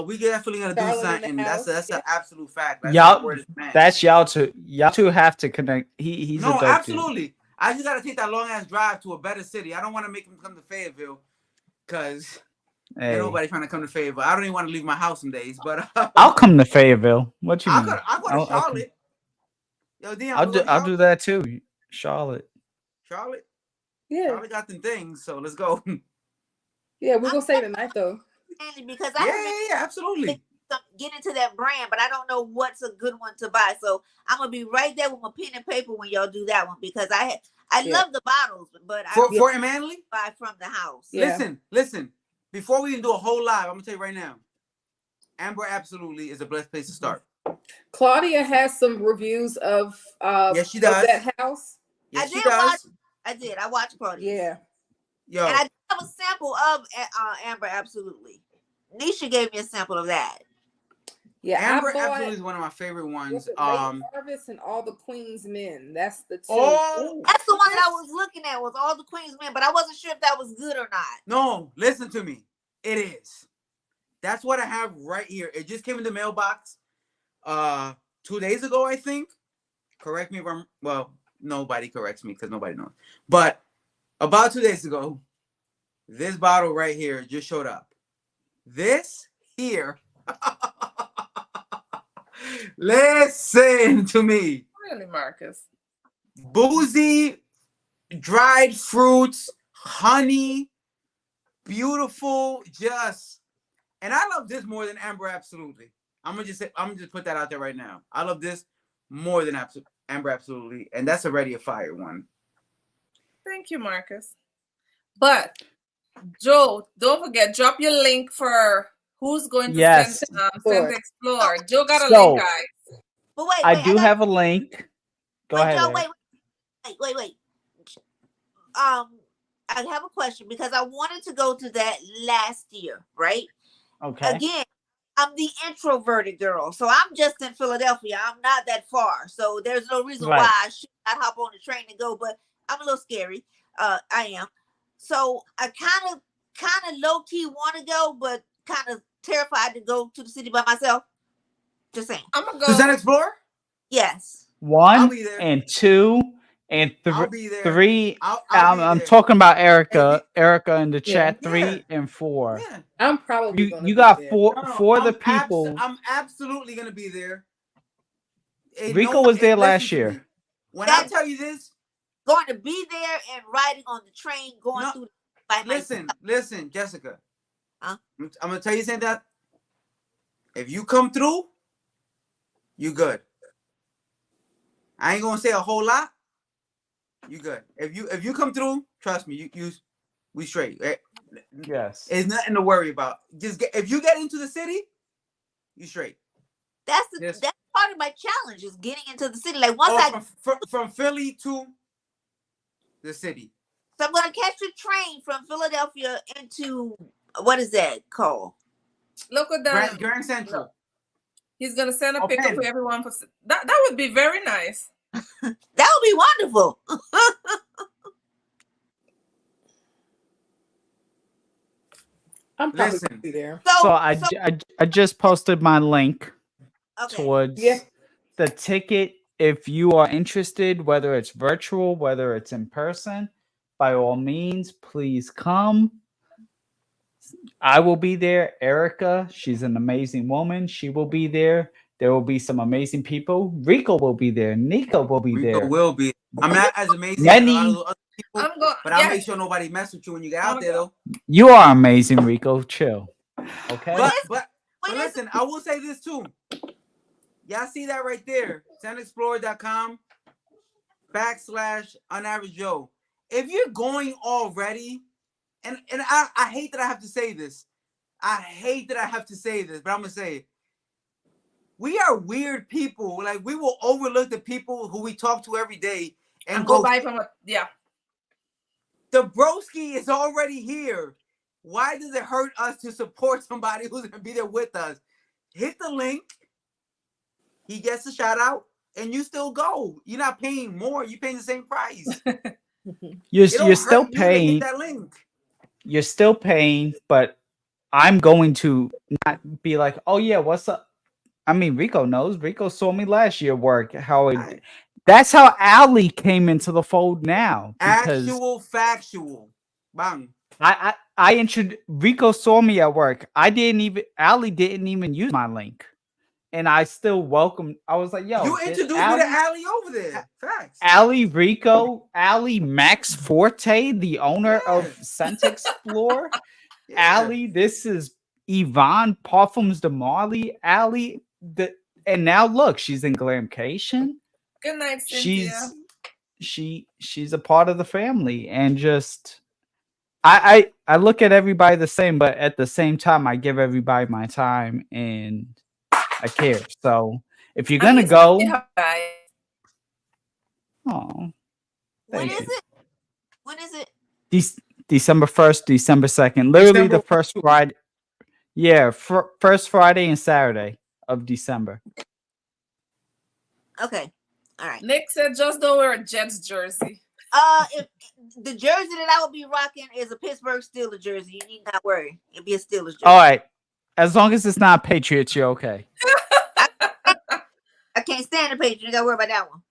B: we definitely gonna do
F: Charlotte in the
B: something. That's
F: house.
B: an absolute fact. That's
C: Y'all,
B: the word of the man.
C: that's y'all two. Y'all two have to connect. He's a
B: No,
C: dope
B: absolutely. I just gotta take that long ass drive to a better city. I don't want to make him come to Fayetteville because
C: dude.
B: ain't
C: Hey,
B: nobody trying to come to Fayetteville. I don't even want to leave my house some days, but
C: I'll come to Fayetteville. What you
B: I'll
C: mean?
B: go. I'll go to
C: I'll come.
B: Charlotte. Yo, Dion,
C: I'll do that too. Charlotte.
B: Charlotte.
F: Yeah.
B: Charlotte got them things, so let's go.
F: Yeah, we're gonna stay tonight though.
E: Because I have been
B: Absolutely.
E: get into that brand, but I don't know what's a good one to buy. So I'm gonna be right there with my pen and paper when y'all do that one because I love the bottles, but I don't
B: Fort and Manly.
E: buy from the house.
F: Yeah.
B: Listen. Before we even do a whole live, I'm gonna tell you right now, Amber absolutely is the best place to start.
F: Claudia has some reviews of
B: Yes, she
F: of
B: does.
F: that house.
B: Yes, she
E: I
B: does.
E: did. I watched Claudia.
F: Yeah.
B: Yo,
E: And I did have a sample of Amber Absolutely. Nisha gave me a sample of that.
F: Yeah.
B: Amber
F: I bought
B: absolutely is one of my favorite ones.
F: Late Harvest and All the Queen's Men. That's the two.
B: Oh,
E: That's the one that I was looking at was All the Queen's Men, but I wasn't sure if that was good or not.
B: no, listen to me. It is. That's what I have right here. It just came in the mailbox 2 days ago, I think. Correct me if I'm nobody corrects me because nobody knows. But About 2 days ago, this bottle right here just showed up. This here. Listen to me.
A: Really, Marcus?
B: Boozy, dried fruits, honey, beautiful, just. And I love this more than Amber Absolutely. I'm gonna just put that out there right now. I love this more than Amber Absolutely, and that's already a fire one.
A: Thank you, Marcus. But Joe, don't forget, drop your link for who's going to
C: Yes.
A: send Explore. Joe got a
C: So-
A: link, guys.
E: But wait,
C: I do have a link. Go
E: wait,
C: ahead.
E: Joe,
C: Eric.
E: wait. I have a question because I wanted to go to that last year, right?
C: Okay.
E: Again, I'm the introverted girl, so I'm just in Philadelphia. I'm not that far, so there's no reason
C: Right.
E: why I should not hop on the train and go. But I'm a little scary. I am. So I kind of low key want to go, but kind of terrified to go to the city by myself. Just saying.
A: I'm gonna go.
B: Does that explore?
E: Yes.
B: I'll
C: One
B: be there.
C: and two and
B: I'll be there.
C: three.
B: I'll be
C: I'm
B: there.
C: talking about Erica. Erica in the
F: Yeah.
C: chat. 3
B: Yeah.
C: and 4.
B: Yeah.
F: I'm probably gonna
C: You
F: be
C: got
F: there.
C: four
B: No,
C: for the people.
B: I'm absolutely gonna be there. And
C: Rico was there
B: listen
C: last
B: to
C: year.
B: me. When I tell you this,
E: Going to be there and riding on the train, going
B: No,
E: through by myself.
B: listen, Jessica.
E: Huh?
B: I'm gonna tell you something that if you come through, you good. I ain't gonna say a whole lot. You good. If you come through, trust me, we straight.
C: Yes.
B: It's nothing to worry about. If you get into the city, you straight.
E: That's
B: Yes.
E: that's part of my challenge is getting into the city. Like once
B: From Philly to the city.
E: so I'm gonna catch the train from Philadelphia into what is that called?
A: Look at that.
B: Grand Central.
A: No. He's gonna send a
B: Okay.
A: picture for everyone. That would be very nice.
E: That would be wonderful.
F: I'm probably
B: Listen.
F: gonna be there.
C: So I just posted my link
E: okay.
C: towards
F: Yeah.
C: the ticket. If you are interested, whether it's virtual, whether it's in person, by all means, please come. I will be there. Erica, she's an amazing woman. She will be there. There will be some amazing people. Rico will be there. Nico will be
B: Rico
C: there.
B: will be. I'm not as amazing as a lot
C: Many.
B: of those other people,
A: I'm going.
B: but I'll make sure nobody mess with you when you get out there, though.
C: You are amazing, Rico. Chill. Okay.
B: But listen, I will say this too. Y'all see that right there? SunExplorer.com /unaverage Joe. If you're going already, and I hate that I have to say this. I hate that I have to say this, but I'm gonna say it. We are weird people. Like we will overlook the people who we talk to every day and
A: go buy from yeah.
B: The broski is already here. Why does it hurt us to support somebody who's gonna be there with us? Hit the link. He gets a shout out, and you still go. You're not paying more. You're paying the same price.
C: You're
B: It don't
C: still
B: hurt you to hit
C: paying.
B: that link.
C: You're still paying, but I'm going to not be like, oh yeah, what's up? I mean, Rico knows. Rico saw me last year work. That's how Ali came into the fold now.
B: Actual factual. Bang.
C: I introduced Rico saw me at work. Ali didn't even use my link. And I still welcome. I was like, yo.
B: You introduced me to Ali over there. Facts.
C: Ali, Rico, Ali, Max Forte, the owner of Scent Explore. Ali, this is Yvonne Parfums de Marley. Ali, and now look, she's in Glamcation.
A: Good night, Cynthia.
C: She's a part of the family, and just I look at everybody the same, but at the same time, I give everybody my time and I care. So if you're gonna go, oh,
E: when is it? When is it?
C: December 1st, December 2nd, literally the first Friday. Yeah, first Friday and Saturday of December.
E: Okay, all right.
A: Nick said, "Just don't wear a Jets jersey."
E: If the jersey that I will be rocking is a Pittsburgh Steelers jersey, you need not worry. It'll be a Steelers jersey.
C: All right, as long as it's not Patriots, you're okay.
E: I can't stand the Patriots. You gotta worry about that one.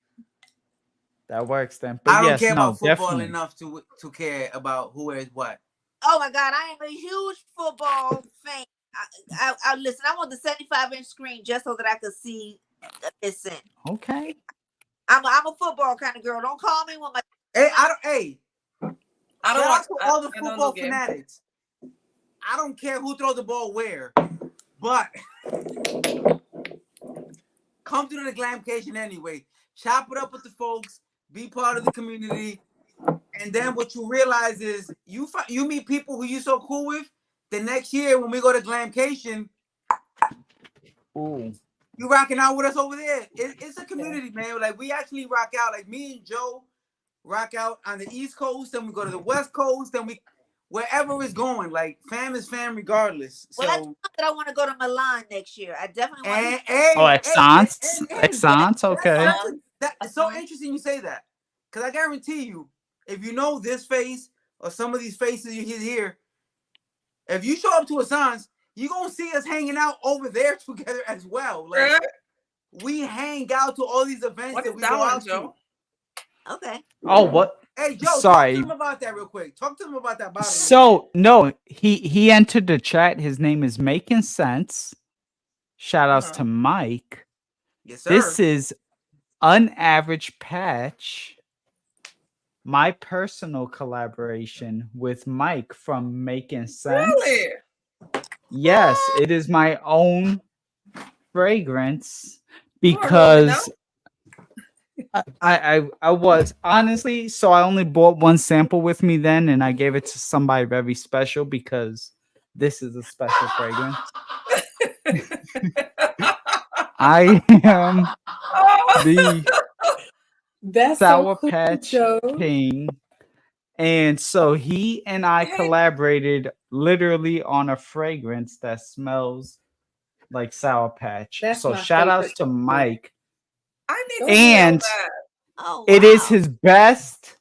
C: That works then. But
B: I don't
C: yes,
B: care
C: no,
B: about football
C: definitely.
B: enough to care about who wears what.
E: Oh my God, I am a huge football fan. I listen. I want the 75-inch screen just so that I could see this in.
C: Okay.
E: I'm a football kind of girl. Don't call me when my
B: Hey, Hey,
A: I don't
B: shout
A: watch.
B: out to all the
A: I don't
B: football
A: do games.
B: fanatics. I don't care who throws the ball where, but come to the glamcation anyway. Chop it up with the folks. Be part of the community. And then what you realize is you meet people who you're so cool with. The next year when we go to glamcation,
C: Ooh.
B: you rocking out with us over there. It's a community, man. Like we actually rock out. Like me and Joe rock out on the East Coast, then we go to the West Coast, then we wherever it's going. Like fam is fam regardless.
E: well, I
B: So
E: told you that I want to go to Milan next year. I definitely want
B: and
E: to.
C: Oh, Exxons. Exxons. Okay.
B: It's so interesting you say that. Because I guarantee you, if you know this face or some of these faces you hear here, if you show up to a Sans, you're gonna see us hanging out over there together as well. Like we hang out to all these events
A: What
B: that
A: is
B: we
A: that
B: go
A: one,
B: out
A: Joe?
B: to.
E: Okay.
C: Oh, what?
B: Hey Joe,
C: Sorry.
B: talk to him about that real quick. Talk to him about that bottle.
C: So no, he entered the chat. His name is Making Sense. Shout outs to Mike.
B: Yes, sir.
C: This is Unaverage Patch. My personal collaboration with Mike from Making Sense.
A: Really?
C: Yes, it is my own fragrance because I was honestly, so I only bought one sample with me then, and I gave it to somebody very special because this is a special fragrance. I am the
F: That's
C: Sour
F: so cool,
C: Patch
F: Joe.
C: King. And so he and I collaborated literally on a fragrance that smells like Sour Patch.
F: That's
C: so
F: my
C: shout outs
F: favorite
C: to Mike.
A: I need to
C: And
A: smell that.
E: Oh,
C: it is
E: wow.
C: his best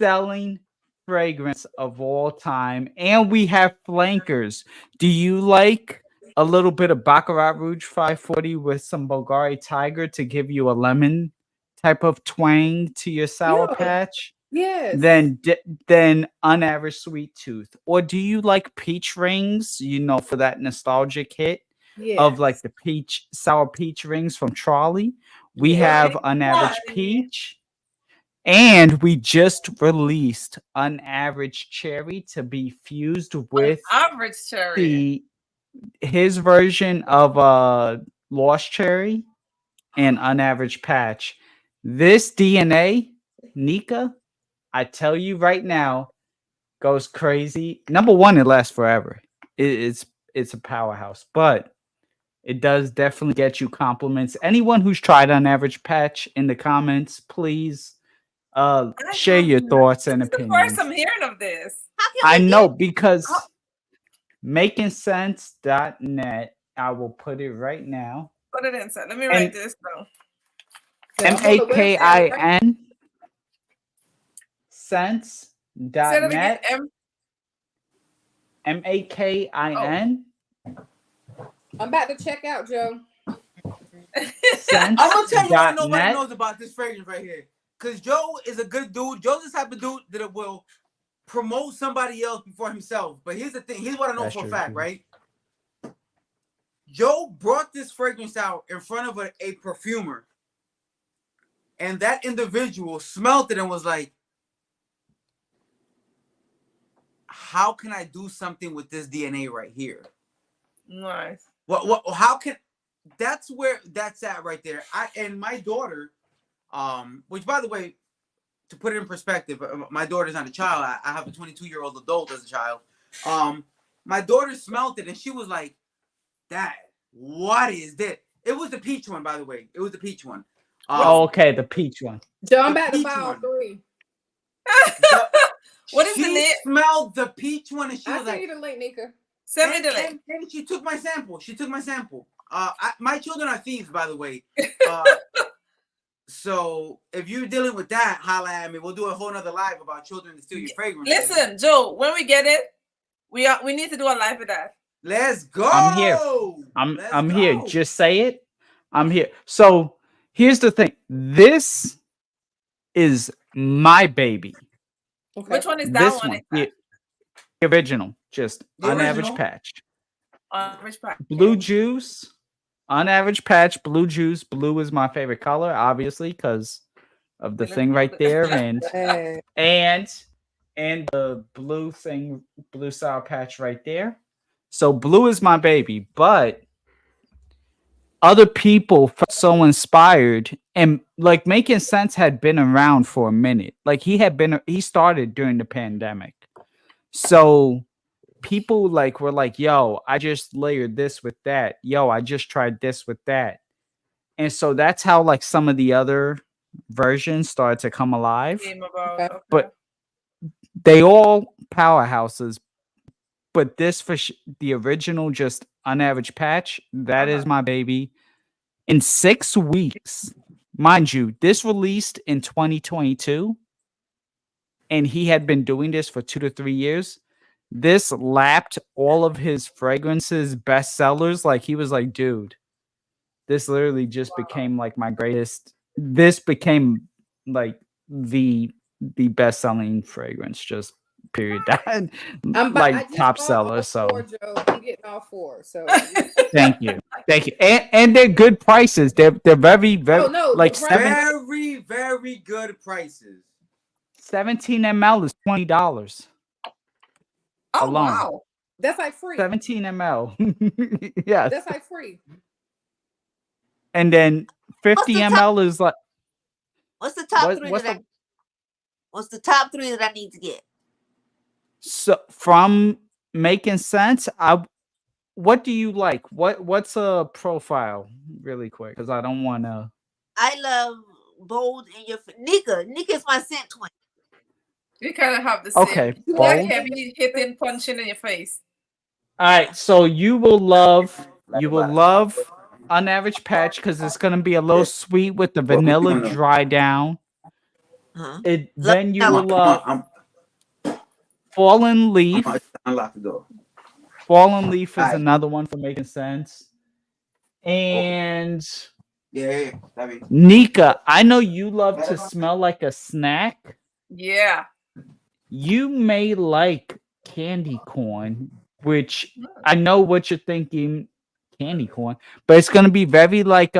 C: selling fragrance of all time. And we have flankers. Do you like a little bit of Baccarat Rouge 540 with some Bulgari Tiger to give you a lemon type of twang to your Sour
F: Yeah.
C: Patch?
F: Yes.
C: Then Unaverage Sweet Tooth. Or do you like peach rings, for that nostalgic hit of like the sour peach rings from Trolley? We have Unaverage Peach. And we just released Unaverage Cherry to be fused with
A: Average cherry.
C: his version of Lost Cherry and Unaverage Patch. This DNA, Nika, I tell you right now, goes crazy. Number one, it lasts forever. It's a powerhouse, but it does definitely get you compliments. Anyone who's tried Unaverage Patch in the comments, please share your thoughts and
A: This is the
C: opinions.
A: first I'm hearing of this.
C: I know because makingsense.net. I will put it right now.
A: Put it inside. Let me write this down.
C: MAKIN
A: Say that again.
C: sense.net. MAKIN.
F: I'm about to check out, Joe.
B: I'm gonna tell you why nobody knows about this fragrance right here. Because Joe is a good dude. Joe's the type of dude that will promote somebody else before himself. But here's the thing. Here's what I know for a fact, right? Joe brought this fragrance out in front of a perfumer. And that individual smelled it and was like, how can I do something with this DNA right here?
A: Nice.
B: How can, that's where that's at right there. And my daughter, which by the way, to put it in perspective, my daughter's not a child. I have a 22-year-old adult as a child. My daughter smelled it and she was like, Dad, what is this? It was the peach one, by the way. It was the peach one.
C: Okay, the peach one.
F: Joe, I'm about to buy all three.
A: What is the name?
B: She smelled the peach one and she was
F: I'll
B: like,
F: send you the link, Nika.
A: Send me the link.
B: And she took my sample. My children are thieves, by the way. So if you're dealing with that, holla at me. We'll do a whole nother live about children that steal your fragrance.
A: Listen, Joe, when we get it, we need to do a live with that.
B: Let's go.
C: I'm here. I'm here. Just say it. I'm here. So here's the thing. This is my baby.
D: Okay.
A: Which one is that
C: This
A: one?
C: one,
A: Is that
C: the original, just
B: The
C: on average
B: original.
C: patch.
A: average price?
C: Blue juice, on average patch, blue juice. Blue is my favorite color, obviously, because of the thing right there,
D: Hey.
C: and the blue thing, blue sour patch right there. So blue is my baby, but other people felt so inspired and like Making Sense had been around for a minute. Like he started during the pandemic. So people like were like, yo, I just layered this with that. Yo, I just tried this with that. And so that's how like some of the other versions started to come alive.
A: Came about.
D: Okay.
A: Okay.
C: But they all powerhouses. But this the original, just on average patch, that is my baby. In 6 weeks, mind you, this released in 2022, and he had been doing this for 2 to 3 years. This lapped all of his fragrances bestsellers. Like he was like, dude, this literally just became like my greatest. This became like the best selling fragrance, just period. That
D: I
C: like
D: just
C: top
D: bought
C: seller.
D: all
C: So
D: four, Joe. I'm getting all four. So
C: thank you, and they're good prices. They're very
D: oh no, the
C: like
D: price.
B: Very, very good prices.
C: 17 ml is $20
A: Oh
C: alone.
A: wow.
D: That's like free.
C: 17 ml, yes,
D: That's like free.
C: and then 50
E: the top-
C: ml is like
E: What's the top three
C: what's
E: that
C: the
E: What's the top three that I need to get?
C: so from Making Sense. What do you like? What's a profile really quick? Because I don't want to.
E: I love bold in your Nika. Nika is my scent twin.
A: We kind of have the same.
C: Okay,
D: You
A: That
C: bold.
A: heavy hitting, punching in your face.
C: All right, so you will love on average patch because it's gonna be a little sweet with the vanilla dry down.
E: Huh? Love
C: Then you
E: vanilla.
C: will love Fallen Leaf.
B: Unlock the door.
C: Fallen Leaf is
B: Alright.
C: another one for Making Sense. And
B: Yeah. I mean,
C: Nika, I know you love to smell like a snack.
A: Yeah.
C: You may like candy corn, which I know what you're thinking, candy corn, but it's gonna be very like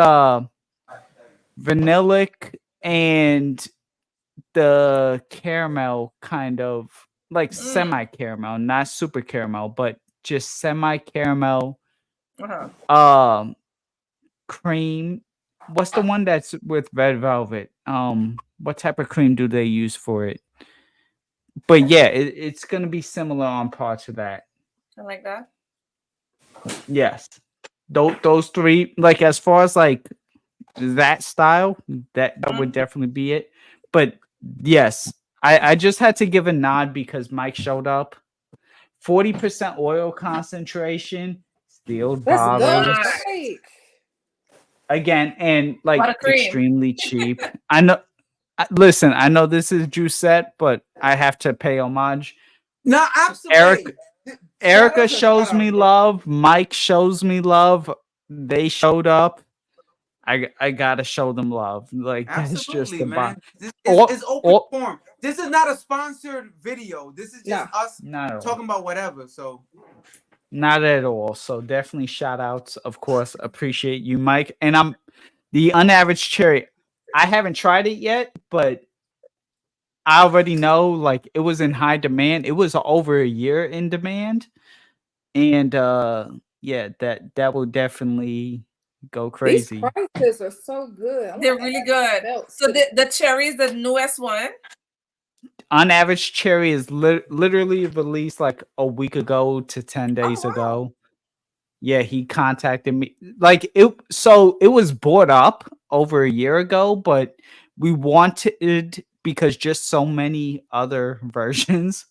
C: vanillic and the caramel kind of like semi caramel, not super caramel, but just semi caramel
A: Uh-huh.
C: cream. What's the one that's with red velvet? What type of cream do they use for it? But yeah, it's gonna be similar on parts of that.
A: I like that.
C: Yes. Those three, like as far as like that style, that would definitely be it. But yes, I just had to give a nod because Mike showed up. 40% oil concentration, sealed
D: Let's go,
C: bottles.
D: Mike.
C: Again, and like
A: What a cream.
C: extremely cheap. I know. Listen, I know this is Jousset, but I have to pay homage.
B: no, absolutely.
C: Erica shows me love. Mike shows me love. They showed up. I gotta show them love. Like that's just
B: Absolutely,
C: the
B: man.
C: bond.
B: This
C: Or-
B: is open
C: or-
B: form. This is not a sponsored video. This is just us
C: Not at all.
B: talking about whatever. So
C: Not at all. So definitely shout outs. Of course, appreciate you, Mike. And I'm the unaveraged cherry. I haven't tried it yet, but I already know like it was in high demand. It was over a year in demand. And yeah, that will definitely go
D: These
C: crazy.
D: prices are so good. I
A: They're
D: wanna
A: really
D: add
A: good.
D: belts
A: So
D: to
A: the cherry is the newest one.
C: On average, cherry is literally released like a week ago to 10 days
A: wow.
C: ago. Yeah, he contacted me. Like it so it was bought up over a year ago, but we wanted because just so many other versions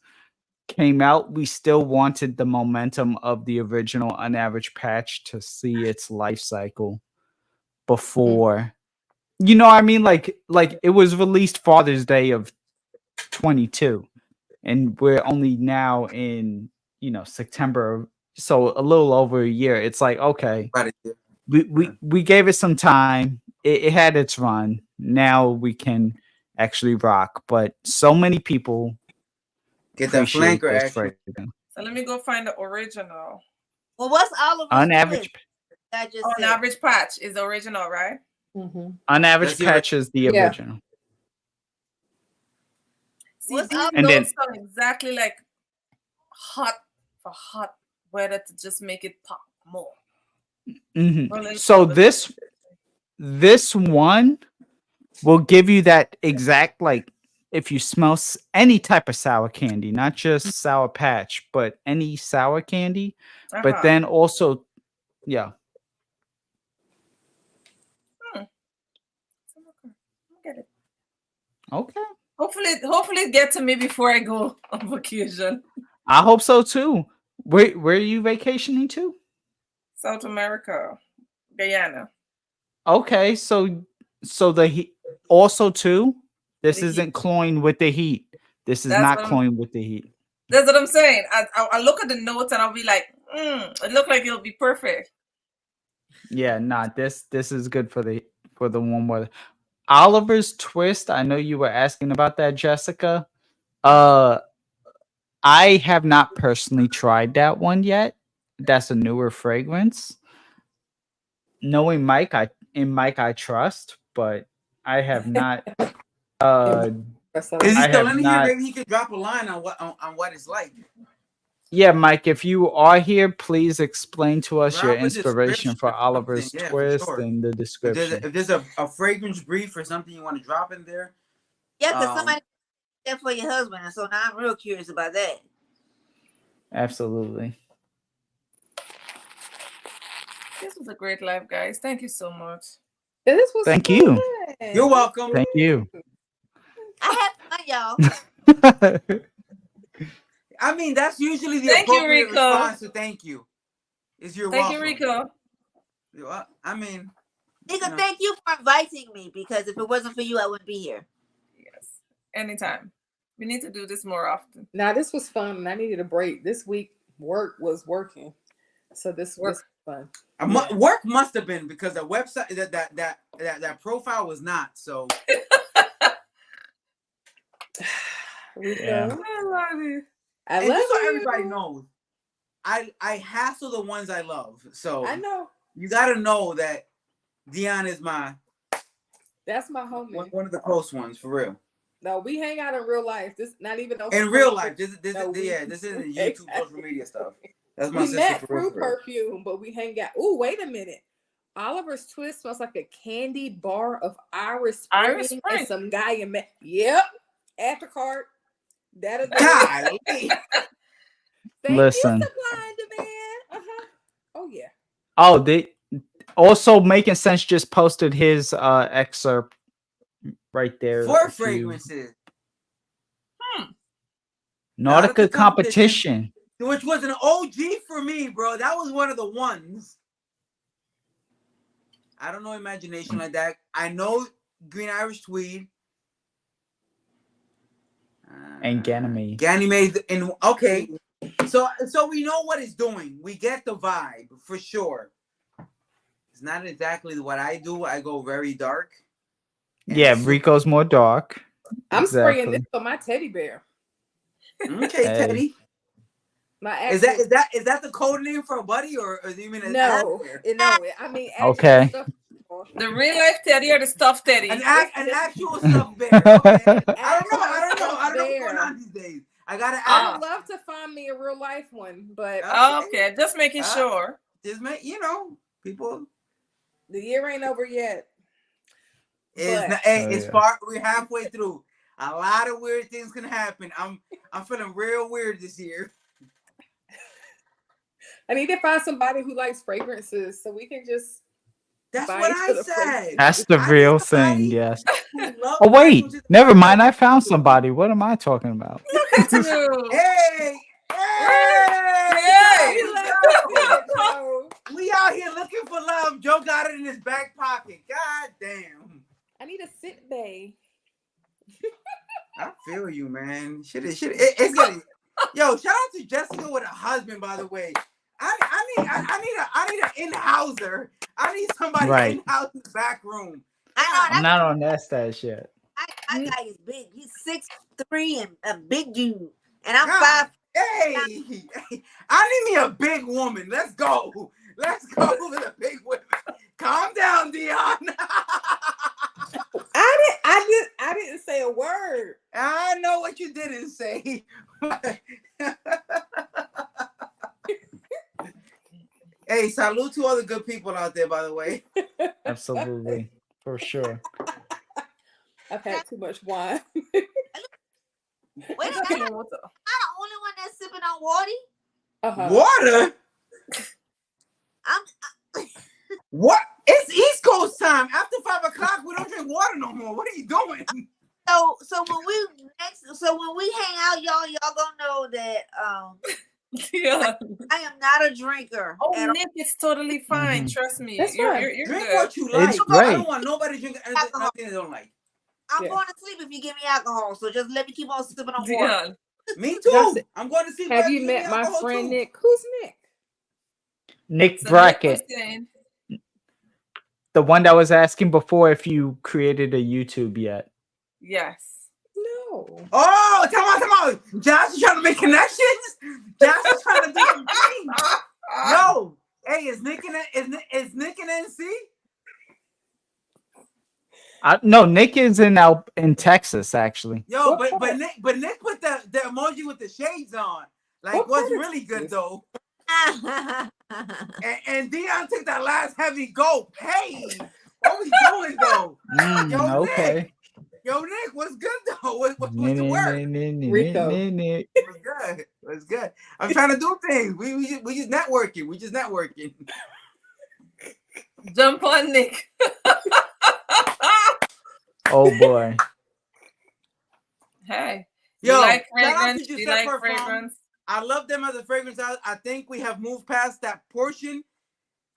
C: came out, we still wanted the momentum of the original on average patch to see its life cycle before. You know what I mean? Like it was released Father's Day of 22 and we're only now in September, so a little over a year. It's like okay,
B: right.
C: we gave it some time. It had its run. Now we can actually rock, but so many people
B: Get that
C: appreciate
B: flanker
C: this
B: action.
C: fragrance.
A: So let me go find the original.
E: Well, what's Oliver's
C: On
E: twist?
C: average,
E: I just
A: On
E: said.
A: average patch is the original, right?
F: Mhm.
C: on average
B: That's the
C: patch is the
F: Yeah.
C: original.
A: See,
E: What's
A: these
E: up?
C: And then-
A: notes sound exactly like hot for hot weather to just make it pop more.
C: Mhm.
A: Well, it's
C: So
A: all
C: this one will give you that exact, like, if you smell any type of sour candy, not just Sour Patch, but any sour candy. But
A: Uh-huh.
C: then also, yeah.
A: Get it.
C: Okay.
A: Hopefully it get to me before I go on vacation.
C: I hope so too. Where are you vacationing to?
A: South America, Guyana.
C: Okay, so the heat also too. This
A: The
C: isn't
A: heat.
C: cloying with the heat. This is
A: That's
C: not
A: what I'm-
C: cloying with the heat.
A: That's what I'm saying. I look at the notes and I'll be like, it look like it'll be perfect.
C: Yeah, nah. This is good for the warm weather. Oliver's Twist. I know you were asking about that, Jessica. I have not personally tried that one yet. That's a newer fragrance. Knowing Mike, I trust, but I have not.
F: That's
B: Is he
C: I
B: still
C: have
B: in here?
C: not.
B: Maybe he could drop a line on what it's like.
C: Yeah, Mike, if you are here, please explain to us your
B: Drop a
C: inspiration
B: description
C: for
B: or
C: Oliver's
B: something. Yeah, for
C: Twist
B: sure.
C: and the
B: If
C: description.
B: there's a fragrance brief or something you want to drop in there.
E: Yeah, because
B: Um,
E: somebody did that for your husband, and so now I'm real curious about that.
C: Absolutely.
A: This was a great live, guys. Thank you so much.
F: This was
C: Thank you.
F: fun.
B: You're welcome.
C: Thank you.
E: I had fun, y'all.
B: I mean, that's usually the
A: Thank you,
B: appropriate
A: Rico.
B: response to thank you. Is you're
A: Thank
B: welcome.
A: you, Rico.
B: I mean,
E: Nigga,
B: No.
E: thank you for inviting me, because if it wasn't for you, I wouldn't be here.
A: Yes. Anytime. We need to do this more often.
F: Now this was fun, and I needed a break. This week work was working, so this was fun.
B: work must have been, because the website that profile was not. So
F: Rico,
C: Yeah.
A: I love it.
F: I
B: and
F: love
B: just so
F: you.
B: everybody knows, I hassle the ones I love. So
F: I know
B: you got to know that Dion is my
F: that's my homie.
B: one of the close ones, for real.
F: No, we hang out in real life. This not even no
B: In real life, this
F: No,
B: this isn't YouTube
F: Exactly.
B: social media stuff. That's my
F: We
B: sister,
F: met
B: for real,
F: through
B: for real.
F: perfume, but we hang out. Oh, wait a minute. Oliver's Twist smells like a candied bar of Irish Spring,
A: Irish Spring.
F: and some guy in Yep. After card. That'll do it.
B: Golly.
F: Thank
C: Listen.
F: you, Supply and Demand. Uh-huh. Oh yeah.
C: Oh, they also Making Sense just posted his excerpt right there.
B: 4
C: if you-
B: fragrances,
C: Nautica
B: Nautica
C: competition.
B: which was an OG for me, bro. That was one of the ones. I don't know imagination like that. I know Green Irish Tweed.
C: And Ganymede.
B: Ganymede, and okay. So we know what it's doing. We get the vibe for sure. It's not exactly what I do. I go very dark. And
C: Yeah,
B: it's-
C: Rico's more dark.
F: I'm spraying
C: Exactly.
F: this on my teddy bear.
B: Okay,
C: Hey.
B: Teddy.
F: My
B: Is
F: actual,
B: that the code name for a buddy, or do you mean an
F: no,
B: actor?
F: no. I mean actual
C: Okay.
F: stuff.
A: The real life Teddy or the stuffed Teddy?
B: An actual stuffed bear. Okay. I don't know what's going on these days. I gotta
F: I
B: ask.
F: would love to find me a real life one, but
A: Okay, just making sure.
B: Just make people.
F: the year ain't over yet.
B: It's
F: But-
B: not, hey,
C: Oh,
B: it's
C: yeah.
B: far. We're halfway through. A lot of weird things can happen. I'm feeling real weird this year.
F: I need to find somebody who likes fragrances so we can just.
B: That's
F: Buy
B: what
F: for
B: I
F: the
B: said.
F: fragrance.
C: That's the
B: I
C: real
B: need somebody
C: thing, yes.
B: who loves
C: Oh wait,
B: fragrances.
C: never mind. I found somebody. What am I talking about?
A: Look at you.
B: Hey,
A: Hey!
F: We love it, Joe.
B: we out here looking for love. Joe got it in his back pocket. God damn.
F: I need a sit bay.
B: I feel you, man. It's getting. Yo, shout out to Jessica with a husband, by the way. I need an in-houser. I need somebody
C: Right.
B: in-house in the back room.
E: I know.
C: I'm not on that stage yet.
E: I My guy is big. He's 6'3" and a big dude, and I'm
B: God.
E: 5.
B: Hey, I need me a big woman. Let's go. Let's go with the big women. Calm down, Dion.
F: I didn't say a word.
B: I know what you didn't say. Hey, salute to all the good people out there, by the way.
C: Absolutely, for sure.
F: I've had too much wine.
E: Wait,
A: It's
E: I'm
A: okay,
E: not
A: water.
E: the only one that's sipping on water.
B: Water?
E: I'm
B: What? It's East Coast time. After 5 o'clock, we don't drink water no more. What are you doing?
E: so when we hang out, y'all gonna know that
A: Yeah.
E: I am not a drinker.
A: Oh,
E: at all.
A: Nick, it's totally fine. Trust me.
F: That's
A: You're
F: fine.
A: you're
B: Drink
A: good.
B: what you like.
C: It's
B: I
C: great.
B: don't want nobody drinking
E: Alcohol.
B: nothing they don't like.
E: I'm
F: Yeah.
E: going to sleep if you give me alcohol. So just let me keep on sipping on water.
A: Dion.
B: Me too.
F: Jousset,
B: I'm going to sleep.
F: have
B: after
F: you
B: give me
F: met my
B: alcohol,
F: friend
B: too.
F: Nick? Who's Nick?
C: Nick
A: So Nick was
C: Brackett,
A: saying,
C: the one that was asking before if you created a YouTube yet.
A: yes.
F: No.
B: Oh, come on. Josh is trying to make connections. Josh is trying to do some things. Yo, hey, is Nick in NC?
C: No, Nick is in Texas actually.
B: Yo,
F: What part?
B: but Nick put the emoji with the shades on. Like,
F: What
B: what's
F: part of
B: really good
F: Texas?
B: though? And Dion took that last heavy gulp. Hey, what we doing though? Yo,
C: Okay.
B: Nick, what's good though? What's the word?
F: Rico.
B: What's good? I'm trying to do things. We just networking. We just networking.
A: Jump on Nick.
C: Oh boy.
A: Hey.
B: Yo,
A: You like
B: shout out
A: fragrance?
B: to
A: You
B: Jousset
A: like
B: Parfum.
A: fragrance?
B: I love them as a fragrance. I think we have moved past that portion.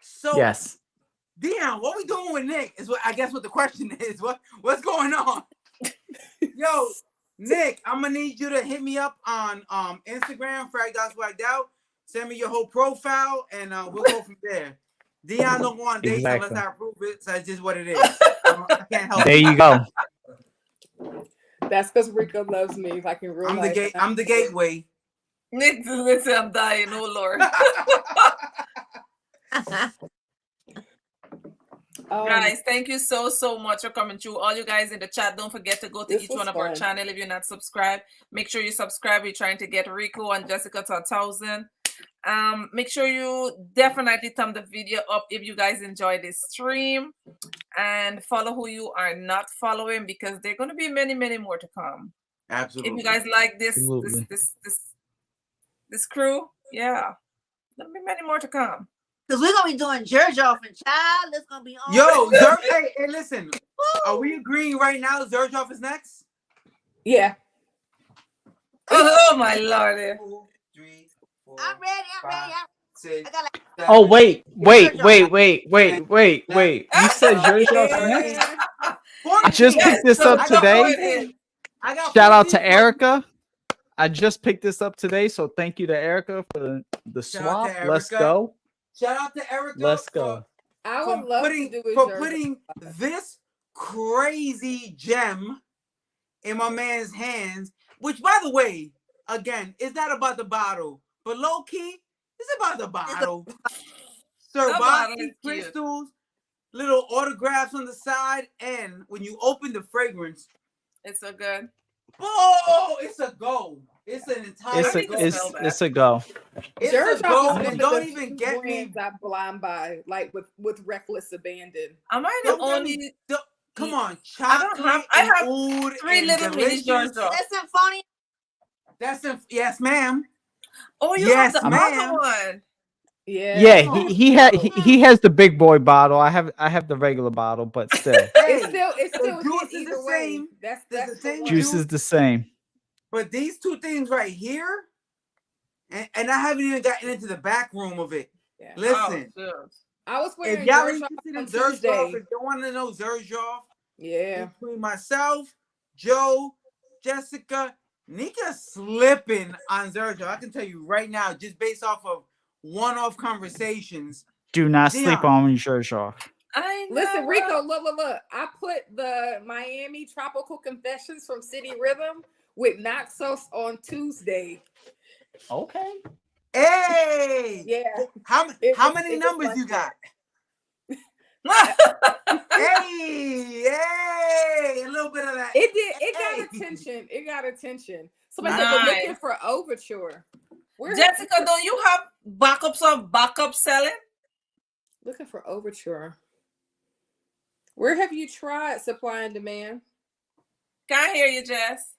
B: So
C: Yes.
B: Dion, what we doing with Nick is what I guess what the question is. What's going on? Yo, Nick, I'm gonna need you to hit me up on Instagram, Frag Dots Swagged Out. Send me your whole profile and we'll go from there. Dion don't go on dates
C: Exactly.
B: unless I approve it, so it's just what it is. I can't help
C: There
B: it.
C: you go.
F: That's because Rico loves me, like in real
B: I'm the
F: life.
B: gate. I'm the gateway.
A: Nick, listen, I'm dying. Oh, Lord. Guys, thank you so much for coming through. All you guys in the chat, don't forget to go to
F: This
A: each
F: was
A: one of our
F: fun.
A: channel. If you're not subscribed, make sure you subscribe. We're trying to get Rico and Jessica to 1,000. Make sure you definitely thumb the video up if you guys enjoy this stream, and follow who you are not following, because there are going to be many more to come.
B: Absolutely.
A: If you guys like this
C: Absolutely.
A: this crew, yeah, there'll be many more to come.
E: Because we're going to be doing Jerge Off and Child. It's going to be on.
B: Yo, hey, listen. Are we agreeing right now Zerjoff is next?
F: Yeah.
A: Oh, my Lord.
B: 2, 3, 4,
E: I'm ready.
B: 5, 6,
E: I got like
B: 7,
C: Oh wait. You said
B: Yeah.
C: Zerjoff next?
F: Yeah.
C: I just picked this up today.
B: I got
C: Shout out
B: 14.
C: to Erica. I just picked this up today, so thank you to Erica for the
B: Shout out
C: swap.
B: to
C: Let's
B: Erica.
C: go.
B: Shout out to Erica.
C: Let's go.
F: I
B: For
F: would love
B: putting,
F: to do a
B: for
F: Jerge
B: putting
F: Off.
B: this crazy gem in my man's hands, which, by the way, again, is not about the bottle, but low key, it's about the bottle.
A: bottle
B: Swarovski
A: is cute.
B: crystals, little autographs on the side, and when you open the fragrance,
A: It's so good.
B: oh, it's a go. It's an entire
C: It's
A: need
B: go.
A: to smell that.
C: it's a go.
B: It's
F: Jerge
B: a
F: Off
B: go,
F: is one
B: and
F: of
B: don't
F: the
B: even
F: few
B: get me.
F: brands I blind by, like with Reckless Abandon.
A: Am I the
B: Don't get
A: only?
B: me. Come on,
A: I don't
B: chocolate
A: have- I
B: and
A: have
B: oud
A: 3
B: and
A: little mini
B: delicious.
A: Georgia.
E: That's Symphonia.
B: Yes, ma'am.
A: Oh, you
B: Yes,
A: have the
B: ma'am.
A: other one.
F: Yeah.
C: Yeah, he has the big boy bottle. I have the regular bottle, but still,
F: It's
B: Hey,
F: still
B: the juice
F: hit
B: is
F: either
B: the
F: way.
B: same.
F: That's
B: It's the
F: the
B: same
F: one.
C: juice is the same.
B: but these two things right here, and I haven't even gotten into the back room of it.
F: Yeah.
B: Listen,
A: Oh, shoot.
F: I was
B: if
F: wearing
B: y'all
F: Jerge Off
B: interested
F: on
B: in Zerjoff,
F: Tuesday.
B: if you want to know Zerjoff,
F: Yeah.
B: between myself, Joe, Jessica, Nika slipping on Zerjoff. I can tell you right now, just based off of one-off conversations.
C: Do not
B: Dion.
C: sleep on Zerjoff.
A: I know.
F: Listen, Rico, look. I put the Miami Tropical Confessions from City Rhythm with Naxos on Tuesday.
C: Okay.
B: Hey.
F: Yeah.
B: How
F: It was-
B: many
F: it was
B: numbers
F: like
B: you got?
F: that.
B: Hey, a little bit of that.
F: It did. It
B: Hey.
F: got attention. It got attention. Somebody said, "We're looking
A: Nice.
F: for overture." We're
A: Jessica, don't you have backups of backup selling?
F: looking for overture. Where have you tried supply and demand?
A: Can't hear you, Jess.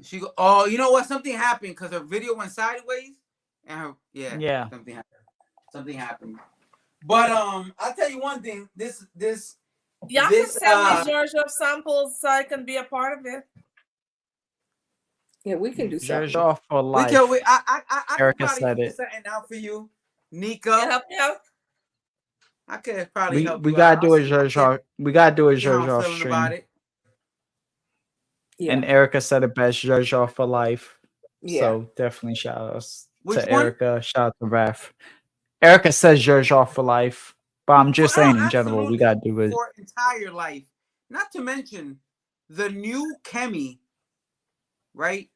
B: She go, oh, you know what? Something happened because her video went sideways, and her
C: Yeah.
B: something happened. But I'll tell you one thing. This
A: Y'all can send me Georgia samples so I can be a part of it.
F: Yeah, we can do something.
C: Georgia for
B: we
C: life.
B: can. I could
C: Erica
B: probably
C: said
B: figure
C: it.
B: something out for you,
A: You
B: Nika.
A: help me out.
B: I could probably help
C: We
B: you
C: gotta
B: out.
C: do a Georgia. We gotta do a
B: See how I'm
C: Georgia
B: feeling
C: stream.
B: about it.
F: Yeah.
C: And Erica said it best, Georgia for life.
F: Yeah.
C: So definitely shout outs
B: Which
C: to
B: one?
C: Erica. Shout out to Raph. Erica says Georgia for life. But I'm just saying in general, we gotta do it.
B: For entire life. Not to mention the new Kemi, right?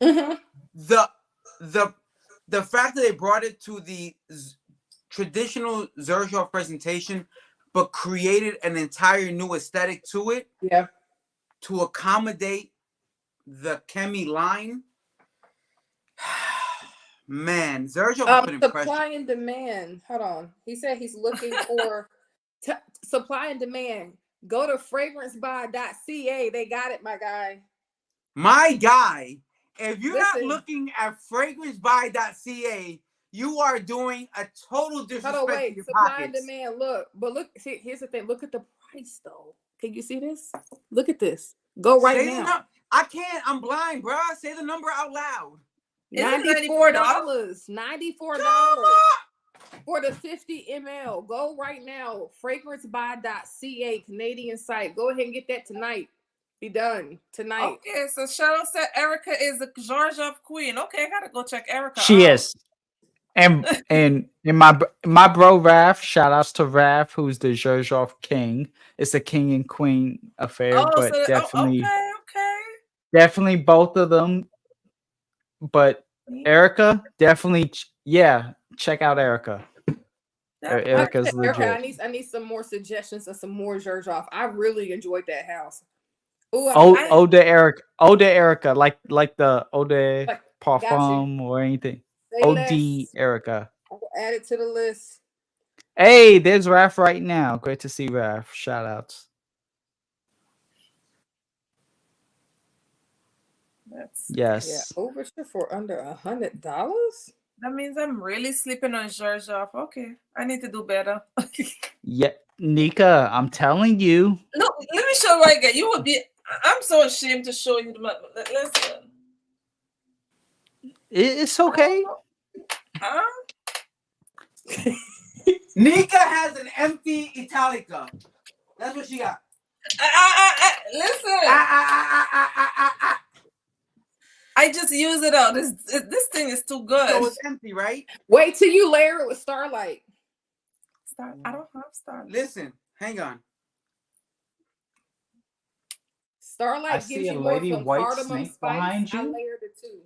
F: Mhm.
B: The fact that they brought it to the traditional Xerjoff presentation, but created an entire new aesthetic to it.
F: Yeah.
B: To accommodate the Kemi line. Man, Xerjoff put impression.
F: Supply and demand. Hold on. He said he's looking for supply and demand. Go to fragrancebuy.ca. They got it, my guy.
B: My guy, if you're
F: Listen.
B: not looking at fragrancebuy.ca, you are doing a total disrespect
F: Hold on,
B: to
F: wait.
B: your
F: Supply
B: pockets.
F: and demand. Look, but look. See, here's the thing. Look at the price, though. Can you see this? Look at this. Go right
B: Say the
F: now.
B: I can't. I'm blind, bro. Say the number out loud.
A: Is it
F: $94. $94
B: Come
F: for the 50 ml. Go right now. Fragrancebuy.ca, Canadian site. Go ahead and get that tonight. Be done tonight.
A: Okay, so Cheryl said Erica is the Georgia queen. Okay, I gotta go check Erica
C: She
A: out.
C: is. And my bro Raph, shout outs to Raph, who's the Georgia king. It's a king and queen affair,
A: Oh,
C: but
A: so
C: definitely
A: okay.
C: definitely both of them. But Erica, definitely check out Erica. Erica's legit.
F: I need some more suggestions and some more Xerjoff. I really enjoyed that house. Ooh,
C: Ode Erica, like the Ode
F: Like,
C: Parfum or anything.
F: Say
C: Od
F: less.
C: Erica.
F: I will add it to the list.
C: Hey, there's Raph right now. Great to see Raph. Shout outs. Yes.
F: Yeah, overture for under $100.
A: That means I'm really sleeping on Georgia. Okay, I need to do better.
C: Yeah, Nika, I'm telling you.
A: No, let me show you right again. You would be. I'm so ashamed to show you the. Listen.
C: It's okay.
B: Nika has an empty Italica. That's what she got.
A: Listen. I just use it out. This thing is too good.
B: So it's empty, right?
F: Wait till you layer it with Starlight.
A: I don't have Starlight.
B: Listen, hang on.
F: Starlight gives you more from cardamom spice.
C: Behind you.
F: I layered it too.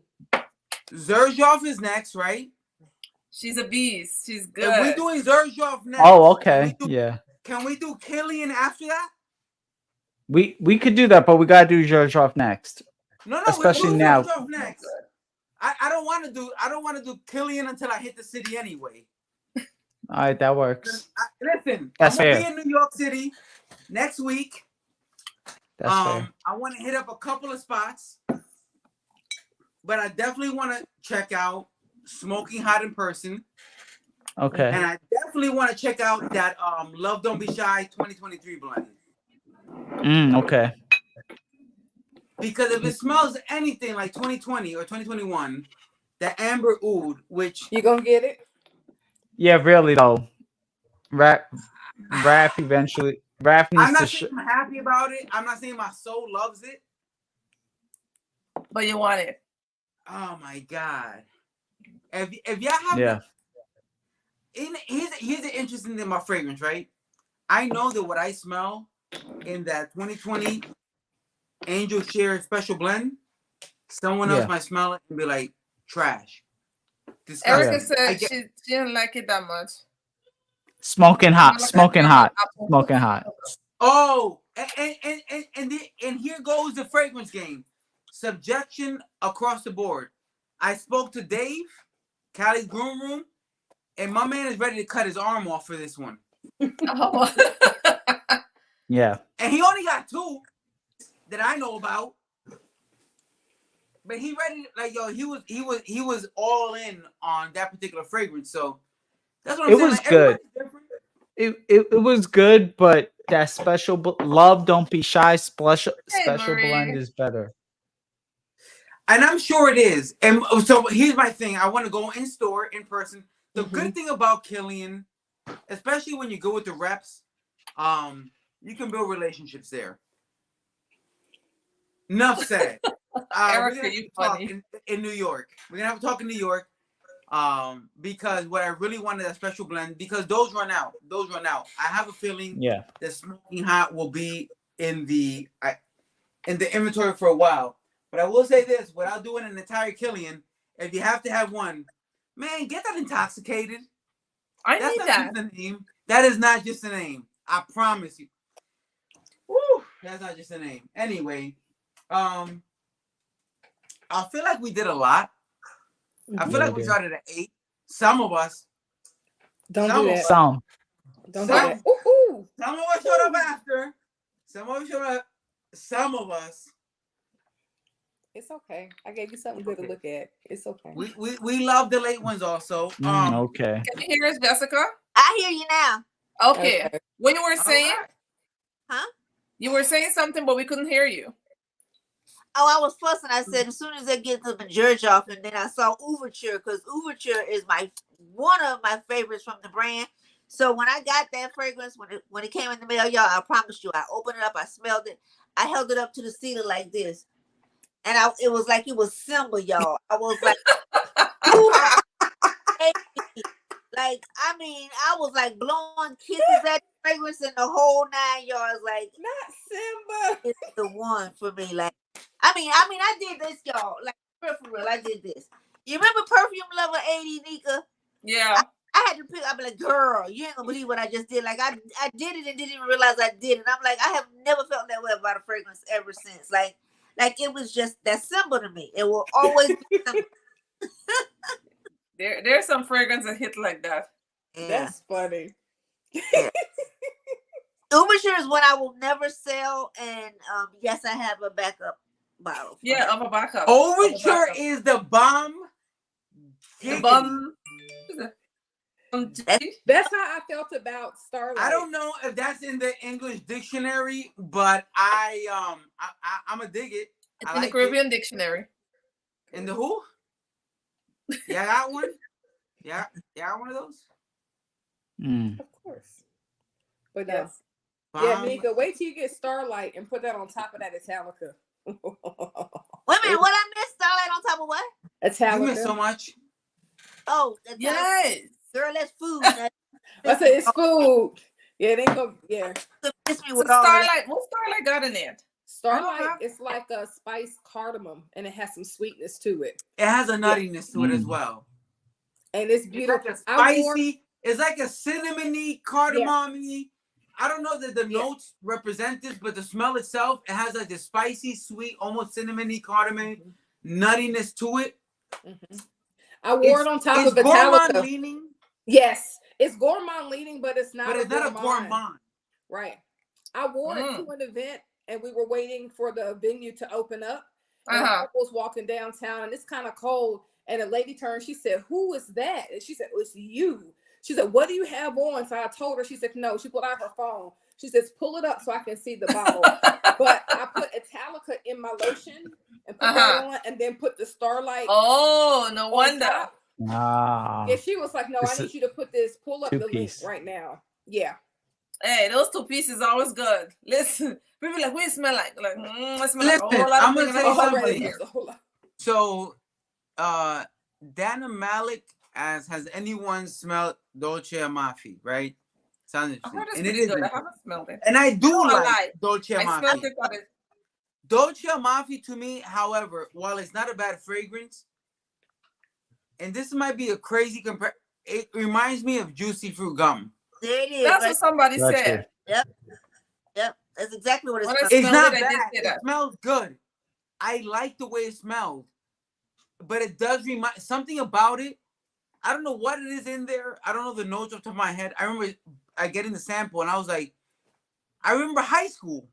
B: Xerjoff is next, right?
A: She's a beast. She's good.
B: If we're doing Xerjoff next.
C: Oh, okay.
B: Can we do Killian after that?
C: We could do that, but we gotta do Georgia next.
B: No,
C: especially
B: we'll do
C: now.
B: Xerjoff next. I don't want to do Killian until I hit the city anyway.
C: All right, that works.
B: Listen,
C: That's
B: I'm gonna
C: fair.
B: be in New York City next week.
C: That's fair.
B: I want to hit up a couple of spots, but I definitely want to check out Smoking Hot in person.
C: Okay.
B: And I definitely want to check out that Love Don't Be Shy 2023 blend.
C: Okay.
B: Because if it smells anything like 2020 or 2021, the Amber Oud, which
F: you gonna get it?
C: Yeah, really though. Raph eventually. Raph needs
B: I'm not
C: to.
B: saying I'm happy about it. I'm not saying my soul loves it,
A: but you want it.
B: Oh my god! If y'all have Here's the interesting thing about fragrance, right? I know that what I smell in that 2020 Angel Share Special Blend, someone else might smell it and be like, trash. Disgusting.
A: Erica said she didn't like it that much.
C: Smoking hot, smoking hot, smoking hot.
B: Oh, and here goes the fragrance game. Subjection across the board. I spoke to Dave, Cali's Groom Room, and my man is ready to cut his arm off for this one.
A: Oh.
C: Yeah.
B: And he only got 2 that I know about. But he ready, like, yo, he was all in on that particular fragrance. So that's what I'm saying.
C: It was good. It was good, but that special love, don't be shy. Special blend is better.
B: And I'm sure it is. And so here's my thing. I want to go in store, in person. The good thing about Killian, especially when you go with the reps, you can build relationships there. Enough said.
A: Erica, you funny.
B: In New York. We're going to have a talk in New York. Because what I really wanted a special blend, because those run out. I have a feeling that Smoking Hot will be in the inventory for a while. But I will say this, without doing an entire Killian, if you have to have one, man, get that Intoxicated.
A: That's need that.
B: Just a name. That is not just a name. I promise you. Woo, that's not just a name. Anyway, I feel like we did a lot. I feel like we started at 8. Some of us.
F: Don't do that.
C: Some.
F: Don't do that. Ooh.
B: Some of us showed up after. Some of us showed up. Some of us.
F: It's okay. I gave you something good to look at. It's okay.
B: We love the late ones also.
C: Okay.
A: Can you hear us, Jessica?
E: I hear you now.
A: Okay. What you were saying?
E: Huh?
A: You were saying something, but we couldn't hear you.
E: Oh, I was fussing. I said as soon as I get to the George off, and then I saw Ouverture, because Ouverture is one of my favorites from the brand. So when I got that fragrance, when it came in the mail, y'all, I promise you, I opened it up, I smelled it, I held it up to the ceiling like this, and it was like it was Simba, y'all. I was like, like, I mean, I was like blowing kisses at the fragrance and the whole 9 yards. Like,
F: not Simba.
E: It's the one for me. Like, I mean, I did this, y'all. Like, for real, I did this. You remember Perfume Lover 80, Nika?
A: Yeah.
E: I had to pick. I'm like, girl, you ain't gonna believe what I just did. Like, I did it and didn't even realize I did it. I'm like, I have never felt that way about a fragrance ever since. Like it was just that symbol to me. It will always be simple.
A: There's some fragrance that hit like that.
E: Yeah.
F: That's funny.
E: Ouverture is what I will never sell, and yes, I have a backup bottle.
A: Yeah, of a backup.
B: Ouverture is the bomb.
A: The bomb.
F: That's how I felt about Starlight.
B: I don't know if that's in the English dictionary, but I'm a dig it.
A: It's in the Caribbean dictionary.
B: In the who? Yeah, got one. Yeah, one of those.
F: Of course. But yes. Yeah, Nika, wait till you get Starlight and put that on top of that Italica.
E: Wait a minute, what I missed? Starlight on top of what?
F: Italica.
B: You missed so much.
E: Oh,
A: yes.
E: Girl, that's food.
F: I said it's food. Yeah, they go. Yeah.
A: So Starlight, what Starlight got in it?
F: Starlight is like a spiced cardamom, and it has some sweetness to it.
B: It has a nuttiness to it as well,
F: and it's beautiful.
B: It's like a spicy. It's like a cinnamony, cardamom-y. Yeah. I don't know that the notes represent this, but the smell itself, it has like the spicy, sweet, almost cinnamony, cardamom nuttiness to it.
F: I wore it on top of Italica.
B: Leaning.
F: Yes, it's Gourmand leaning, but it's not.
B: But it's not a Gourmand.
F: Right. I wore it to an event, and we were waiting for the venue to open up. And I was walking downtown, and it's kind of cold. And a lady turned. She said, "Who is that?" And she said, "It's you." She said, "What do you have on?" So I told her. She said, "No." She pulled out her phone. She says, "Pull it up so I can see the bottle." But I put Italica in my lotion and put that on, and then put the Starlight.
A: Oh, no wonder.
F: Yeah, she was like, "No, I need you to put this. Pull up the link right now." Yeah.
A: Hey, those 2 pieces are always good. Listen, people like, we smell like I smell
B: like
A: a whole lot
B: I'm gonna say something
A: here.
B: So, Dana Malik has anyone smelled Dolce Amati? Right? Sounds
A: I
B: interesting,
A: heard it's
B: and it
A: pretty good. I
B: isn't.
A: haven't smelled it.
B: And I do
A: No, I
B: like
A: lied.
B: Dolce
A: I smelled
B: Amati.
A: it, but it.
B: Dolce Amati to me, however, while it's not a bad fragrance, and this might be a crazy compare, it reminds me of juicy fruit gum.
E: There it is.
A: That's
E: Right?
A: what somebody
C: Gotcha.
A: said.
E: Yep. That's exactly what it's
A: When I
E: from.
B: It's
A: smelled
B: not
A: it, I did
B: bad.
A: say
B: It
A: that.
B: smells good. I like the way it smelled, but it does remind something about it. I don't know what it is in there. I don't know the notes off the top of my head. I remember I getting the sample and I was like, I remember high school.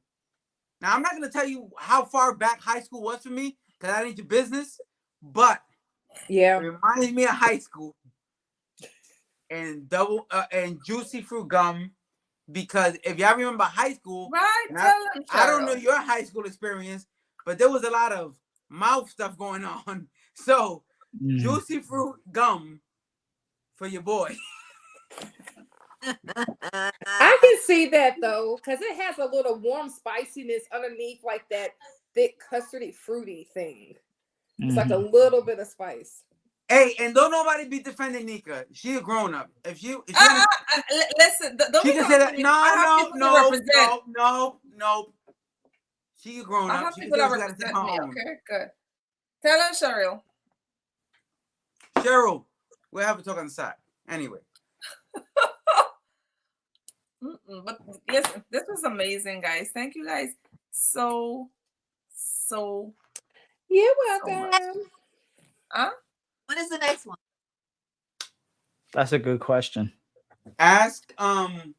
B: Now I'm not gonna tell you how far back high school was for me because that ain't your business, but
F: Yeah.
B: it reminds me of high school and juicy fruit gum. Because if y'all remember high school,
A: Right?
B: and
A: Tell them,
B: I don't know
A: Cheryl.
B: your high school experience, but there was a lot of mouth stuff going on. So juicy fruit gum for your boy.
F: I can see that though, because it has a little warm spiciness underneath, like that thick custardy fruity thing. It's like a little bit of spice.
B: Hey, and don't nobody be defending Nika. She a grown up. If she
A: Listen, don't
B: she
A: be
B: can say
A: talking
B: that.
A: to me. I have people to represent.
B: No. She a grown
A: I
B: up.
A: have
B: She can
A: people
B: say
A: that
B: what she gotta say
A: represent
B: on
A: me.
B: her own.
A: Okay, good. Tell them, Cheryl.
B: Cheryl, we'll have a talk on the side. Anyway.
A: But listen, this was amazing, guys. Thank you guys so
F: You're
A: so much.
F: welcome.
A: Huh?
E: When is the next one?
C: That's a good question.
B: Ask not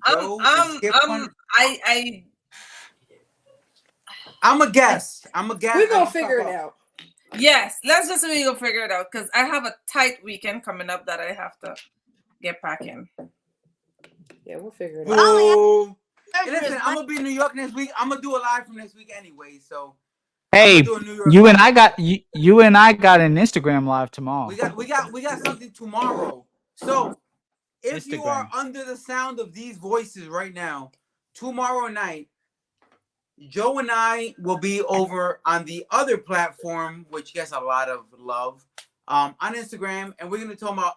B: Joe. Skip one. I'm a guess.
F: We're gonna figure it out.
A: Yes, let's just we go figure it out because I have a tight weekend coming up that I have to get back in.
F: Yeah, we'll figure it
B: Boo.
F: out.
E: Oh,
B: Hey, listen, I'm gonna be in New York next week. I'm gonna do a live from next week anyway. So
C: Hey,
B: do a New York
C: you and
B: live.
C: I got you and I got an Instagram live tomorrow.
B: We got something tomorrow. So if you are
C: Instagram.
B: under the sound of these voices right now, tomorrow night, Joe and I will be over on the other platform, which gets a lot of love, on Instagram, and we're gonna talk about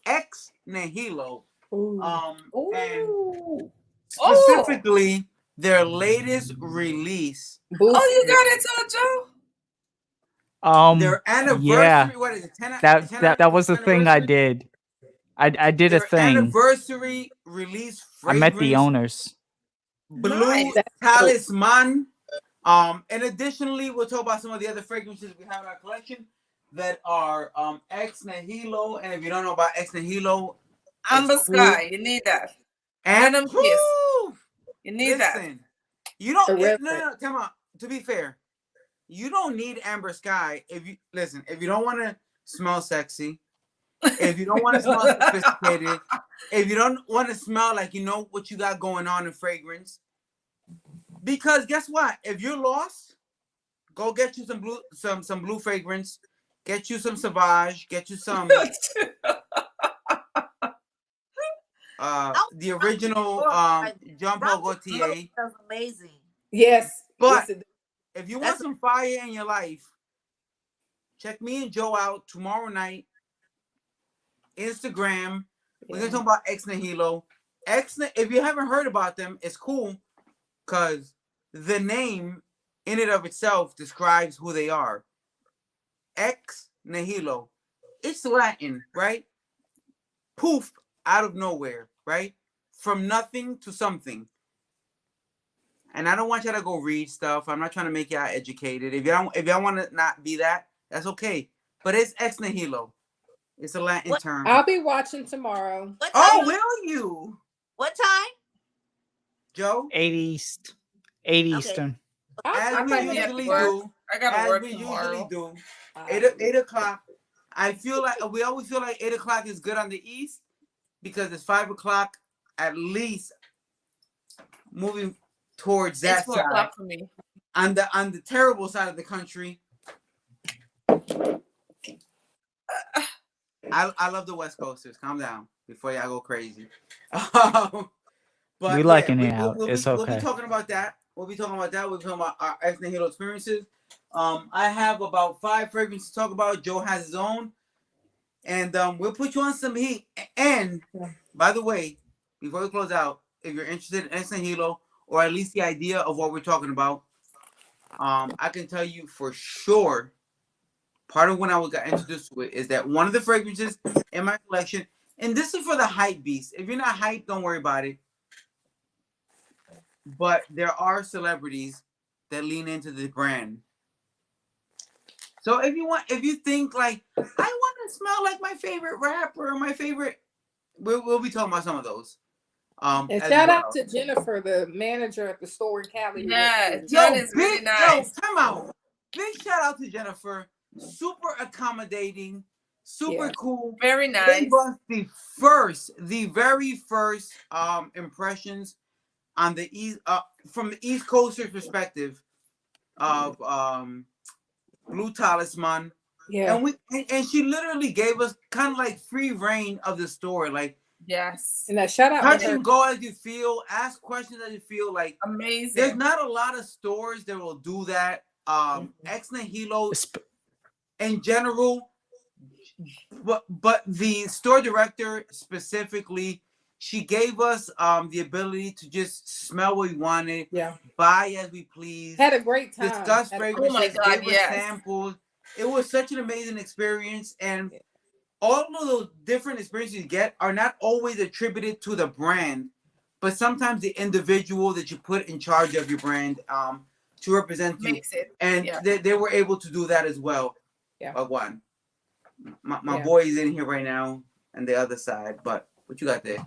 B: Ex Nihilo. And specifically their latest release.
A: Oh, you got it too, Joe?
B: Their anniversary.
C: Yeah.
B: What is it?
C: That was the thing I did. I did a thing.
B: Anniversary release fragrance.
C: I met the owners.
B: Blue Talisman. And additionally, we'll talk about some of the other fragrances we have in our collection that are Ex Nihilo. And if you don't know about Ex Nihilo,
A: Amber Sky, you need that.
B: And
A: Kiss. You need that.
B: You don't. No. Come on. To be fair, you don't need Amber Sky if you listen. If you don't want to smell sexy, if you don't want to smell sophisticated, if you don't want to smell like you know what you got going on in fragrance, because guess what? If you're lost, go get you some blue fragrance. Get you some Sauvage. Get you some. The original Jean-Paul Gaultier.
E: That's amazing.
F: Yes.
B: But
F: yes,
B: if you want some fire in your life, check me and Joe out tomorrow night. Instagram. We're gonna talk about Ex Nihilo. If you haven't heard about them, it's cool because the name in and of itself describes who they are. Ex Nihilo. It's Latin, right? Poof, out of nowhere, right? From nothing to something. And I don't want y'all to go read stuff. I'm not trying to make y'all educated. If y'all want to not be that, that's okay. But it's Ex Nihilo. It's a Latin term.
F: I'll be watching tomorrow.
B: Oh, will you?
E: What time?
B: Joe?
C: 8 East. 8 Eastern.
B: As we usually do.
A: I gotta work
B: as we
A: tomorrow.
B: usually do. 8 o'clock. I feel like we always feel like 8 o'clock is good on the East because it's 5 o'clock at least moving towards that
A: It's 4
B: side.
A: o'clock for me.
B: On the terrible side of the country. I love the West Coasters. Calm down before y'all go crazy. But
C: we liking it out. It's okay.
B: We'll be talking about that. we'll be talking about that. We'll be talking about our Ex Nihilo experiences. I have about 5 fragrances to talk about. Joe has his own. And we'll put you on some heat. And by the way, before we close out, if you're interested in Ex Nihilo or at least the idea of what we're talking about, I can tell you for sure, part of when I got introduced to it is that one of the fragrances in my collection, and this is for the hype beast. If you're not hyped, don't worry about it. But there are celebrities that lean into the brand. So if you think like, I want to smell like my favorite rapper or my favorite, we'll be talking about some of those.
F: And
B: as
F: shout
B: well.
F: out to Jennifer, the manager at the store in Cali.
A: Yeah,
B: Yo,
A: Jen is really nice.
B: Yo, time out. Big shout out to Jennifer. Super accommodating, super cool.
A: Very nice.
B: Gave us the very first impressions on the East, from the East Coasters perspective of Blue Talisman.
F: Yeah.
B: And she literally gave us kind of like free reign of the store. Like,
A: yes.
F: And that shout out
B: touch
F: to her.
B: and go as you feel, ask questions as you feel. Like,
A: amazing.
B: there's not a lot of stores that will do that. Ex Nihilo in general, but the store director specifically, she gave us the ability to just smell what we wanted, buy as we please,
F: Had a great time,
B: discuss fragrances,
A: oh my God,
B: gave us samples. It was such an amazing experience, and all of those different experiences you get are not always attributed to the brand, but sometimes the individual that you put in charge of your brand to represent you.
A: Makes it.
B: And they were able to do that as well.
F: Yeah.
B: One. My boy is in here right now on the other side, but what you got there?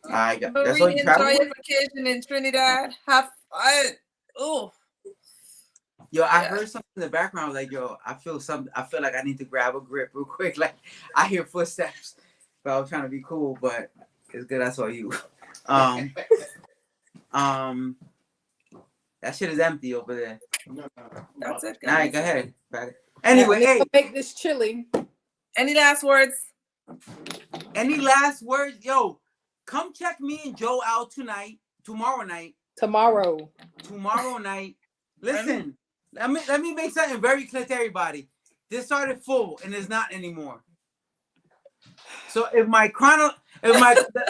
B: I got that's all you
A: enjoy your vacation in Trinidad. Have fun. Oh.
B: Yo, I heard something in the background. I was like, yo, I feel something. I feel like I need to grab a grip real quick. Like, I hear footsteps, but I was trying to be cool. But it's good I saw you. That shit is empty over there.
A: That's it.
B: All right, go ahead. Anyway, hey,
F: make this chili.
A: Any last words?
B: Any last words? Yo, come check me and Joe out tomorrow night. Tomorrow night. Listen, let me make something very clear to everybody. This started full and is not anymore. So if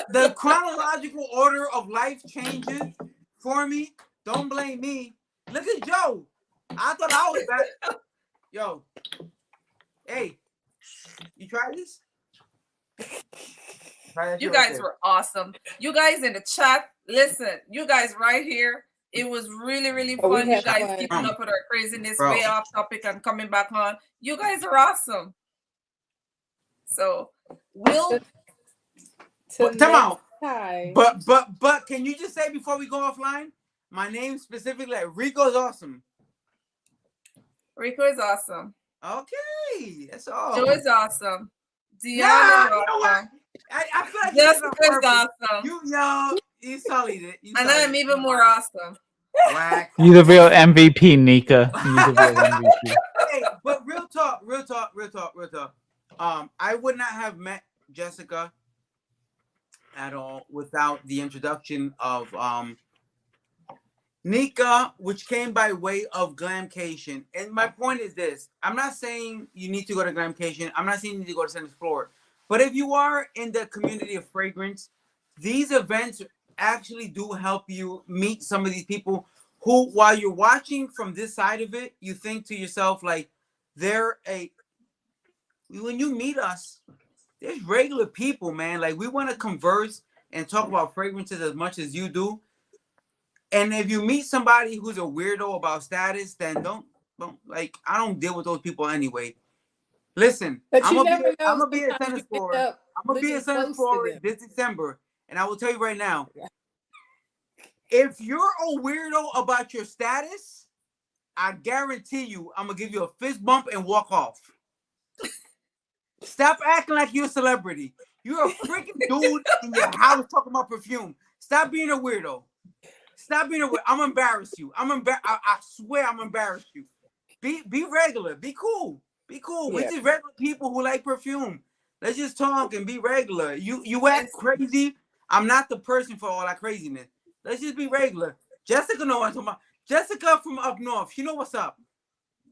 B: the chronological order of life changes for me, don't blame me. Look at Joe. I thought I was bad. Yo, hey, you try this?
A: You guys were awesome. You guys in the chat, listen, you guys right here. It was really, really fun. You guys keeping up with our craziness, way off topic and coming back on. You guys are awesome. So we'll
B: come on. But can you just say before we go offline, my name specifically, like Rico's awesome.
A: Rico is awesome.
B: Okay, that's all.
A: Joe is awesome. Dion is awesome.
B: I feel like
A: Jessica is awesome.
B: You sullied it.
A: And I'm even more awesome.
B: Whack.
C: You the real MVP, Nika. You the real MVP.
B: Hey, but real talk. I would not have met Jessica at all without the introduction of Nika, which came by way of Glamcation. And my point is this. I'm not saying you need to go to Glamcation. I'm not saying you need to go to Center Explorer. But if you are in the community of fragrance, these events actually do help you meet some of these people who, while you're watching from this side of it, you think to yourself, like, when you meet us, there's regular people, man. Like, we want to converse and talk about fragrances as much as you do. And if you meet somebody who's a weirdo about status, then don't I don't deal with those people anyway. Listen, I'm gonna be at Center Explorer. I'm gonna be at Center Explorer this December, and I will tell you right now, if you're a weirdo about your status, I guarantee you, I'm gonna give you a fist bump and walk off. Stop acting like you're a celebrity. You're a freaking dude in your house talking about perfume. Stop being a weirdo. Stop being a weirdo. I'm embarrass you. I swear I'm embarrass you. Be regular. Be cool. Be cool. We're just regular people who like perfume. Let's just talk and be regular. You act crazy. I'm not the person for all that craziness. Let's just be regular. Jessica know what I'm talking about. Jessica from up north. She know what's up.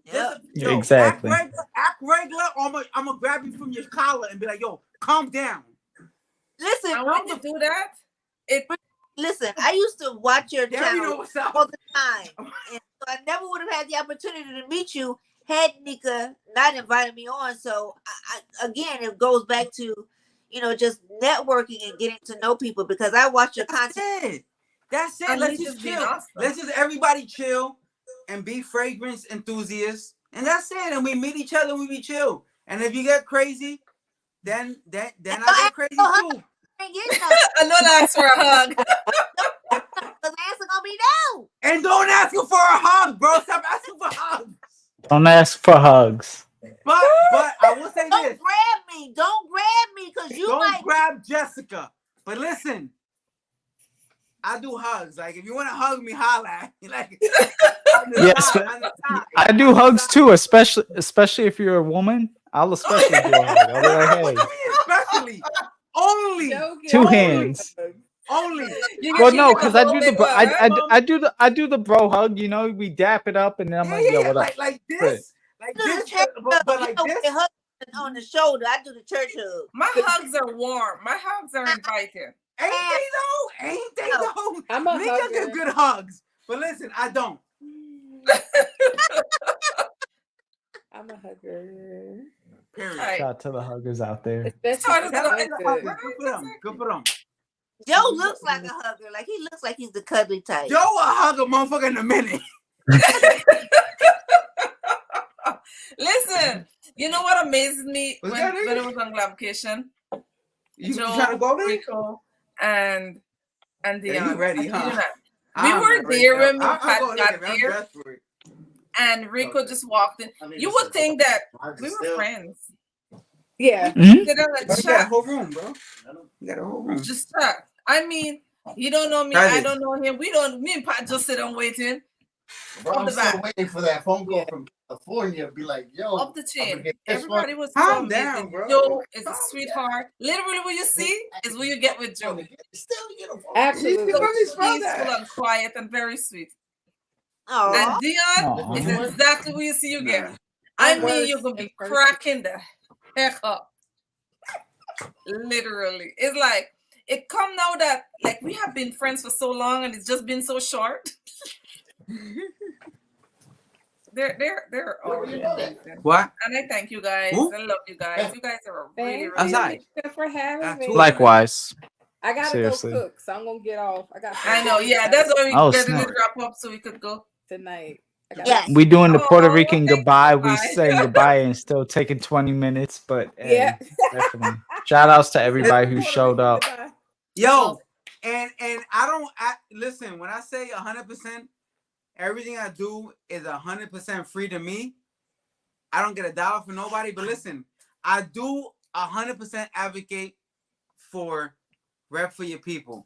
E: Yep.
B: Yo,
C: Exactly.
B: Act regular, or I'm gonna grab you from your collar and be like, yo, calm down.
E: Listen,
A: And when you do that, it
E: listen. I used to watch your
B: There you know
E: channel
B: what's up.
E: all the time, and so I never would have had the opportunity to meet you had Nika not invited me on. So again, it goes back to, just networking and getting to know people because I watch your content.
B: That's it.
A: And
B: Let's
A: we
B: just
A: just being
B: chill.
A: awesome.
B: Let's just everybody chill and be fragrance enthusiasts. And that's it. And we meet each other and we be chill. And if you get crazy, then I get crazy too.
E: Ain't getting nothing.
A: and don't ask for a hug.
E: The answer gonna be no.
B: And don't ask him for a hug, bro. Stop asking for hugs.
C: Don't ask for hugs.
B: But I will say
E: Don't
B: this.
E: grab me. Don't grab me because you
B: Don't
E: might.
B: grab Jessica. But listen, I do hugs. Like if you want to hug me, holla at me. Like on the
C: Yes,
B: side, on the side.
C: I do hugs too, especially if you're a woman. I'll especially do a hug. I'll be like,
B: What
C: hey,
B: you mean especially? Only.
F: Joking.
C: two
B: Only.
C: hands.
B: Only.
C: Well, no, because I
A: whole
C: do
A: big
C: the
A: one, right?
C: I do the bro hug. You know, we dap it up, and then I'm like, yo, what up?
B: Like this. Like
E: Do the
B: this.
E: church
B: But
E: hug.
B: like
E: You know,
B: this.
E: they hug on the shoulder. I do the church hug.
A: My hugs are warm. My hugs are inviting.
B: Ain't they though? Ain't they
E: No.
B: though?
F: I'm a
B: Nika
F: hugger.
B: get good hugs. But listen, I don't.
F: I'm a hugger.
B: Period.
A: Right.
C: Shout out to the huggers out there.
F: Especially
A: Started
F: if
A: to
F: I
A: look
F: look
A: good.
F: good.
B: Good for them. Good for them.
E: Joe looks like a hugger. Like he looks like he's the cuddly type.
B: Joe will hug a motherfucker in a minute.
A: Listen, you know what amazed me
B: Was
A: when
B: that it?
A: it was on Glamcation?
B: You
A: Joe,
B: trying to go there?
A: Rico, and
B: Yeah,
A: Dion.
B: you ready,
A: I kid you
B: huh?
A: not.
B: I'm
A: were
B: not ready,
A: there
B: though.
A: when we
B: I'll
A: had
B: go
A: got
B: there. I'm
A: there.
B: dressed for it.
A: And Rico just walked in. You would think that we were friends.
F: Yeah.
C: Mhm.
A: Sit down and
B: But you got a
A: chat.
B: whole room, bro. You got a whole room.
A: Just chat. I mean, he don't know me.
B: Try
A: I
B: this.
A: don't know him. Me and Pat just sit and waiting.
G: Bro,
A: Up
G: I'm
A: the
G: still
A: back.
G: waiting for that phone call from California. Be like, yo,
A: Up the
G: I'm gonna
A: chain.
G: get this
A: Everybody was so
B: Calm
A: amazing.
B: down, bro.
A: Joe is a
B: Calm
A: sweetheart. Literally, what you see is what you get with Joe.
G: one. Still get a phone.
F: Absolutely.
B: You really smell
A: Peaceful
B: that.
A: and quiet and very sweet.
E: Oh,
A: And Dion
C: Aw.
A: is exactly what you see you get.
B: Nah.
A: I
F: I'm
A: mean, you're
F: worse
A: gonna be
F: in person.
A: cracking the heck up. Literally, it's like it come now that like we have been friends for so long and it's just been so short. They're all amazing.
B: What?
A: And I thank you guys.
B: Who?
A: I love you guys. You guys are really,
F: Thank
A: really
F: you
B: Outside.
F: Nika, for having me.
B: Like-
C: Likewise.
F: I gotta
C: Seriously.
F: go cook, so I'm gonna get off. I got.
A: I know, yeah. That's why we
C: Oh,
A: ready to
C: snap.
A: wrap up so we could go.
F: tonight. I got
E: yes.
C: We doing the Puerto
A: Oh,
C: Rican
A: thank you.
C: goodbye. We
A: Bye.
C: saying goodbye and still taking 20 minutes, but
F: Yeah.
C: definitely. Shout outs to everybody who showed up.
B: Yo, and I listen, when I say 100%, everything I do is 100% free to me. I don't get a dollar for nobody, but listen, I do 100% advocate for rep for your people.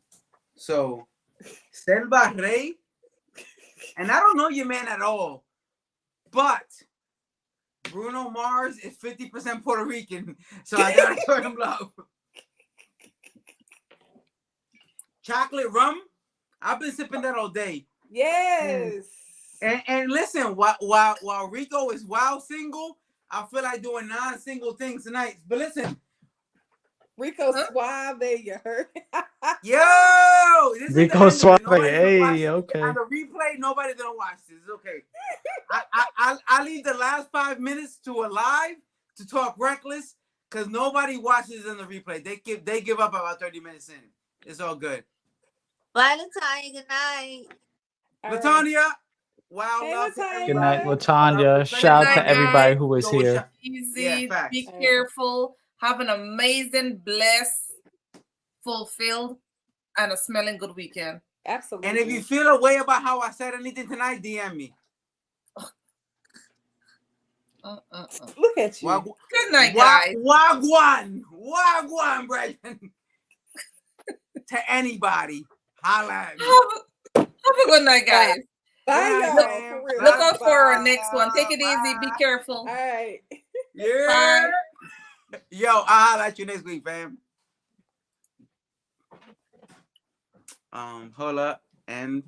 B: So, Selva Rey, and I don't know your man at all, but Bruno Mars is 50% Puerto Rican, so I gotta show him love. Chocolate rum, I've been sipping that all day.
F: Yes.
B: And listen, while Rico is wild single, I feel like doing non-single things tonight. But listen,
F: Rico Suave, you heard?
B: yo, this
C: Rico
B: is the end of it.
C: Suave,
B: Nobody's gonna watch
C: hey,
B: it.
C: okay.
B: On the replay, nobody's gonna watch this. It's okay. I leave the last 5 minutes to a live to talk reckless because nobody watches in the replay. They give up about 30 minutes in. It's all good.
E: Valentine, good night.
F: All right.
B: Latanya, wow,
F: Hey,
B: love to
F: Latanya.
C: Good night,
B: everybody.
C: Latanya. Shout out
A: night,
C: to everybody
A: guys.
C: who was
B: Go
C: here.
B: shop.
A: Easy.
B: Yeah, facts.
A: Be careful. Have an amazing, blessed, fulfilled, and a smelling good weekend.
F: Absolutely.
B: And if you feel a way about how I said anything tonight, DM me.
F: Look at you.
A: Good night, guys.
B: Wagwan, Brendan. To anybody, holla at me.
A: Have a good night, guys.
F: Bye,
B: Good
F: y'all.
B: night,
F: For
B: fam.
F: real.
A: Look out for our
B: Bye.
A: next one. Take it easy. Be careful.
F: All right.
B: Yeah. Yo, I'll holla at you next week, fam. Hold up and